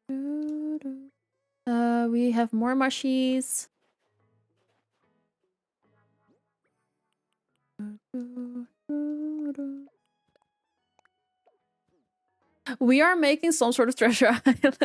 We have more mushies. We are making some sort of treasure island.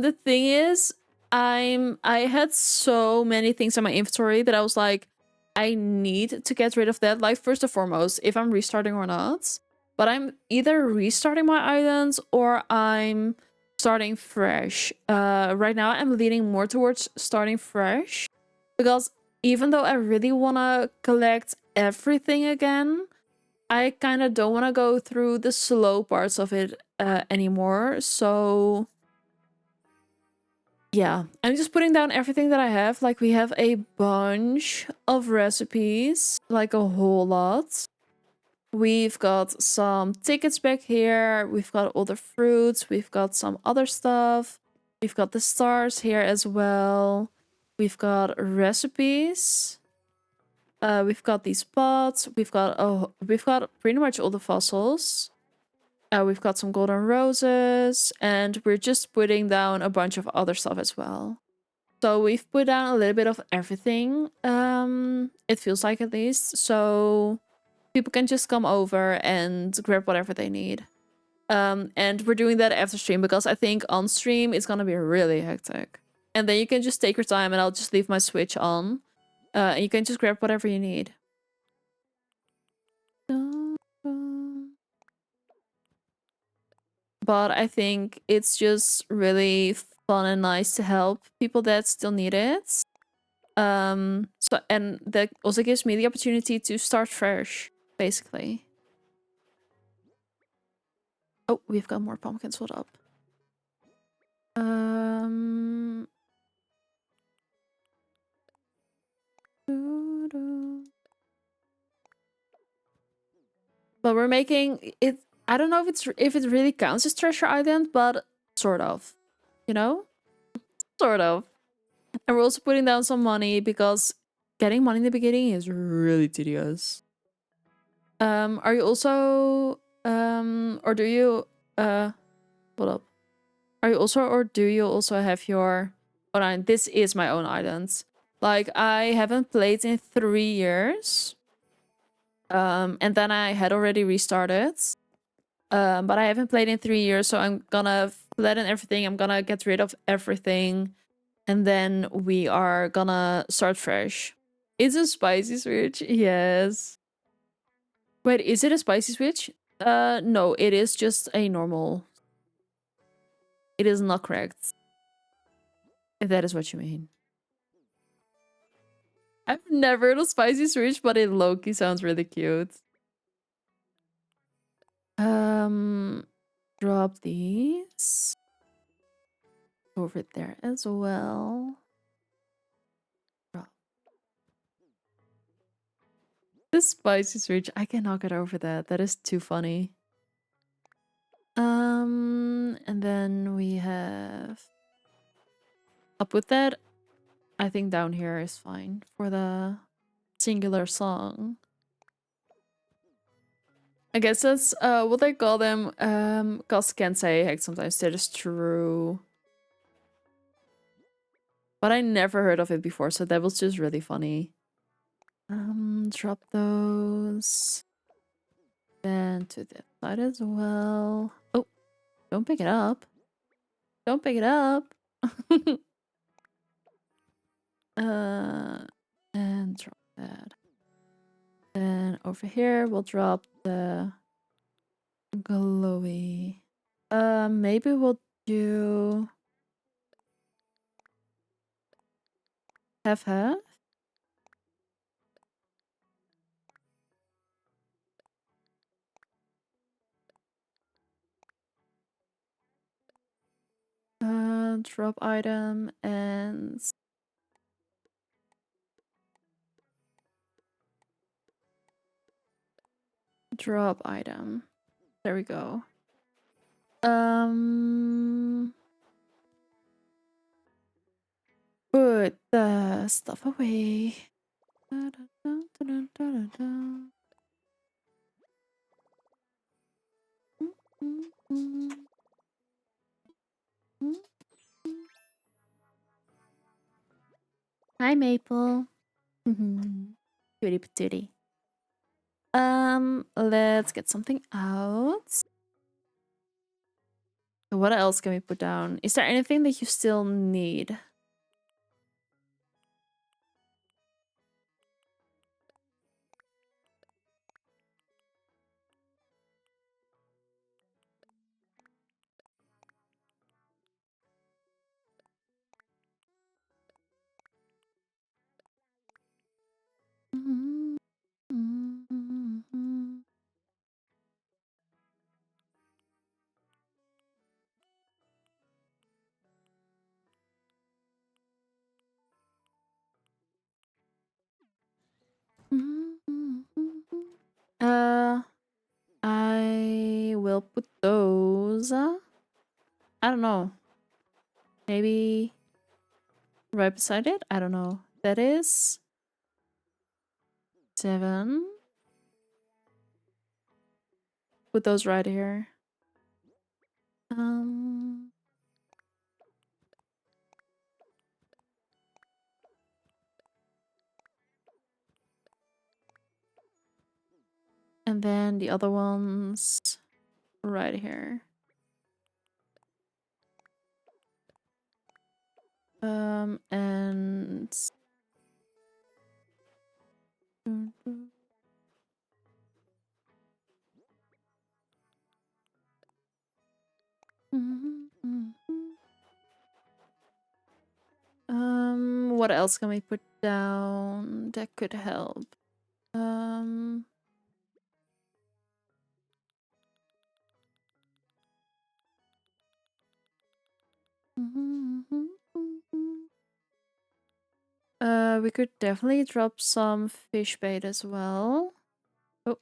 The thing is, I had so many things in my inventory that I was like, I need to get rid of that. Like, first and foremost, if I'm restarting or not. But I'm either restarting my islands or I'm starting fresh. Right now, I'm leaning more towards starting fresh. Because even though I really want to collect everything again, I kind of don't want to go through the slow parts of it anymore. So yeah, I'm just putting down everything that I have. Like, we have a bunch of recipes, like a whole lot. We've got some tickets back here. We've got all the fruits. We've got some other stuff. We've got the stars here as well. We've got recipes. We've got these pots. We've got pretty much all the fossils. We've got some golden roses, and we're just putting down a bunch of other stuff as well. So we've put down a little bit of everything, it feels like, at least. So people can just come over and grab whatever they need. And we're doing that after stream because I think on stream it's gonna be really hectic. And then you can just take your time and I'll just leave my Switch on. And you can just grab whatever you need. But I think it's just really fun and nice to help people that still need it. So, and that also gives me the opportunity to start fresh, basically. Oh, we've got more pumpkins. Hold up. But we're making it. I don't know if it really counts as Treasure Island, but sort of. You know? Sort of. And we're also putting down some money because getting money in the beginning is really tedious. Are you also or do you hold up. Are you also or do you also have your this is my own island. Like I haven't played in 3 years. And then I had already restarted. But I haven't played in 3 years, so I'm gonna flatten everything. I'm gonna get rid of everything. And then we are gonna start fresh. It's a spicy switch, yes. Wait, is it a spicy switch? No, it is just a normal. It is not correct. If that is what you mean. I've never heard of spicy switch, but it low-key sounds really cute. Drop these over there as well. Drop. The spicy switch, I cannot get over that. That is too funny. And then we have. I'll put that. I think down here is fine for the singular song. I guess that's what they call them. Cause can't say heck sometimes that is true. But I never heard of it before, so that was just really funny. Drop those. Then to the side as well. Oh, don't pick it up. Don't pick it up. And drop that. Then over here we'll drop the glowy. Maybe we'll do half. Drop item and drop item. There we go. Put the stuff away. Hi, Maple. Cutie patootie. Let's get something out. What else can we put down? Is there anything that you still need? I will put those. I don't know. Maybe right beside it? I don't know. That is 7. Put those right here. Um, and then the other ones right here. And what else can we put down that could help? We could definitely drop some fish bait as well. Oh.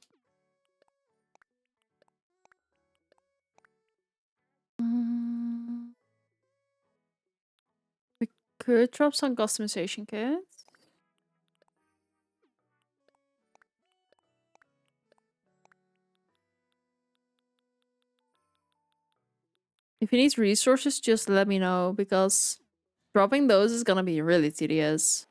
We could drop some customization kits. If you need resources, just let me know, because dropping those is gonna be really tedious.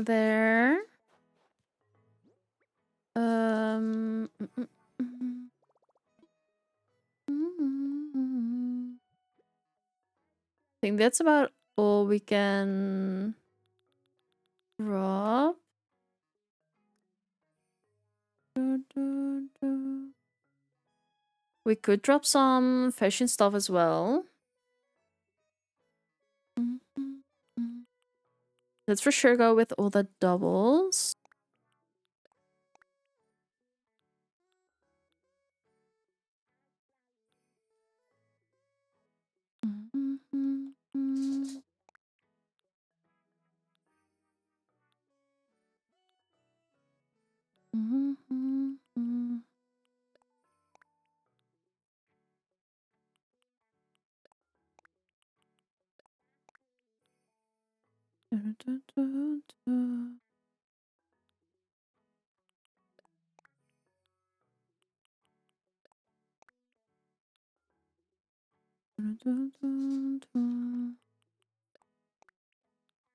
There. I think that's about all we can drop. We could drop some fashion stuff as well. Let's for sure go with all the doubles.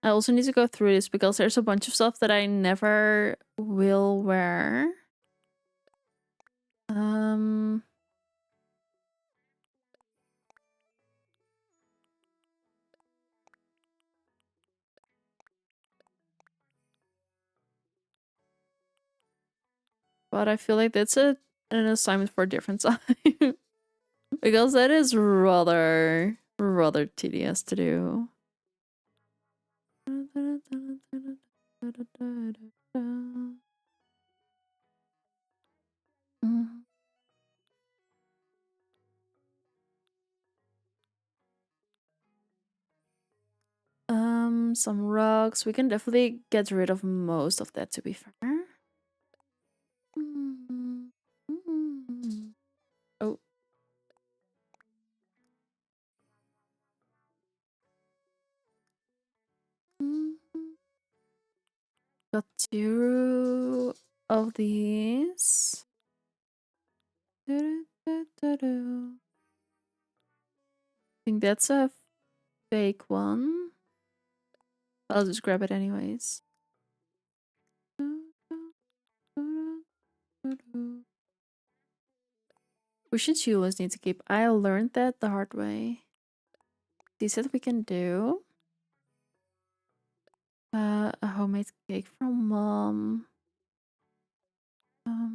I also need to go through this because there's a bunch of stuff that I never will wear. But I feel like that's an assignment for a different time. Because that is rather tedious to do. Some rugs. We can definitely get rid of most of that, to be fair. Oh. Got 2 of these. I think that's a fake one. I'll just grab it anyways. Cushions you always need to keep. I learned that the hard way. These that we can do. A homemade cake from mom. All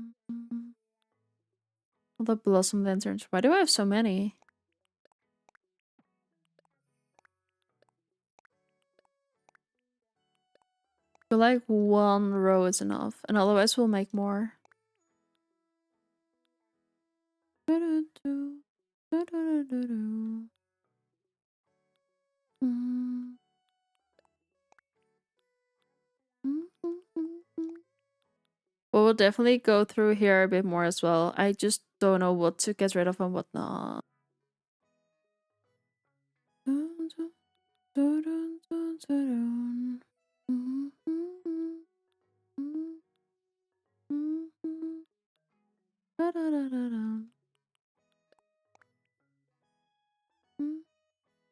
the blossom lanterns. Why do I have so many? feel like one row is enough, and otherwise we'll make more. We'll definitely go through here a bit more as well. I just don't know what to get rid of and what not.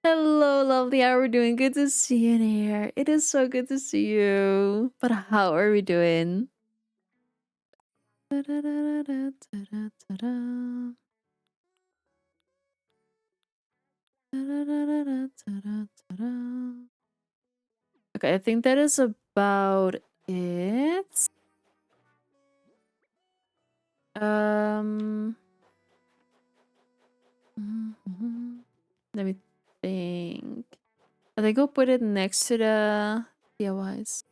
Hello, lovely. How are we doing? Good to see you in here. It is so good to see you. But how are we doing? Okay, I think that is about it. Let me think. I think I'll put it next to the DIYs.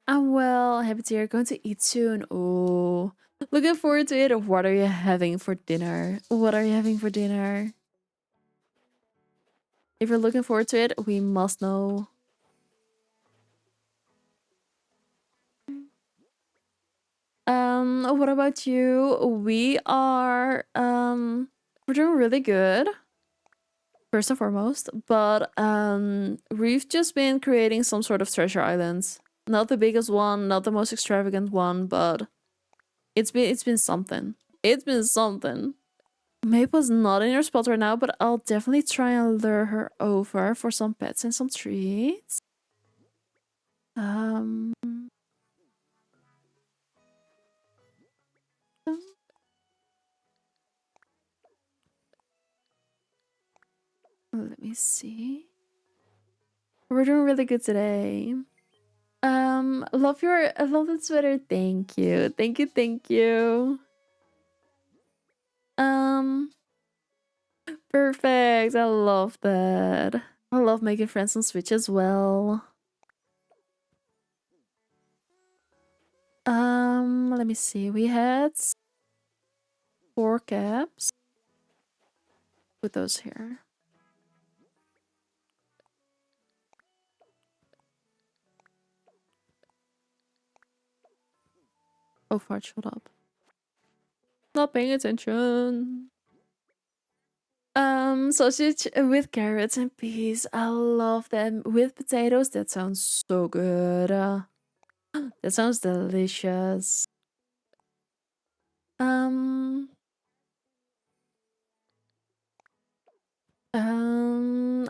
I'm well. Happy to hear. Going to eat soon. Oh, looking forward to it. What are you having for dinner? What are you having for dinner? If you're looking forward to it, we must know. What about you? We're doing really good, first and foremost, but we've just been creating some sort of treasure islands. Not the biggest one, not the most extravagant one, but it's been something. It's been something. Maple's not in your spot right now, but I'll definitely try and lure her over for some pets and some treats. Let me see. We're doing really good today. I love the sweater. Thank you. Thank you, thank you. Perfect. I love that. I love making friends on Switch as well. Let me see. We had 4 caps. Put those here. Oh, fart, shut up. Not paying attention. Sausage with carrots and peas. I love them. With potatoes, that sounds so good. That sounds delicious.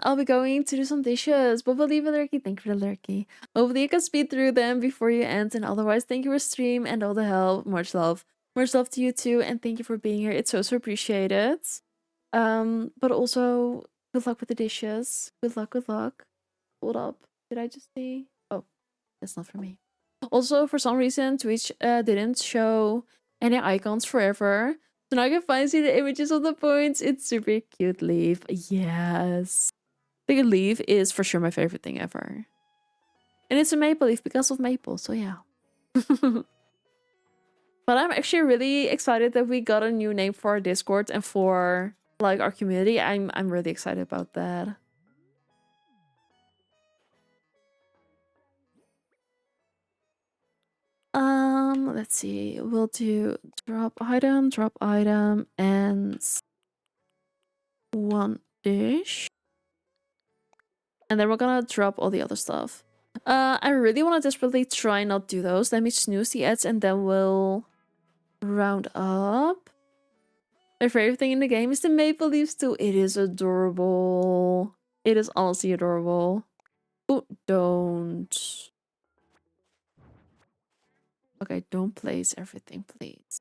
I'll be going to do some dishes, but we'll leave a lurky. Thank you for the lurky. Hopefully you can speed through them before you end, and otherwise, thank you for stream and all the help. Much love. Much love to you too, and thank you for being here. It's so appreciated. But also, good luck with the dishes. Good luck, good luck. Hold up. Did I just see? Oh, that's not for me. Also, for some reason, Twitch didn't show any icons forever. So now I can finally see the images of the points. It's super cute, Leaf. Yes. I think Leaf is for sure my favorite thing ever. And it's a maple leaf because of maple, so yeah. But I'm actually really excited that we got a new name for our Discord and for like our community. I'm really excited about that. Let's see. We'll do drop item, and 1 dish. And then we're gonna drop all the other stuff. I really want to desperately try not do those. Let me snooze the ads and then we'll round up. My favorite thing in the game is the maple leaves too. It is adorable. It is honestly adorable. Oh, don't. Okay, don't place everything, please.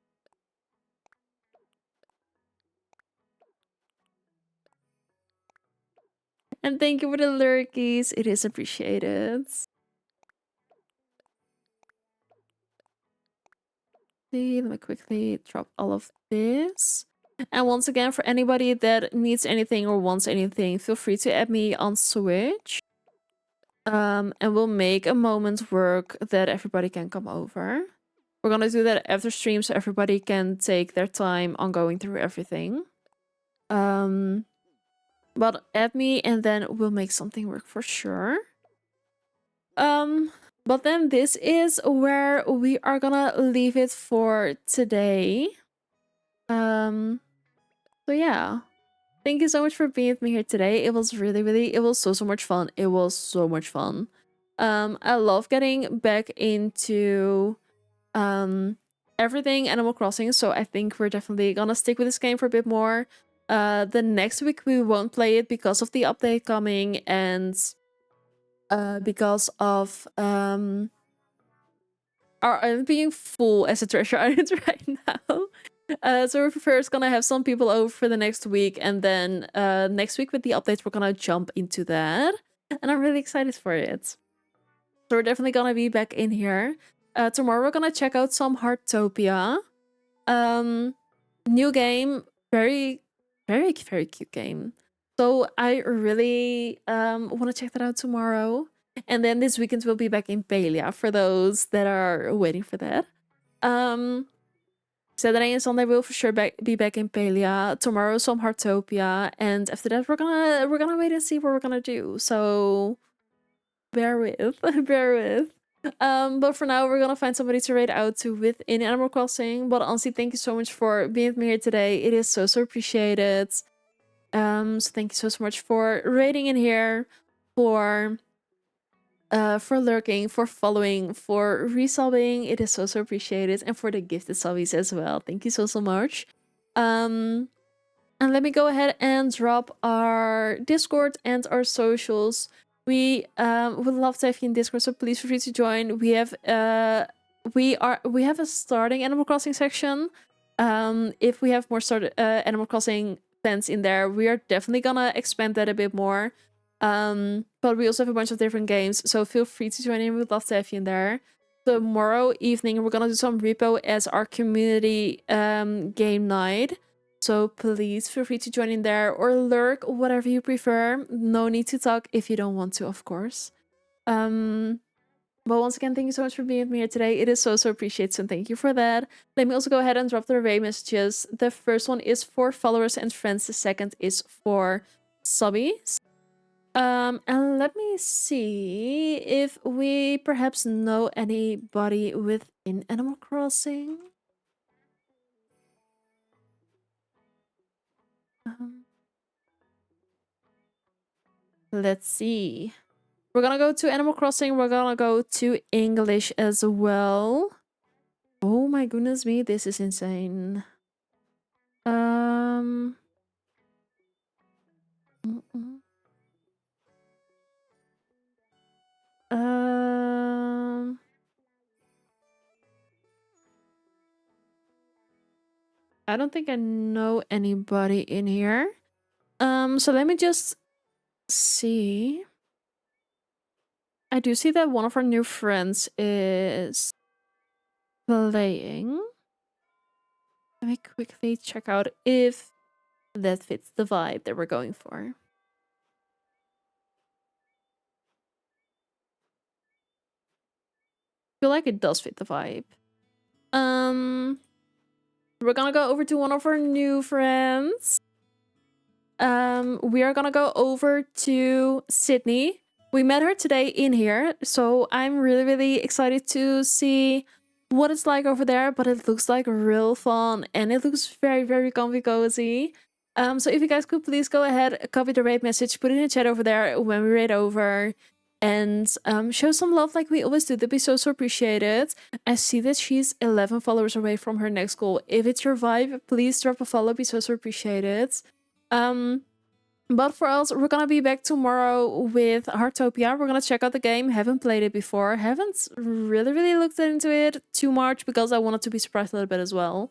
And thank you for the lurkies. It is appreciated. Let me quickly drop all of this. And once again, for anybody that needs anything or wants anything, feel free to add me on Switch. And we'll make a moment's work that everybody can come over. We're gonna do that after stream so everybody can take their time on going through everything. But add me and then we'll make something work for sure. But then this is where we are gonna leave it for today. So yeah. Thank you so much for being with me here today. It was it was so much fun. It was so much fun. I love getting back into everything Animal Crossing, so I think we're definitely gonna stick with this game for a bit more. The next week we won't play it because of the update coming and because of I'm being full as a treasure island right now. So we're first gonna have some people over for the next week, and then next week with the updates we're gonna jump into that, and I'm really excited for it. So we're definitely gonna be back in here. Tomorrow we're gonna check out some Heartopia. New game, very cute game. So I really want to check that out tomorrow. And then this weekend we'll be back in Palia for those that are waiting for that. Saturday and Sunday we'll for sure be back in Palia. Tomorrow some Heartopia, and after that we're gonna wait and see what we're gonna do. So bear with, bear with. But for now, we're gonna find somebody to raid out to within Animal Crossing. But honestly, thank you so much for being with me here today. It is so appreciated. So thank you so much for raiding in here, for lurking, for following, for resubbing. It is so appreciated, and for the gifted subbies as well. Thank you so much. And let me go ahead and drop our Discord and our socials. We would love to have you in Discord, so please feel free to join. We have a starting Animal Crossing section. If we have more Animal Crossing fans in there, we are definitely gonna expand that a bit more. But we also have a bunch of different games, so feel free to join in. We'd love to have you in there. Tomorrow evening, we're gonna do some repo as our community game night. So please feel free to join in there or lurk, whatever you prefer. No need to talk if you don't want to, of course. But once again, thank you so much for being with me here today. It is so appreciated, so thank you for that. Let me also go ahead and drop the array messages. The first one is for followers and friends. The second is for subbies. And let me see if we perhaps know anybody within Animal Crossing. Let's see. We're gonna go to Animal Crossing. We're gonna go to English as well. Oh my goodness me, this is insane. Mm-mm. I don't think I know anybody in here. So let me just see. I do see that one of our new friends is playing. Let me quickly check out if that fits the vibe that we're going for. I feel like it does fit the vibe. We're gonna go over to one of our new friends. We are gonna go over to Sydney. We met her today in here, so I'm really excited to see what it's like over there, but it looks like real fun and it looks very comfy cozy. So if you guys could please go ahead, copy the raid message, put it in the chat over there when we raid over, and show some love like we always do. That'd be so appreciated. I see that she's 11 followers away from her next goal. If it's your vibe, please drop a follow. Be so appreciated. But for us, we're gonna be back tomorrow with Heartopia. We're gonna check out the game. Haven't played it before. Haven't really looked into it too much because I wanted to be surprised a little bit as well.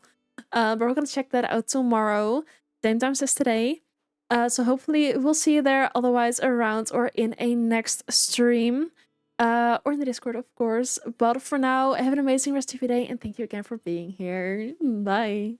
But we're gonna check that out tomorrow, same time as today. So hopefully we'll see you there. Otherwise, around or in a next stream, or in the Discord, of course. But for now, have an amazing rest of your day, and thank you again for being here. Bye.